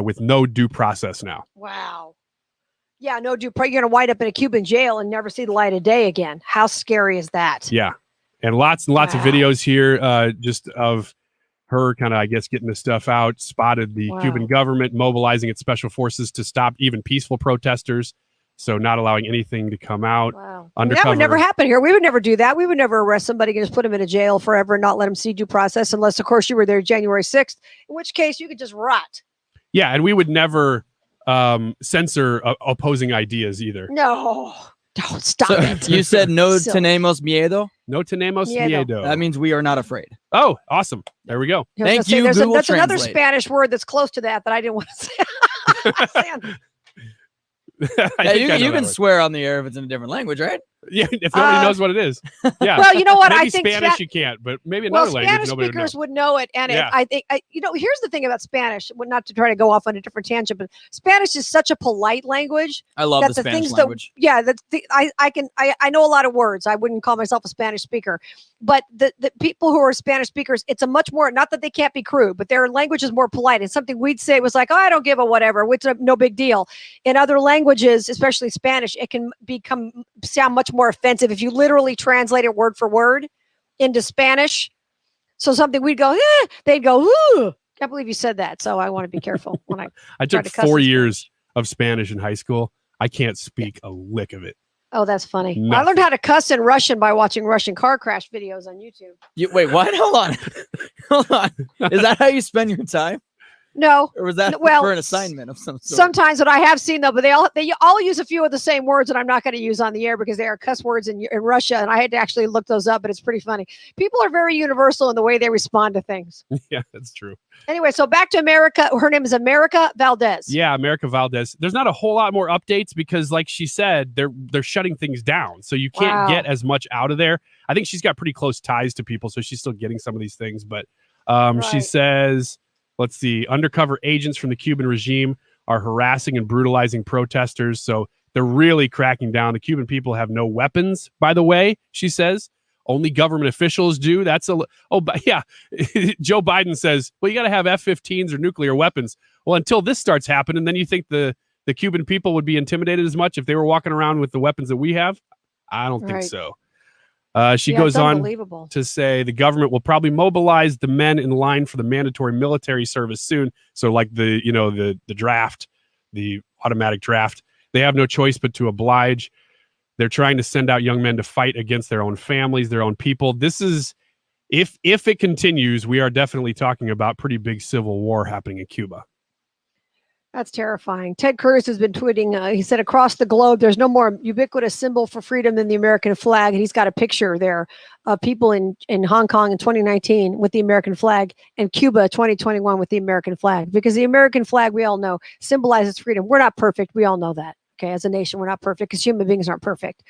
with no due process now. Wow. Yeah, no due process. You're going to wind up in a Cuban jail and never see the light of day again. How scary is that? Yeah. And lots of videos here just of her kind of, I guess, getting the stuff out, spotted the Cuban government mobilizing its special forces to stop even peaceful protesters. So not allowing anything to come out. Wow. Undercover. That would never happen here. We would never do that. We would never arrest somebody and just put them in a jail forever and not let them see due process, unless, of course, you were there January 6th, in which case you could just rot. Yeah, and we would never censor opposing ideas either. No. Don't stop it. You said no tenemos miedo? No tenemos miedo. That means we are not afraid. Oh, awesome. There we go. Thank you, Google That's Translate. another Spanish word that's close to that I didn't want to say. You can swear on the air if it's in a different language, right? Yeah, if nobody knows what it is. Yeah. Well, you know what? Maybe I think Spanish you can't, but maybe another language Spanish nobody speakers would would know it. And I think, here's the thing about Spanish, not to try to go off on a different tangent, but Spanish is such a polite language. I love the Spanish language. I know a lot of words. I wouldn't call myself a Spanish speaker, but the people who are Spanish speakers, it's a much more, not that they can't be crude, but their language is more polite. And something we'd say was like, oh, I don't give a whatever, which is no big deal. In other languages, especially Spanish, it can sound much more offensive if you literally translate it word for word into Spanish. So something we'd go, they'd go, ooh, can't believe you said that. So I want to be careful when I took 4 years of Spanish in high school. I can't speak a lick of it. Oh, that's funny. Nothing. I learned how to cuss in Russian by watching Russian car crash videos on YouTube. Wait, what? Hold on. Is that how you spend your time? No. Or was that for an assignment of some sort? Sometimes what I have seen though, but they all use a few of the same words that I'm not going to use on the air because they are cuss words in Russia, and I had to actually look those up, but it's pretty funny. People are very universal in the way they respond to things. Yeah, that's true. Anyway, so back to America. Her name is America Valdez. Yeah, America Valdez. There's not a whole lot more updates because, like she said, they're shutting things down, so you can't get as much out of there. I think she's got pretty close ties to people, so she's still getting some of these things. But she says, let's see, undercover agents from the Cuban regime are harassing and brutalizing protesters. So they're really cracking down. The Cuban people have no weapons, by the way, she says. Only government officials do. But yeah. Joe Biden says, well, you got to have F-15s or nuclear weapons. Well, until this starts happening, then you think the Cuban people would be intimidated as much if they were walking around with the weapons that we have? I don't think so. She goes on to say the government will probably mobilize the men in line for the mandatory military service soon. So like the draft, the automatic draft, they have no choice but to oblige. They're trying to send out young men to fight against their own families, their own people. This is, if it continues, we are definitely talking about pretty big civil war happening in Cuba. That's terrifying. Ted Cruz has been tweeting. He said, across the globe, there's no more ubiquitous symbol for freedom than the American flag. And he's got a picture there of people in Hong Kong in 2019 with the American flag and Cuba 2021 with the American flag. Because the American flag, we all know, symbolizes freedom. We're not perfect. We all know that. Okay, as a nation, we're not perfect because human beings aren't perfect.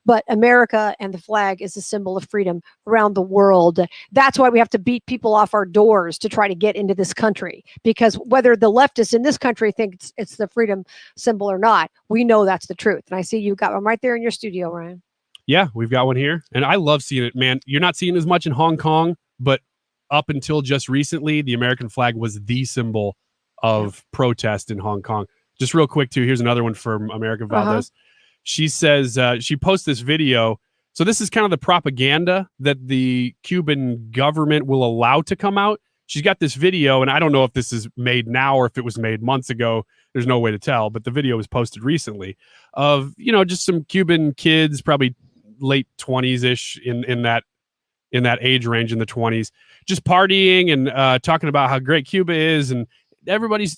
But America and the flag is a symbol of freedom around the world. That's why we have to beat people off our doors to try to get into this country. Because whether the leftists in this country think it's the freedom symbol or not, we know that's the truth. And I see you've got one right there in your studio, Ryan. Yeah, we've got one here. And I love seeing it, man. You're not seeing as much in Hong Kong, but up until just recently, the American flag was the symbol of protest in Hong Kong. Just real quick, too, here's another one from America Valdez. She says, she posts this video. So this is kind of the propaganda that the Cuban government will allow to come out. She's got this video, and I don't know if this is made now or if it was made months ago. There's no way to tell, but the video was posted recently of, just some Cuban kids, probably late 20s-ish in that age range, in the 20s, just partying and talking about how great Cuba is, and everybody's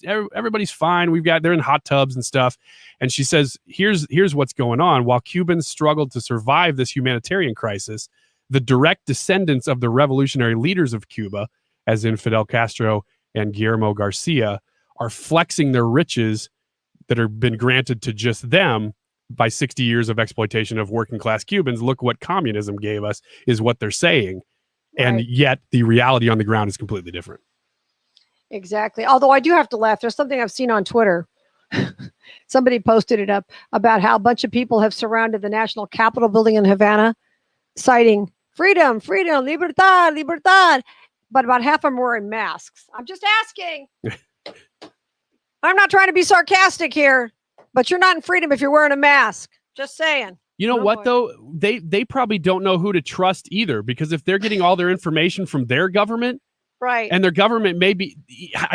fine. They're in hot tubs and stuff. And she says, here's what's going on. While Cubans struggled to survive this humanitarian crisis, the direct descendants of the revolutionary leaders of Cuba, as in Fidel Castro and Guillermo Garcia, are flexing their riches that have been granted to just them by 60 years of exploitation of working class Cubans. Look what communism gave us, is what they're saying. Right. And yet the reality on the ground is completely different. Exactly. Although I do have to laugh. There's something I've seen on Twitter. Somebody posted it up about how a bunch of people have surrounded the National Capitol building in Havana, citing freedom, freedom, libertad, libertad. But about half of them were in masks. I'm just asking. I'm not trying to be sarcastic here, but you're not in freedom if you're wearing a mask. Just saying. You know what, though? They probably don't know who to trust either, because if they're getting all their information from their government, right, and their government may be,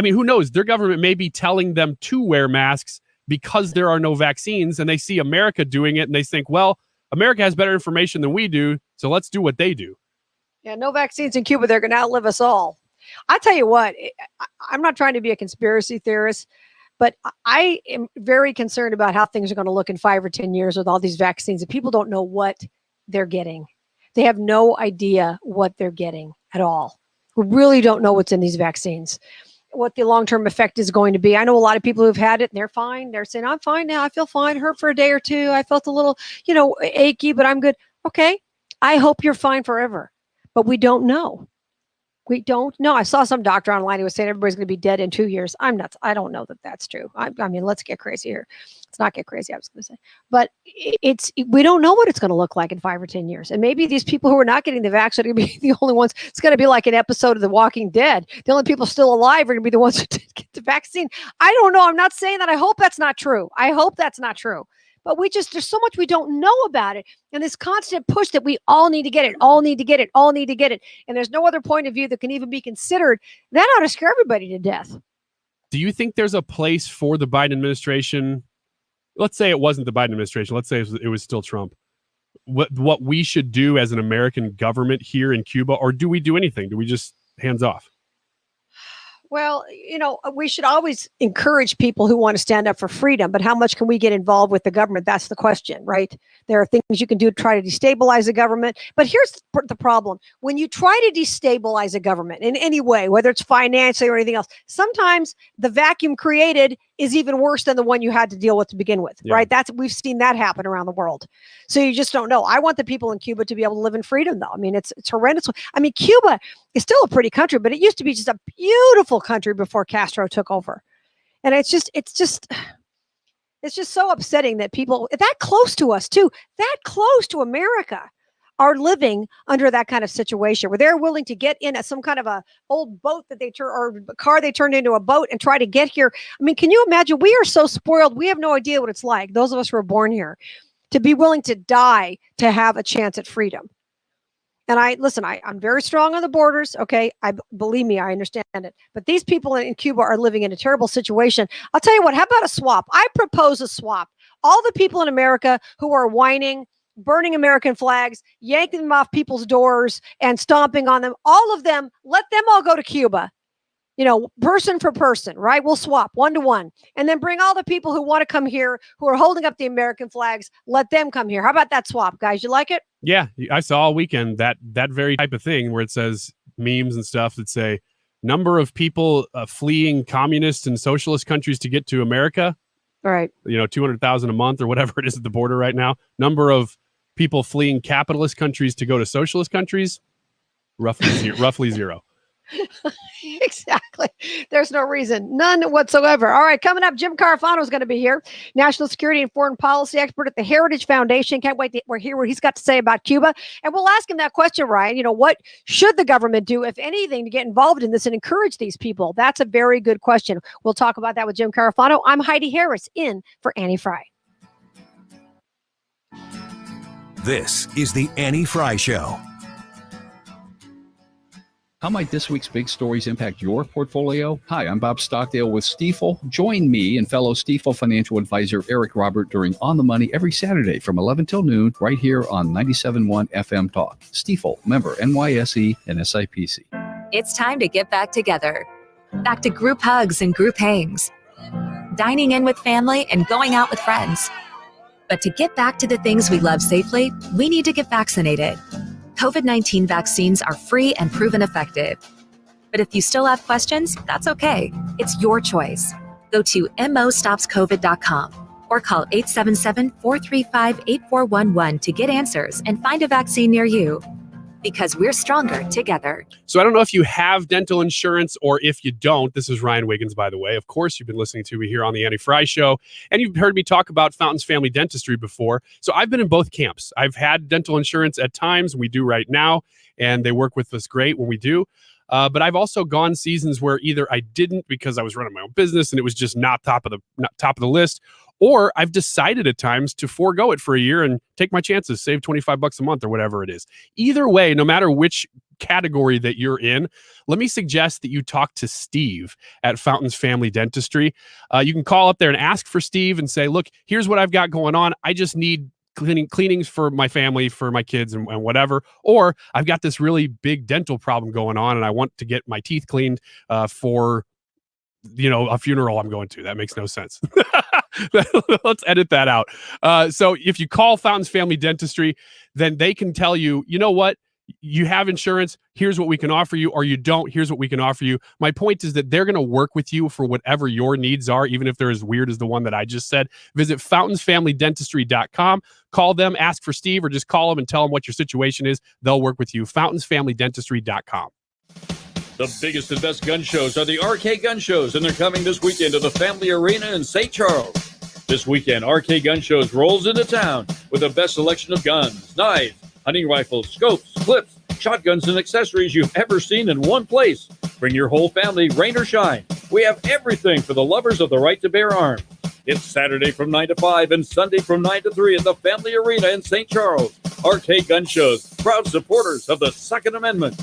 who knows? Their government may be telling them to wear masks because there are no vaccines, and they see America doing it, and they think, well, America has better information than we do, so let's do what they do. Yeah, no vaccines in Cuba. They're going to outlive us all. I tell you what, I'm not trying to be a conspiracy theorist, but I am very concerned about how things are going to look in 5 or 10 years with all these vaccines. And people don't know what they're getting. They have no idea what they're getting at all. We really don't know what's in these vaccines, what the long-term effect is going to be. I know a lot of people who've had it and they're fine. They're saying, I'm fine now. I feel fine. Hurt for a day or two. I felt a little, achy, but I'm good. Okay. I hope you're fine forever, but we don't know. We don't know. I saw some doctor online who was saying everybody's going to be dead in 2 years. I'm nuts. I don't know that that's true. I mean, let's get crazy here. Let's not get crazy, I was going to say. But we don't know what it's going to look like in 5 or 10 years. And maybe these people who are not getting the vaccine are going to be the only ones. It's going to be like an episode of The Walking Dead. The only people still alive are going to be the ones who didn't get the vaccine. I don't know. I'm not saying that. I hope that's not true. But there's so much we don't know about it. And this constant push that we all need to get it, all need to get it, all need to get it. And there's no other point of view that can even be considered. That ought to scare everybody to death. Do you think there's a place for the Biden administration? Let's say it wasn't the Biden administration. Let's say it was still Trump. What we should do as an American government here in Cuba, or do we do anything? Do we just hands off? Well, we should always encourage people who want to stand up for freedom, but how much can we get involved with the government? That's the question, right? There are things you can do to try to destabilize the government. But here's the problem. When you try to destabilize a government in any way, whether it's financially or anything else, sometimes the vacuum created is even worse than the one you had to deal with to begin with, right? We've seen that happen around the world. So you just don't know. I want the people in Cuba to be able to live in freedom, though. I mean, it's horrendous. I mean, Cuba is still a pretty country, but it used to be just a beautiful country before Castro took over. And it's just so upsetting that people that close to us too, that close to America, are living under that kind of situation where they're willing to get in some kind of a old boat that or car they turned into a boat and try to get here. I mean, can you imagine? We are so spoiled. We have no idea what it's like, those of us who were born here, to be willing to die to have a chance at freedom. And I'm very strong on the borders. Okay. Believe me, I understand it. But these people in Cuba are living in a terrible situation. I'll tell you what, how about a swap? I propose a swap. All the people in America who are whining, burning American flags, yanking them off people's doors and stomping on them, all of them, let them all go to Cuba. Person for person, right? We'll swap 1-to-1, and then bring all the people who want to come here, who are holding up the American flags, let them come here. How about that swap, guys? You like it? Yeah, I saw all weekend that very type of thing where it says memes and stuff that say number of people fleeing communist and socialist countries to get to America. Right. 200,000 a month or whatever it is at the border right now. Number of people fleeing capitalist countries to go to socialist countries? Roughly zero. Exactly. There's no reason, none whatsoever. All right, coming up, Jim Carafano is going to be here, national security and foreign policy expert at the Heritage Foundation. Can't wait to hear what he's got to say about Cuba. And we'll ask him that question, Ryan. What should the government do, if anything, to get involved in this and encourage these people? That's a very good question. We'll talk about that with Jim Carafano. I'm Heidi Harris, in for Annie Frey. This is the Annie Frey Show. How might this week's big stories impact your portfolio? Hi, I'm Bob Stockdale with Stifel. Join me and fellow Stifel financial advisor Eric Robert during On the Money every Saturday from 11 till noon right here on 97.1 FM Talk. Stifel, member NYSE and SIPC. It's time to get back together. Back to group hugs and group hangs. Dining in with family and going out with friends. But to get back to the things we love safely, we need to get vaccinated. COVID-19 vaccines are free and proven effective. But if you still have questions, that's okay. It's your choice. Go to mostopscovid.com or call 877-435-8411 to get answers and find a vaccine near you. Because we're stronger together. So I don't know if you have dental insurance or if you don't. This is Ryan Wiggins, by the way. Of course, you've been listening to me here on the Annie Frey Show, and you've heard me talk about Fountains Family Dentistry before. So I've been in both camps. I've had dental insurance at times. We do right now, and they work with us great when we do. But I've also gone seasons where either I didn't because I was running my own business and it was just not top of the list, or I've decided at times to forego it for a year and take my chances, save $25 a month or whatever it is. Either way, no matter which category that you're in, let me suggest that you talk to Steve at Fountains Family Dentistry. You can call up there and ask for Steve and say, look, here's what I've got going on. I just need cleanings for my family, for my kids and whatever. Or I've got this really big dental problem going on and I want to get my teeth cleaned for a funeral I'm going to. That makes no sense. Let's edit that out. So if you call Fountains Family Dentistry, then they can tell you, you know what? You have insurance, here's what we can offer you, or you don't, here's what we can offer you. My point is that they're going to work with you for whatever your needs are, even if they're as weird as the one that I just said. Visit fountainsfamilydentistry.com. Call them, ask for Steve, or just call them and tell them what your situation is. They'll work with you. fountainsfamilydentistry.com. The biggest and best gun shows are the RK Gun Shows, and they're coming this weekend to the Family Arena in St. Charles. This weekend, RK Gun Shows rolls into town with the best selection of guns, knives, hunting rifles, scopes, clips, shotguns, and accessories you've ever seen in one place. Bring your whole family, rain or shine. We have everything for the lovers of the right to bear arms. It's Saturday from 9 to 5 and Sunday from 9 to 3 at the Family Arena in St. Charles. RK Gun Shows, proud supporters of the Second Amendment.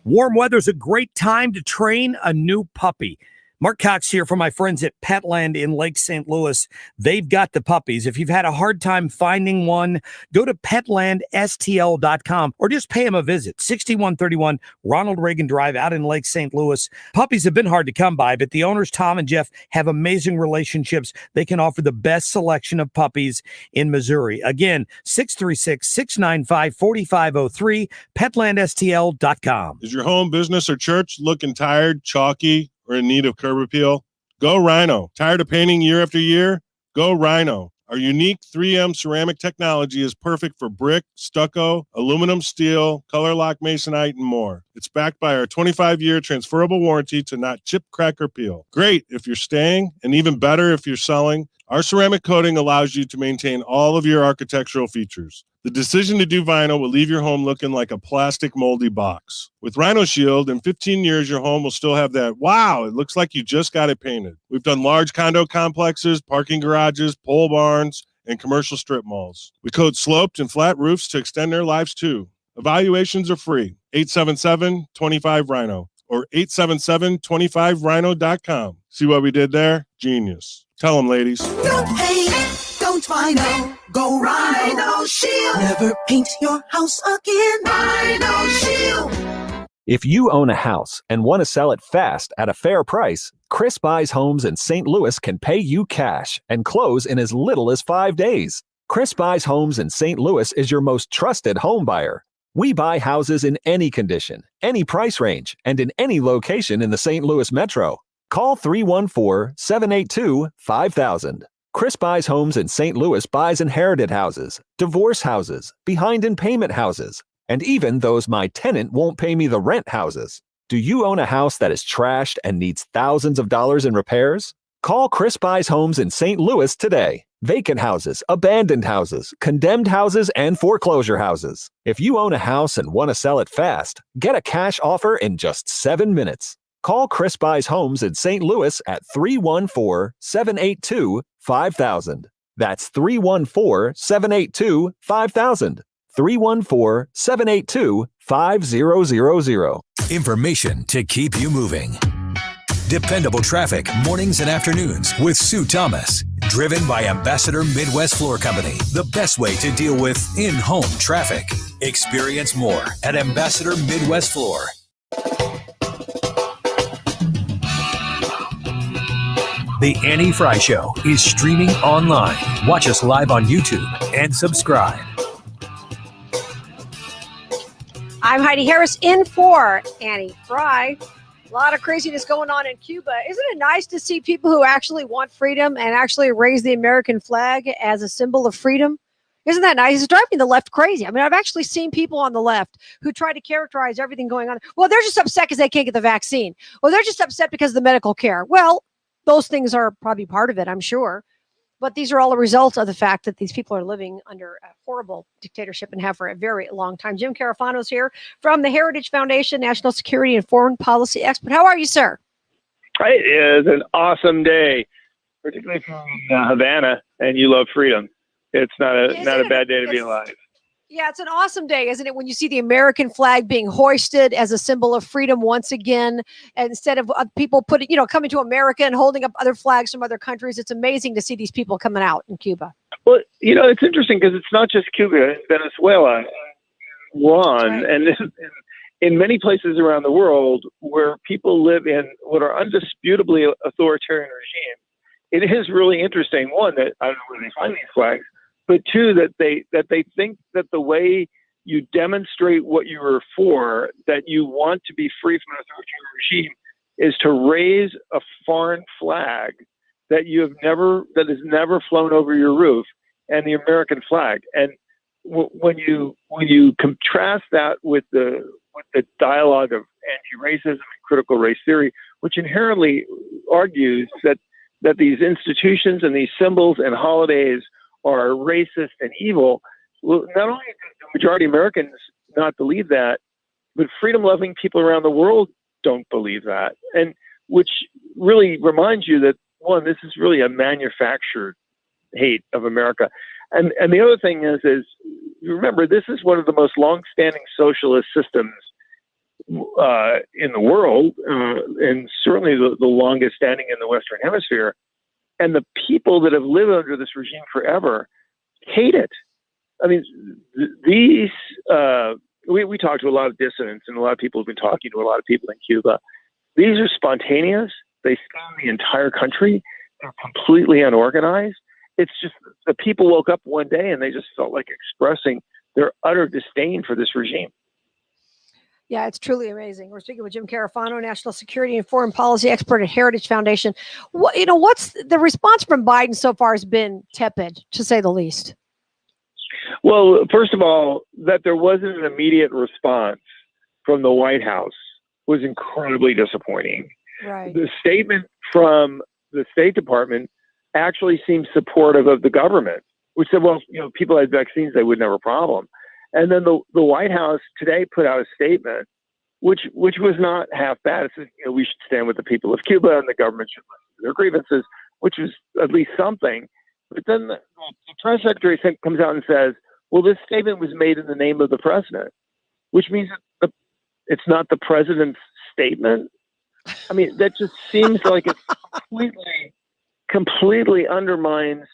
Warm weather's a great time to train a new puppy. Mark Cox here from my friends at Petland in Lake St. Louis. They've got the puppies. If you've had a hard time finding one, go to petlandstl.com or just pay them a visit. 6131 Ronald Reagan Drive out in Lake St. Louis. Puppies have been hard to come by, but the owners, Tom and Jeff, have amazing relationships. They can offer the best selection of puppies in Missouri. Again, 636-695-4503, petlandstl.com. Is your home, business, or church looking tired, chalky, or in need of curb appeal? Go Rhino. Tired of painting year after year? Go Rhino. Our unique 3M ceramic technology is perfect for brick, stucco, aluminum, steel, color lock masonite, and more. It's backed by our 25-year transferable warranty to not chip, crack, or peel. Great if you're staying, and even better if you're selling. Our ceramic coating allows you to maintain all of your architectural features. The decision to do vinyl will leave your home looking like a plastic moldy box. With Rhino Shield, in 15 years, your home will still have that, wow, it looks like you just got it painted. We've done large condo complexes, parking garages, pole barns, and commercial strip malls. We coat sloped and flat roofs to extend their lives too. Evaluations are free. 877-25-RHINO or 877-25rhino.com. See what we did there? Genius. Tell them, ladies. Don't paint, don't Rhino, go Rhino Shield. Never paint your house again. Rhino Shield. If you own a house and want to sell it fast at a fair price, Chris Buys Homes in St. Louis can pay you cash and close in as little as 5 days. Chris Buys Homes in St. Louis is your most trusted home buyer. We buy houses in any condition, any price range, and in any location in the St. Louis metro. Call 314-782-5000. Chris Buys Homes in St. Louis buys inherited houses, divorce houses, behind in payment houses, and even those my tenant won't pay me the rent houses. Do you own a house that is trashed and needs thousands of dollars in repairs? Call Chris Buys Homes in St. Louis today. Vacant houses, abandoned houses, condemned houses, and foreclosure houses. If you own a house and want to sell it fast, get a cash offer in just 7 minutes. Call Chris Buys Homes in St. Louis at 314-782-5000. That's 314-782-5000. 314-782-5000. Information to keep you moving. Dependable traffic mornings and afternoons with Sue Thomas. Driven by Ambassador Midwest Floor Company, the best way to deal with in-home traffic. Experience more at Ambassador Midwest Floor. The Annie Frey Show is streaming online. Watch us live on YouTube and subscribe. I'm Heidi Harris in for Annie Frey. A lot of craziness going on in Cuba. Isn't it nice to see people who actually want freedom and actually raise the American flag as a symbol of freedom? Isn't that nice? It's driving the left crazy. I mean, I've actually seen people on the left who try to characterize everything going on. Well, they're just upset because they can't get the vaccine. Well, they're just upset because of the medical care. Well, those things are probably part of it, I'm sure. But these are all a result of the fact that these people are living under a horrible dictatorship and have for a very long time. Jim Carafano's here from the Heritage Foundation, National Security and Foreign Policy Expert. How are you, sir? It is an awesome day, particularly from Havana, and you love freedom. It's not a bad day to be alive. Yeah, it's an awesome day, isn't it? When you see the American flag being hoisted as a symbol of freedom once again, instead of people coming to America and holding up other flags from other countries. It's amazing to see these people coming out in Cuba. Well, it's interesting because it's not just Cuba, it's Venezuela, Iran, right. and in many places around the world where people live in what are undisputably authoritarian regimes. It is really interesting, one, that I don't know where they find these flags, but two, that they think that the way you demonstrate what you are for, that you want to be free from an authoritarian regime, is to raise a foreign flag that has never flown over your roof, and the American flag. And when you contrast that with the dialogue of anti-racism and critical race theory, which inherently argues that these institutions and these symbols and holidays are racist and evil, well, not only do the majority of Americans not believe that, but freedom-loving people around the world don't believe that. And which really reminds you that, one, this is really a manufactured hate of America. And the other thing is remember, this is one of the most long-standing socialist systems in the world, and certainly the longest standing in the Western Hemisphere. And the people that have lived under this regime forever hate it. I mean, we talked to a lot of dissidents, and a lot of people have been talking to a lot of people in Cuba. These are spontaneous. They span the entire country. They're completely unorganized. It's just the people woke up one day and they just felt like expressing their utter disdain for this regime. Yeah, it's truly amazing. We're speaking with Jim Carafano, National Security and Foreign Policy Expert at Heritage Foundation. What's the response from Biden so far has been tepid, to say the least. Well, first of all, that there wasn't an immediate response from the White House was incredibly disappointing. Right. The statement from the State Department actually seemed supportive of the government, which said, well, people had vaccines, they wouldn't have a problem. And then the White House today put out a statement, which was not half bad. It says, we should stand with the people of Cuba and the government should listen to their grievances, which was at least something. But then the press secretary comes out and says, well, this statement was made in the name of the president, which means that it's not the president's statement. I mean, that just seems like it completely undermines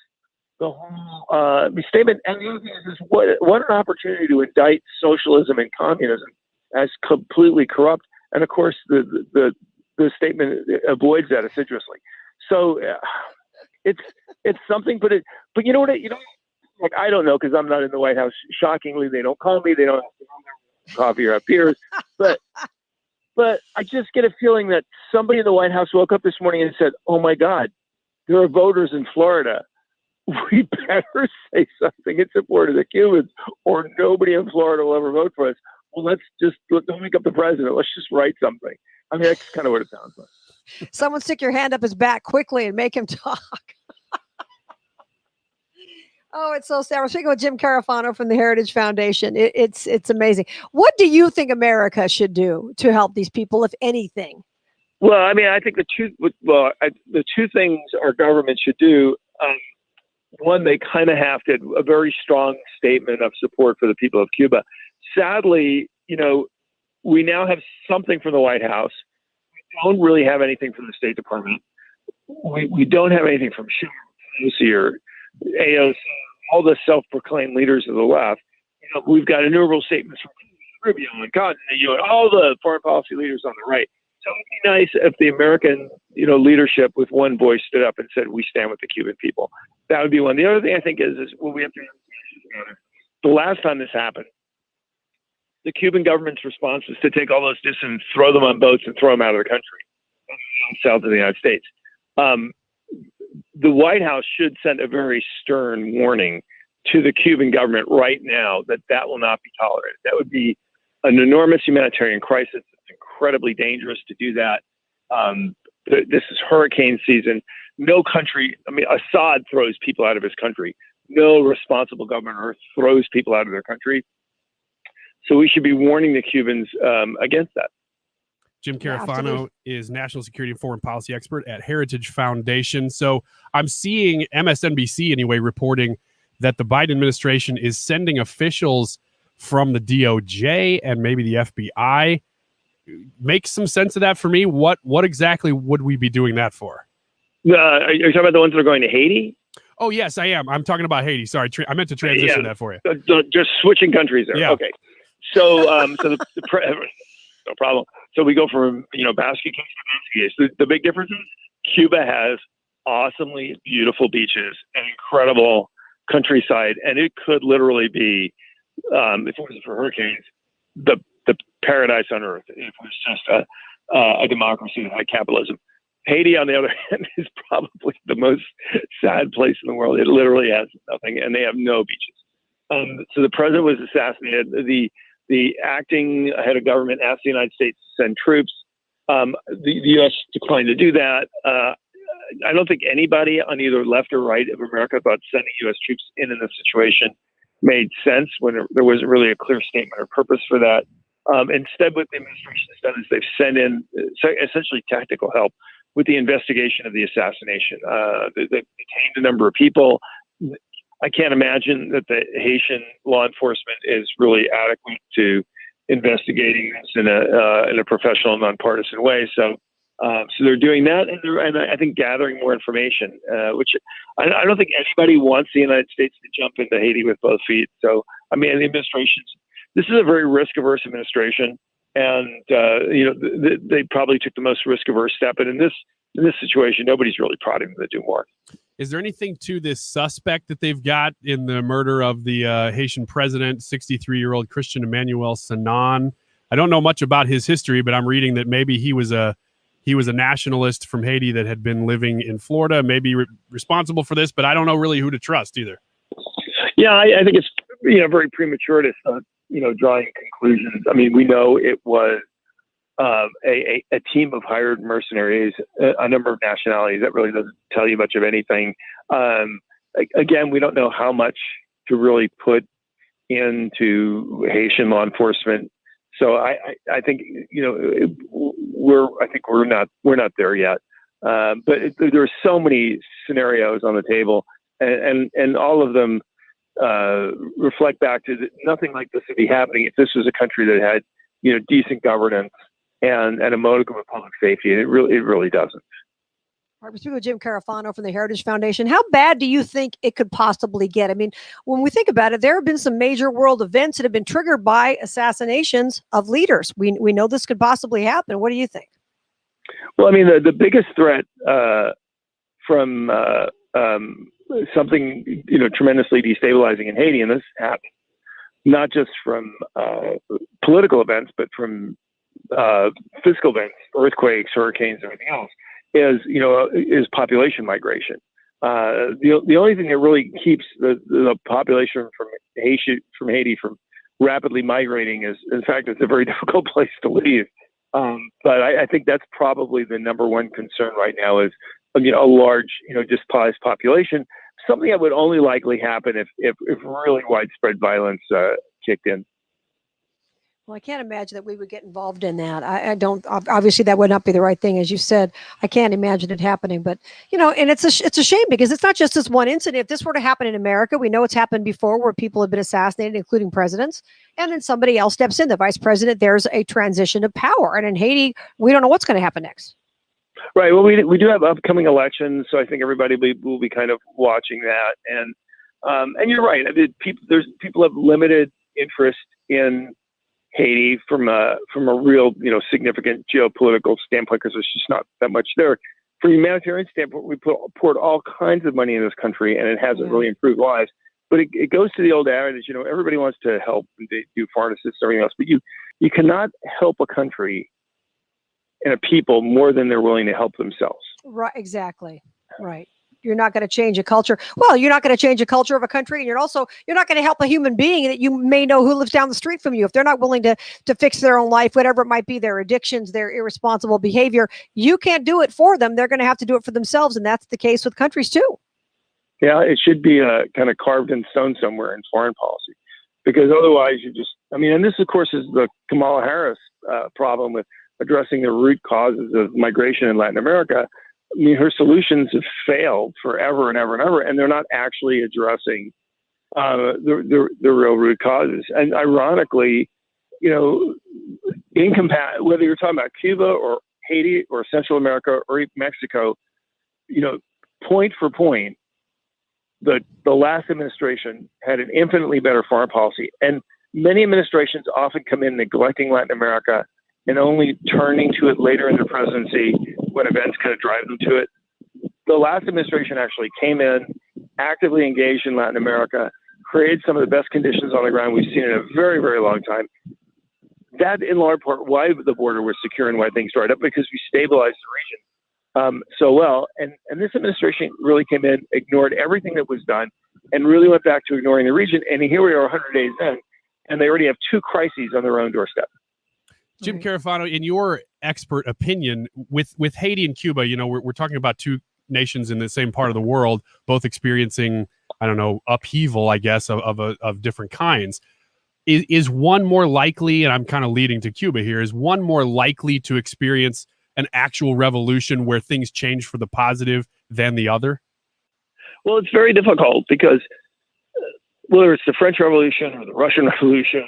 the whole statement. And the other thing is what an opportunity to indict socialism and communism as completely corrupt. And of course, the statement avoids that assiduously. So it's something, but you know what? Like, I don't know, because I'm not in the White House. Shockingly, they don't call me. They don't have to know their coffee or have beers. But I just get a feeling that somebody in the White House woke up this morning and said, "Oh my God, there are voters in Florida we better say something in support of the Cubans, or nobody in Florida will ever vote for us. Well, don't make up the president. Let's just write something. I mean, that's kind of what it sounds like. Someone stick your hand up his back quickly and make him talk. Oh, it's so sad. We're speaking with Jim Carafano from the Heritage Foundation. It's amazing. What do you think America should do to help these people, if anything? Well, I mean, I think the two things our government should do. One, they kind of have to a very strong statement of support for the people of Cuba. Sadly, we now have something from the White House. We don't really have anything from the State Department. We don't have anything from Pelosi or AOC, all the self-proclaimed leaders of the left. We've got innumerable statements from Rubio and Cotton and all the foreign policy leaders on the right. So it'd be nice if the American, leadership with one voice stood up and said, we stand with the Cuban people. That would be one. The other thing I think is what we have to understand. The last time this happened, the Cuban government's response was to take all those dissidents, throw them on boats, and throw them out of the country, sell to the United States. The White House should send a very stern warning to the Cuban government right now that will not be tolerated. That would be an enormous humanitarian crisis. It's incredibly dangerous to do that. This is hurricane season. No country, Assad throws people out of his country. No responsible government on earth throws people out of their country. So we should be warning the Cubans against that. Jim Carafano is National Security and Foreign Policy Expert at Heritage Foundation. So I'm seeing MSNBC anyway reporting that the Biden administration is sending officials from the DOJ and maybe the FBI. Make some sense of that for me. What exactly would we be doing that for? Are you talking about the ones that are going to Haiti? Oh, yes, I am. I'm talking about Haiti. Sorry, I meant to transition that for you. Just switching countries there. Yeah. Okay. So, no problem. So we go from, basket case to basket case. The big difference is Cuba has awesomely beautiful beaches and incredible countryside. And it could literally be, if it wasn't for hurricanes, the paradise on earth. If it was just a democracy with high capitalism. Haiti, on the other hand, is probably the most sad place in the world. It literally has nothing, and they have no beaches. So the president was assassinated. The acting head of government asked the United States to send troops. The U.S. declined to do that. I don't think anybody on either left or right of America thought sending U.S. troops in this situation made sense when there wasn't really a clear statement or purpose for that. Instead, what the administration has done is they've sent in essentially tactical help with the investigation of the assassination. They've detained a number of people. I can't imagine that the Haitian law enforcement is really adequate to investigating this in a professional, nonpartisan way. So they're doing that, and I think gathering more information, which I don't think anybody wants the United States to jump into Haiti with both feet. So, the administration's, this is a very risk-averse administration, and they probably took the most risk-averse step. And in this situation, nobody's really prodding them to do more. Is there anything to this suspect that they've got in the murder of the Haitian president, 63-year-old Christian Emmanuel Sanon? I don't know much about his history, but I'm reading that maybe he was a nationalist from Haiti that had been living in Florida, maybe responsible for this, but I don't know really who to trust either. Yeah, I think it's very premature to start drawing conclusions. We know it was a team of hired mercenaries, a number of nationalities. That really doesn't tell you much of anything. Again, we don't know how much to really put into Haitian law enforcement. So I think we're not there yet. But there are so many scenarios on the table, and all of them reflect back to nothing like this would be happening if this was a country that had decent governance and a modicum of public safety, and it really doesn't. All right, we're speaking with Jim Carafano from the Heritage Foundation. How bad do you think it could possibly get? When we think about it, there have been some major world events that have been triggered by assassinations of leaders. We know this could possibly happen. What do you think? Well, the biggest threat from something tremendously destabilizing in Haiti, and this happened not just from political events, but from physical events, earthquakes, hurricanes, everything else, is population migration. The only thing that really keeps the population from Haiti from rapidly migrating is, in fact, it's a very difficult place to leave. But I think that's probably the number one concern right now is, a large, displaced population. Something that would only likely happen if really widespread violence kicked in. Well, I can't imagine that we would get involved in that. I don't. Obviously, that would not be the right thing, as you said. I can't imagine it happening. But and it's a shame because it's not just this one incident. If this were to happen in America, we know it's happened before, where people have been assassinated, including presidents, and then somebody else steps in, the vice president. There's a transition of power, and in Haiti, we don't know what's going to happen next. Right. Well, we do have upcoming elections, so I think everybody will be kind of watching that. And you're right. I mean, people have limited interest in Haiti from a real, significant geopolitical standpoint, because there's just not that much there. From a humanitarian standpoint, we poured all kinds of money in this country, and it hasn't really improved lives. But it goes to the old adage, everybody wants to help and they do foreign assistance and everything else, but you cannot help a country and a people more than they're willing to help themselves. Right. Exactly. Right. You're not going to change a culture. Well, you're not going to change a culture of a country, and you're not going to help a human being that you may know who lives down the street from you. If they're not willing to fix their own life, whatever it might be, their addictions, their irresponsible behavior, you can't do it for them. They're going to have to do it for themselves, and that's the case with countries too. Yeah, it should be kind of carved in stone somewhere in foreign policy, because otherwise and this of course is the Kamala Harris problem with addressing the root causes of migration in Latin America. I mean, her solutions have failed forever and ever and ever, and they're not actually addressing the real root causes. And ironically, whether you're talking about Cuba or Haiti or Central America or even Mexico, point for point, the last administration had an infinitely better foreign policy, and many administrations often come in neglecting Latin America and only turning to it later in their presidency when events kind of drive them to it. The last administration actually came in, actively engaged in Latin America, created some of the best conditions on the ground we've seen in a very, very long time. That, in large part, why the border was secure and why things dried up, because we stabilized the region so well. And this administration really came in, ignored everything that was done, and really went back to ignoring the region. And here we are 100 days in, and they already have two crises on their own doorstep. Jim Carafano, in your expert opinion, with Haiti and Cuba, we're talking about two nations in the same part of the world, both experiencing, upheaval, I guess, of different kinds. Is one more likely, and I'm kind of leading to Cuba here, is one more likely to experience an actual revolution where things change for the positive than the other? Well, it's very difficult because whether it's the French Revolution or the Russian Revolution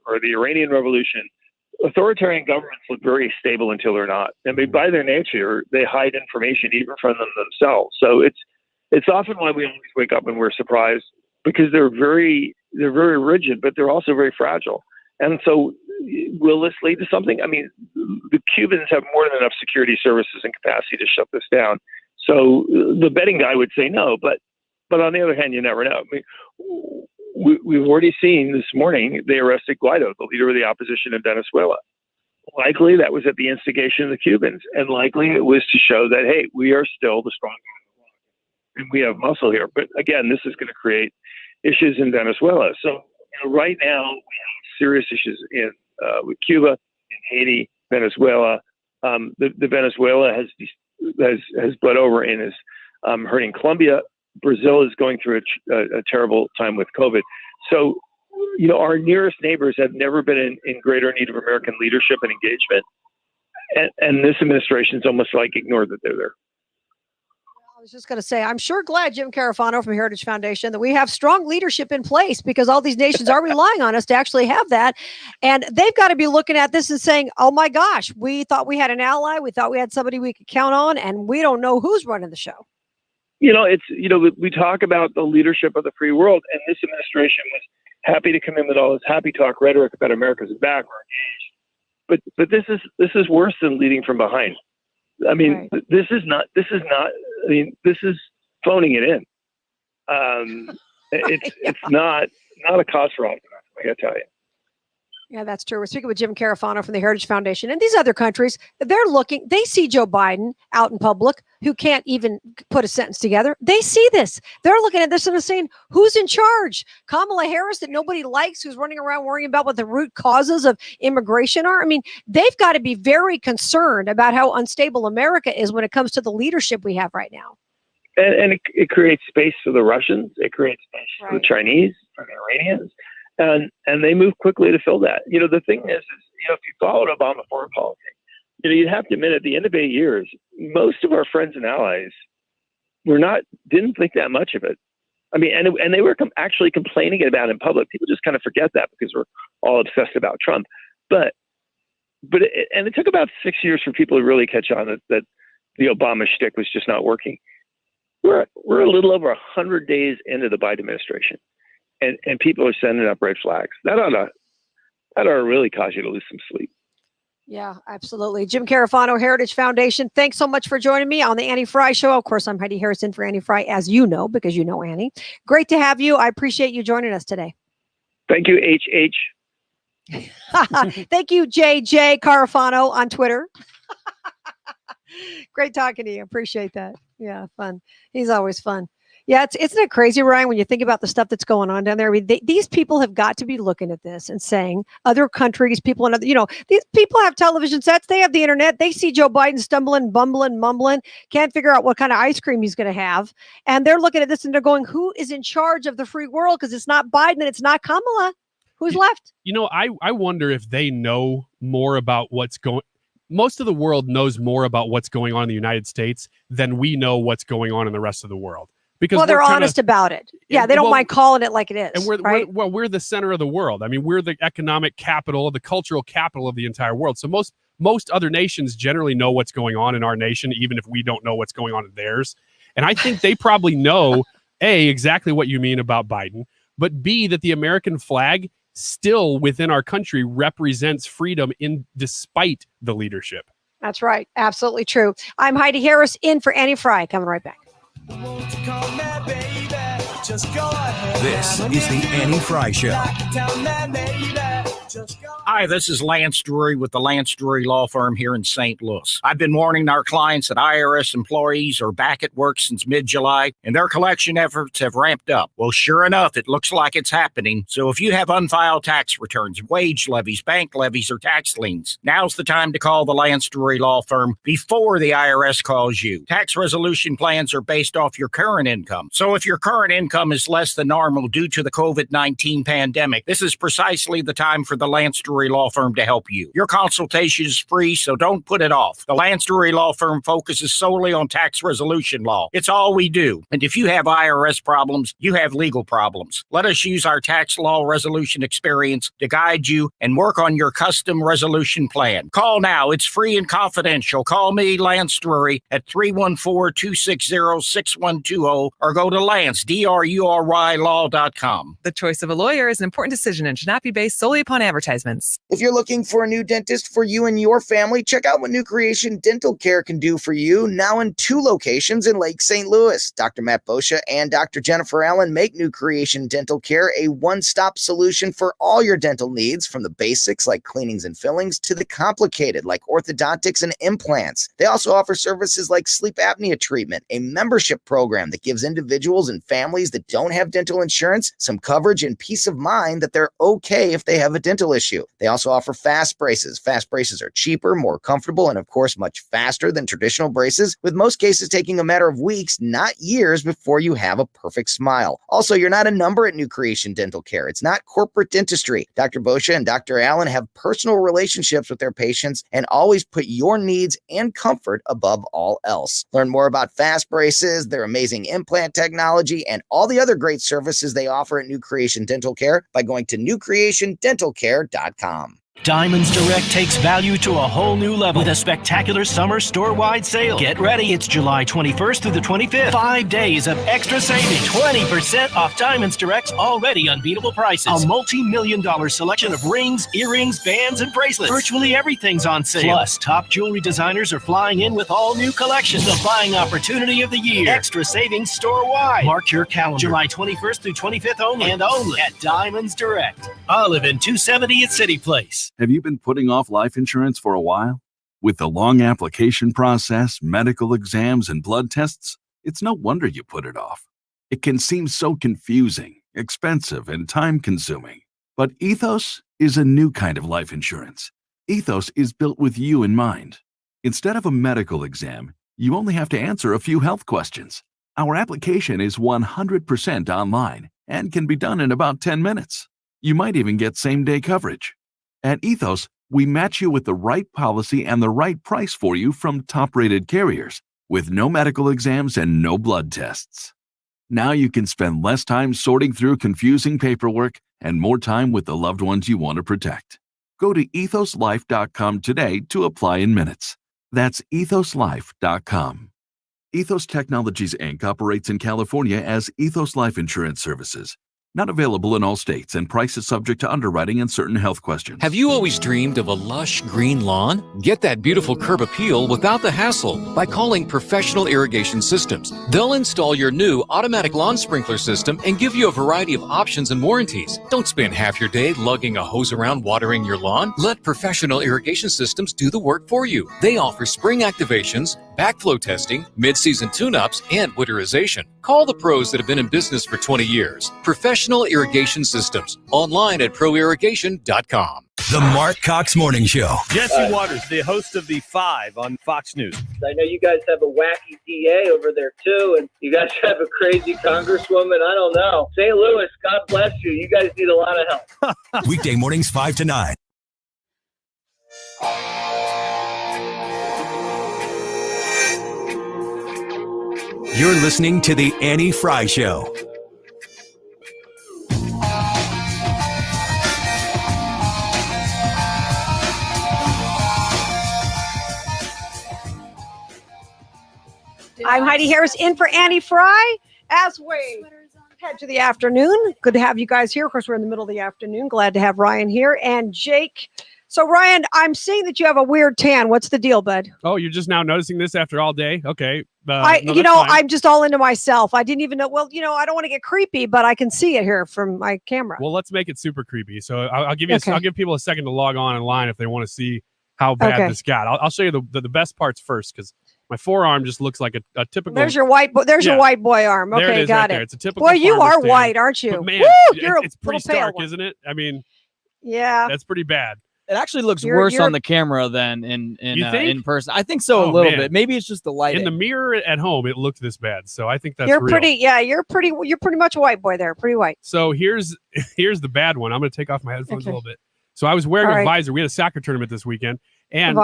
or the Iranian Revolution, authoritarian governments look very stable until they're not. I mean, by their nature, they hide information even from them themselves. So it's often why we always wake up and we're surprised, because they're very rigid, but they're also very fragile. And so will this lead to something? I mean, the Cubans have more than enough security services and capacity to shut this down. So the betting guy would say no, but on the other hand, you never know. I mean, we've already seen this morning they arrested Guaido, the leader of the opposition in Venezuela. Likely that was at the instigation of the Cubans, and likely it was to show that, hey, we are still the strong guy in the world, and we have muscle here. But again, this is going to create issues in Venezuela. So right now we have serious issues with Cuba, in Haiti, Venezuela. The Venezuela has bled over and is hurting Colombia. Brazil is going through a terrible time with COVID. So, our nearest neighbors have never been in greater need of American leadership and engagement. And this administration's almost like ignored that they're there. I was just going to say, I'm sure glad, Jim Carafano from Heritage Foundation, that we have strong leadership in place, because all these nations are relying on us to actually have that. And they've got to be looking at this and saying, oh my gosh, we thought we had an ally. We thought we had somebody we could count on, and we don't know who's running the show. We talk about the leadership of the free world, and this administration was happy to come in with all this happy talk rhetoric about America's back or engaged. But this is worse than leading from behind. I mean, right. This is phoning it in. It's not a cause for optimism, I gotta tell you. Yeah, that's true. We're speaking with Jim Carafano from the Heritage Foundation. And these other countries, they see Joe Biden out in public who can't even put a sentence together. They see this. They're looking at this and they're saying, who's in charge? Kamala Harris that nobody likes, who's running around worrying about what the root causes of immigration are. I mean, they've got to be very concerned about how unstable America is when it comes to the leadership we have right now. And it creates space for the Russians. It creates space for the Chinese, for the Iranians. And they move quickly to fill that. The thing is, if you followed Obama foreign policy, you'd have to admit at the end of 8 years, most of our friends and allies didn't think that much of it. I mean, and they were actually complaining about it in public. People just kind of forget that because we're all obsessed about Trump. But it took about 6 years for people to really catch on that the Obama shtick was just not working. We're a little over 100 days into the Biden administration. And people are sending up red flags. That ought to really cause you to lose some sleep. Yeah, absolutely. Jim Carafano, Heritage Foundation. Thanks so much for joining me on the Annie Frey Show. Of course, I'm Heidi Harris in for Annie Frey, as you know, because you know Annie. Great to have you. I appreciate you joining us today. Thank you, HH. Thank you, JJ Carafano on Twitter. Great talking to you. Appreciate that. Yeah, fun. He's always fun. Yeah, isn't it crazy, Ryan, when you think about the stuff that's going on down there? I mean, these people have got to be looking at this and saying, other countries, people in other, these people have television sets, they have the internet, they see Joe Biden stumbling, bumbling, mumbling, can't figure out what kind of ice cream he's going to have. And they're looking at this and they're going, who is in charge of the free world? Because it's not Biden and it's not Kamala. Who's left? I wonder if they know more about what's going. Most of the world knows more about what's going on in the United States than we know what's going on in the rest of the world. Because they're honest about it. Yeah, they don't mind calling it like it is. And we're the center of the world. I mean, we're the economic capital, the cultural capital of the entire world. So most other nations generally know what's going on in our nation, even if we don't know what's going on in theirs. And I think they probably know, A, exactly what you mean about Biden, but B, that the American flag still within our country represents freedom despite the leadership. That's right. Absolutely true. I'm Heidi Harris in for Annie Frey. Coming right back. This is the Annie Frey Show. Hi, this is Lance Drury with the Lance Drury Law Firm here in St. Louis. I've been warning our clients that IRS employees are back at work since mid-July, and their collection efforts have ramped up. Well, sure enough, it looks like it's happening. So if you have unfiled tax returns, wage levies, bank levies, or tax liens, now's the time to call the Lance Drury Law Firm before the IRS calls you. Tax resolution plans are based off your current income. So if your current income is less than normal due to the COVID-19 pandemic, this is precisely the time for the Lance Drury Law Firm to help you. Your consultation is free, so don't put it off. The Lance Drury Law Firm focuses solely on tax resolution law. It's all we do. And if you have IRS problems, you have legal problems. Let us use our tax law resolution experience to guide you and work on your custom resolution plan. Call now. It's free and confidential. Call me, Lance Drury, at 314-260-6120 or go to Lance, DRURY law.com. The choice of a lawyer is an important decision and should not be based solely upon advertisements. If you're looking for a new dentist for you and your family, check out what New Creation Dental Care can do for you, now in 2 locations in Lake St. Louis. Dr. Matt Boscia and Dr. Jennifer Allen make New Creation Dental Care a one-stop solution for all your dental needs, from the basics like cleanings and fillings to the complicated like orthodontics and implants. They also offer services like sleep apnea treatment, a membership program that gives individuals and families that don't have dental insurance some coverage and peace of mind that they're okay if they have a dental issue. They also offer fast braces. Fast braces are cheaper, more comfortable, and of course much faster than traditional braces, with most cases taking a matter of weeks, not years, before you have a perfect smile. Also, you're not a number at New Creation Dental Care. It's not corporate dentistry. Dr. Boscia and Dr. Allen have personal relationships with their patients and always put your needs and comfort above all else. Learn more about fast braces, their amazing implant technology, and all the other great services they offer at New Creation Dental Care by going to newcreationdentalcare.com. Diamonds Direct takes value to a whole new level with a spectacular summer store-wide sale. Get ready, it's July 21st through the 25th. 5 days of extra savings. 20% off Diamonds Direct's already unbeatable prices. A multi-million-dollar selection of rings, earrings, bands, and bracelets. Virtually everything's on sale. Plus, top jewelry designers are flying in with all new collections. The buying opportunity of the year. Extra savings store-wide. Mark your calendar. July 21st through 25th only. And only at Diamonds Direct. Olive in 270 at City Place. Have you been putting off life insurance for a while? With the long application process, medical exams, and blood tests, it's no wonder you put it off. It can seem so confusing, expensive, and time-consuming. But Ethos is a new kind of life insurance. Ethos is built with you in mind. Instead of a medical exam, you only have to answer a few health questions. Our application is 100% online and can be done in about 10 minutes. You might even get same-day coverage. At Ethos, we match you with the right policy and the right price for you from top-rated carriers, with no medical exams and no blood tests. Now you can spend less time sorting through confusing paperwork and more time with the loved ones you want to protect. Go to ethoslife.com today to apply in minutes. That's ethoslife.com. Ethos Technologies, Inc. operates in California as Ethos Life Insurance Services. Not available in all states, and prices subject to underwriting and certain health questions. Have you always dreamed of a lush green lawn? Get that beautiful curb appeal without the hassle by calling Professional Irrigation Systems. They'll install your new automatic lawn sprinkler system and give you a variety of options and warranties. Don't spend half your day lugging a hose around watering your lawn. Let Professional Irrigation Systems do the work for you. They offer spring activations, backflow testing, mid-season tune-ups, and winterization. Call the pros that have been in business for 20 years. Professional Irrigation Systems. Online at proirrigation.com. The Mark Cox Morning Show. Jesse Waters, the host of The Five on Fox News. I know you guys have a wacky DA over there, too, and you guys have a crazy congresswoman. I don't know. St. Louis, God bless you. You guys need a lot of help. Weekday mornings 5 to 9. You're listening to The Annie Frey Show. I'm Heidi Harris in for Annie Frey as we head to the afternoon. Good to have you guys here. Of course, we're in the middle of the afternoon. Glad to have Ryan here and Jake. So, Ryan, I'm seeing that you have a weird tan. What's the deal, bud? Oh, you're just now noticing this after all day? Okay. No, I'm just all into myself. I didn't even know. Well, I don't want to get creepy, but I can see it here from my camera. Well, let's make it super creepy. So I'll give you. I'll give people a second to log on online if they want to see how bad this got. I'll show you the best parts first because my forearm just looks like a typical. There's your white. Your white boy arm. Okay, there it is, got right it. There. It's a typical. Boy, you are stand. white, aren't you? But man, woo, it's pretty stark, isn't it? I mean, yeah, that's pretty bad. It actually looks worse on the camera than in person. I think so a little bit. Maybe it's just the lighting. In the mirror at home, it looked this bad. So I think that's you're real. pretty. Yeah, you're pretty much a white boy there. Pretty white. So here's the bad one. I'm going to take off my headphones a little bit. So I was wearing a visor. We had a soccer tournament this weekend, and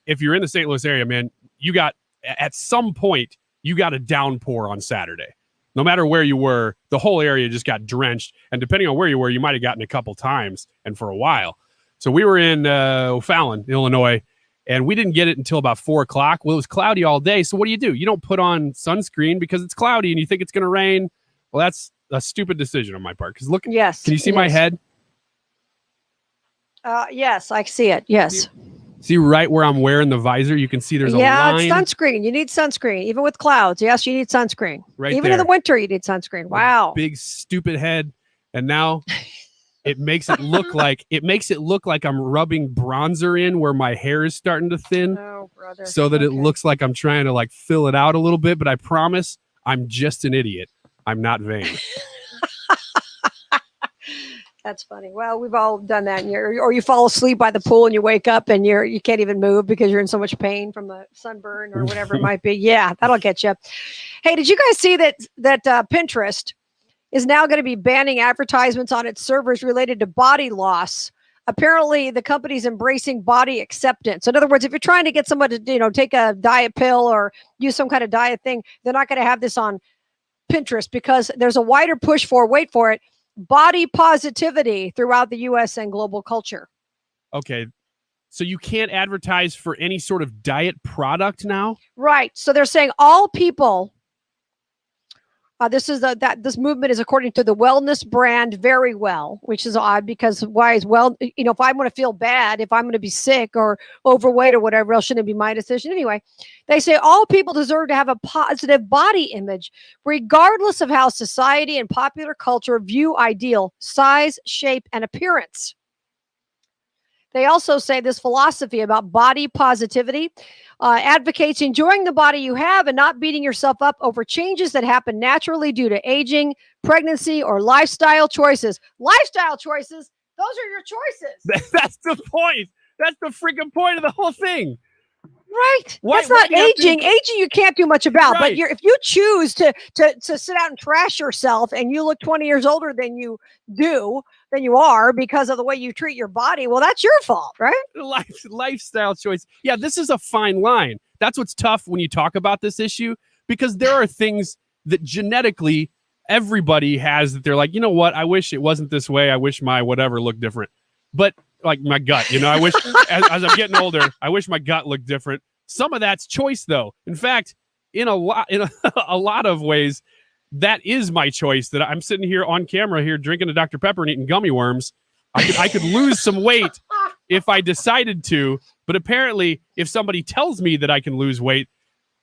if you're in the St. Louis area, man, at some point you got a downpour on Saturday. No matter where you were, the whole area just got drenched, and depending on where you were, you might have gotten a couple times and for a while. So we were in O'Fallon, Illinois, and we didn't get it until about 4 o'clock. Well, it was cloudy all day. So what do? You don't put on sunscreen because it's cloudy and you think it's going to rain. Well, that's a stupid decision on my part. Because look, yes, can you see my head? Yes, I see it. Yes. See right where I'm wearing the visor? You can see there's a line. Yeah, it's sunscreen. You need sunscreen. Even with clouds. Yes, you need sunscreen. Right Even in the winter, you need sunscreen. Wow. Big, stupid head. And now... It makes it look like I'm rubbing bronzer in where my hair is starting to thin, so that it looks like I'm trying to fill it out a little bit. But I promise, I'm just an idiot. I'm not vain. That's funny. Well, we've all done that. Or you fall asleep by the pool and you wake up and you can't even move because you're in so much pain from the sunburn or whatever it might be. Yeah, that'll get you. Hey, did you guys see that Pinterest is now going to be banning advertisements on its servers related to body loss? Apparently, the company's embracing body acceptance. In other words, if you're trying to get someone to, take a diet pill or use some kind of diet thing, they're not going to have this on Pinterest because there's a wider push for, wait for it, body positivity throughout the U.S. and global culture. Okay. So you can't advertise for any sort of diet product now? Right. So they're saying all people. This movement is according to the wellness brand Very Well, which is odd because why is if I'm going to feel bad, if I'm going to be sick or overweight or whatever else, shouldn't it be my decision anyway? They say all people deserve to have a positive body image, regardless of how society and popular culture view ideal size, shape, and appearance. They also say this philosophy about body positivity advocates enjoying the body you have and not beating yourself up over changes that happen naturally due to aging, pregnancy, or lifestyle choices. Lifestyle choices, those are your choices. That's the point. That's the freaking point of the whole thing. Right. That's not aging. Aging you can't do much about. Right. But if you choose to sit out and trash yourself and you look 20 years older than you are because of the way you treat your body, well, that's your fault, right? Lifestyle choice. Yeah, this is a fine line. That's what's tough when you talk about this issue, because there are things that genetically everybody has that they're like, you know what? I wish it wasn't this way. I wish my whatever looked different. But like my gut, I wish as I'm getting older, I wish my gut looked different. Some of that's choice, though. In fact, in a lot of ways, that is my choice. That I'm sitting here on camera here drinking a Dr. Pepper and eating gummy worms. I could lose some weight if I decided to, but apparently, if somebody tells me that I can lose weight,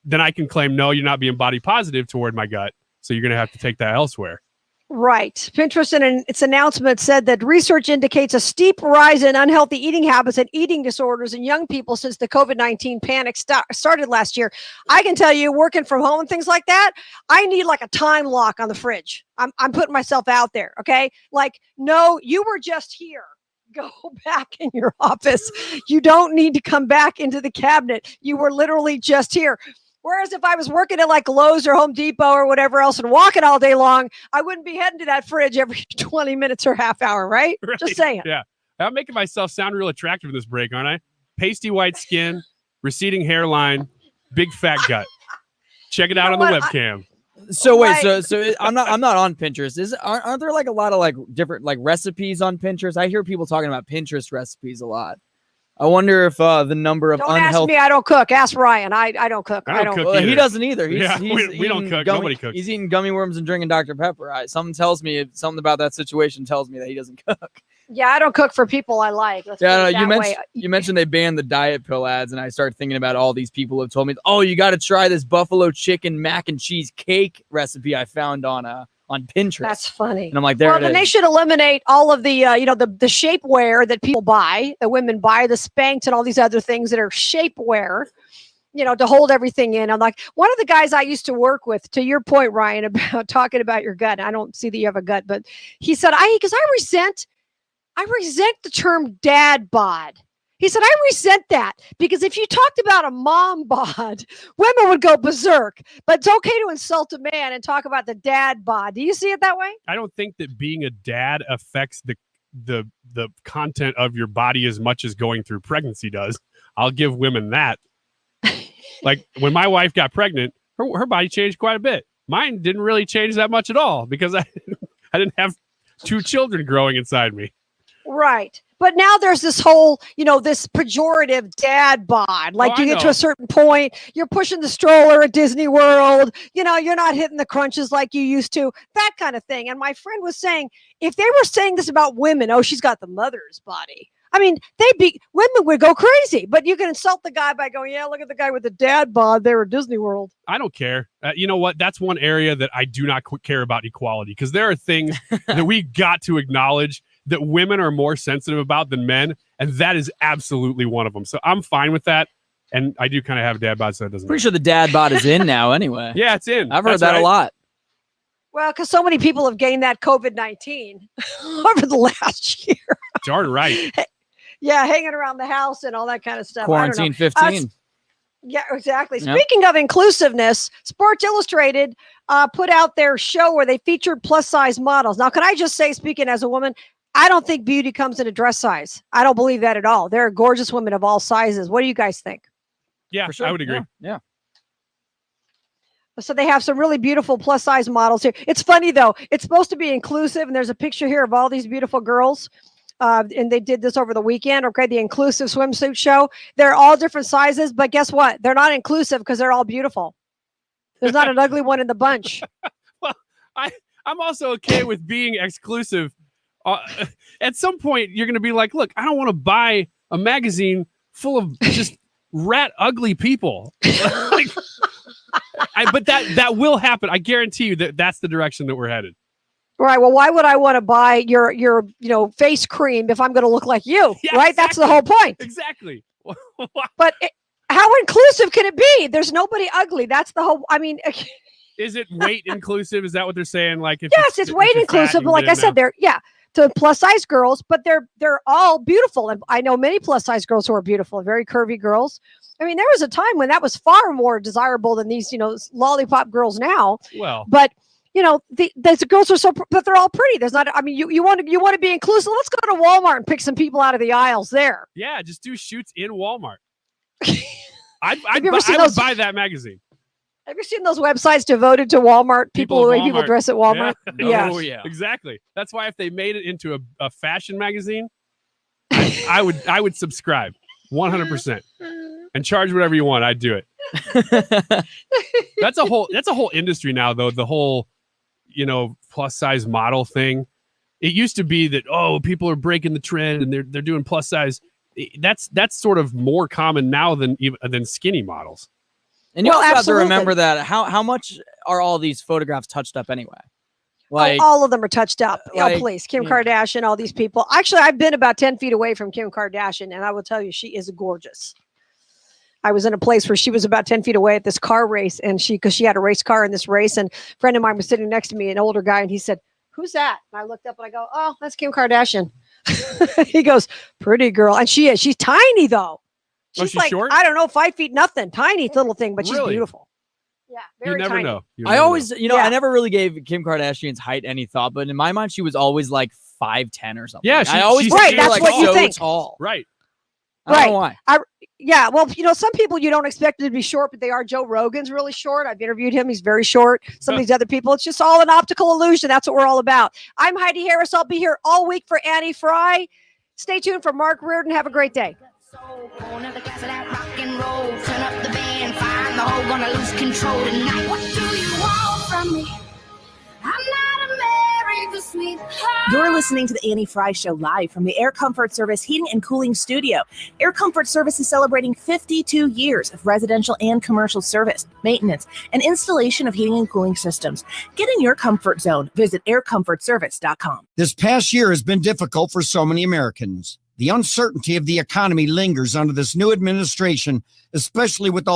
then I can claim, no, you're not being body positive toward my gut, so you're going to have to take that elsewhere. Right. Pinterest in its announcement said that research indicates a steep rise in unhealthy eating habits and eating disorders in young people since the COVID-19 panic started last year. I can tell you, working from home and things like that, I need like a time lock on the fridge. I'm putting myself out there. Okay. Like, no, you were just here. Go back in your office. You don't need to come back into the cabinet. You were literally just here. Whereas if I was working at like Lowe's or Home Depot or whatever else and walking all day long, I wouldn't be heading to that fridge every 20 minutes or half hour, right? Just saying. Yeah. I'm making myself sound real attractive in this break, aren't I? Pasty white skin, receding hairline, big fat gut. Check it out on the webcam. So wait, so I'm not on Pinterest. Aren't there like a lot of like different like recipes on Pinterest? I hear people talking about Pinterest recipes a lot. I wonder if the number of don't ask me. I don't cook. Ask Ryan. I don't cook. I don't cook well, he doesn't either. We don't cook. Nobody cooks. He's eating gummy worms and drinking Dr. Pepper. Something about that situation tells me that he doesn't cook. Yeah, I don't cook for people I like. You mentioned they banned the diet pill ads, and I started thinking about all these people who have told me, "Oh, you got to try this buffalo chicken mac and cheese cake recipe I found on Pinterest." That's funny. And I'm like, then they should eliminate all of the the shapewear that people buy, the women buy, the Spanx and all these other things that are shapewear, to hold everything in. I'm like, one of the guys I used to work with, to your point, Ryan, about talking about your gut. I don't see that you have a gut, but he said, I resent the term dad bod. He said, I resent that because if you talked about a mom bod, women would go berserk. But it's okay to insult a man and talk about the dad bod. Do you see it that way? I don't think that being a dad affects the content of your body as much as going through pregnancy does. I'll give women that. Like when my wife got pregnant, her body changed quite a bit. Mine didn't really change that much at all because I didn't have two children growing inside me. Right. But now there's this whole, this pejorative dad bod. Like you get to a certain point, you're pushing the stroller at Disney World. You're not hitting the crunches like you used to, that kind of thing. And my friend was saying, if they were saying this about women, oh, she's got the mother's body. I mean, women would go crazy, but you can insult the guy by going, yeah, look at the guy with the dad bod there at Disney World. I don't care. You know what? That's one area that I do not care about equality because there are things that we got to acknowledge that women are more sensitive about than men, and that is absolutely one of them. So I'm fine with that, and I do kind of have a dad bod, so it doesn't matter. Pretty sure the dad bod is in now anyway. Yeah, it's in. I've heard that a lot. Well, because so many people have gained that COVID-19 over the last year. Darn right. Yeah, hanging around the house and all that kind of stuff. Quarantine 15. Yeah, exactly. Yep. Speaking of inclusiveness, Sports Illustrated put out their show where they featured plus-size models. Now, can I just say, speaking as a woman, I don't think beauty comes in a dress size. I don't believe that at all. There are gorgeous women of all sizes. What do you guys think? Yeah, I would agree. Yeah. So they have some really beautiful plus-size models here. It's funny, though. It's supposed to be inclusive, and there's a picture here of all these beautiful girls. and they did this over the weekend. Okay, the inclusive swimsuit show. They're all different sizes, but guess what? They're not inclusive because they're all beautiful. There's not an ugly one in the bunch. Well, I'm also okay with being exclusive. At some point, you're going to be like, look, I don't want to buy a magazine full of just rat ugly people. But that will happen. I guarantee you that's the direction that we're headed. Right. Well, why would I want to buy your face cream if I'm going to look like you? Yeah, right. Exactly. That's the whole point. Exactly. But how inclusive can it be? There's nobody ugly. That's the whole. I mean, is it weight inclusive? Is that what they're saying? Like, if yes, it's weight inclusive. But like I said, to plus size girls, but they're all beautiful. And I know many plus size girls who are beautiful, very curvy girls. I mean, there was a time when that was far more desirable than these, lollipop girls now. Well, but the girls are but they're all pretty. There's not. I mean, you want to be inclusive. Let's go to Walmart and pick some people out of the aisles there. Yeah, just do shoots in Walmart. I'd would buy that magazine. Have you seen those websites devoted to Walmart? People dress at Walmart. Yeah. Oh yeah, exactly. That's why if they made it into a fashion magazine, I would subscribe 100% and charge whatever you want. I'd do it. That's a whole industry now, though. The whole plus size model thing. It used to be that people are breaking the trend and they're doing plus size. That's sort of more common now than skinny models. And you also have to remember that how much are all these photographs touched up anyway? Like all of them are touched up. Please, Kim Kardashian, all these people. Actually, I've been about 10 feet away from Kim Kardashian, and I will tell you, she is gorgeous. I was in a place where she was about 10 feet away at this car race, and because she had a race car in this race, and a friend of mine was sitting next to me, an older guy, and he said, "Who's that?" And I looked up and I go, "Oh, that's Kim Kardashian." He goes, "Pretty girl," and she is. She's tiny though. She's like, short? I don't know, 5 feet nothing, tiny little thing, but she's beautiful. Yeah, very you never tiny. know. I always, I never really gave Kim Kardashian's height any thought, but in my mind, she was always like 5'10" or something. Yeah, I always right. feel That's like what you so think. tall. Right. I don't know why. Well, some people you don't expect them to be short, but they are. Joe Rogan's really short. I've interviewed him. He's very short. Some of these other people, it's just all an optical illusion. That's what we're all about. I'm Heidi Harris. I'll be here all week for Annie Frey. Stay tuned for Mark Meredith. Have a great day. Another glass of that rock and roll. Turn up the band, find the hole, gonna lose control tonight. What do you want from me? I'm not America's sweetheart. You're listening to the Annie Frey Show live from the Air Comfort Service Heating and Cooling Studio. Air Comfort Service is celebrating 52 years of residential and commercial service, maintenance, and installation of heating and cooling systems. Get in your comfort zone. Visit aircomfortservice.com. This past year has been difficult for so many Americans. The uncertainty of the economy lingers under this new administration, especially with all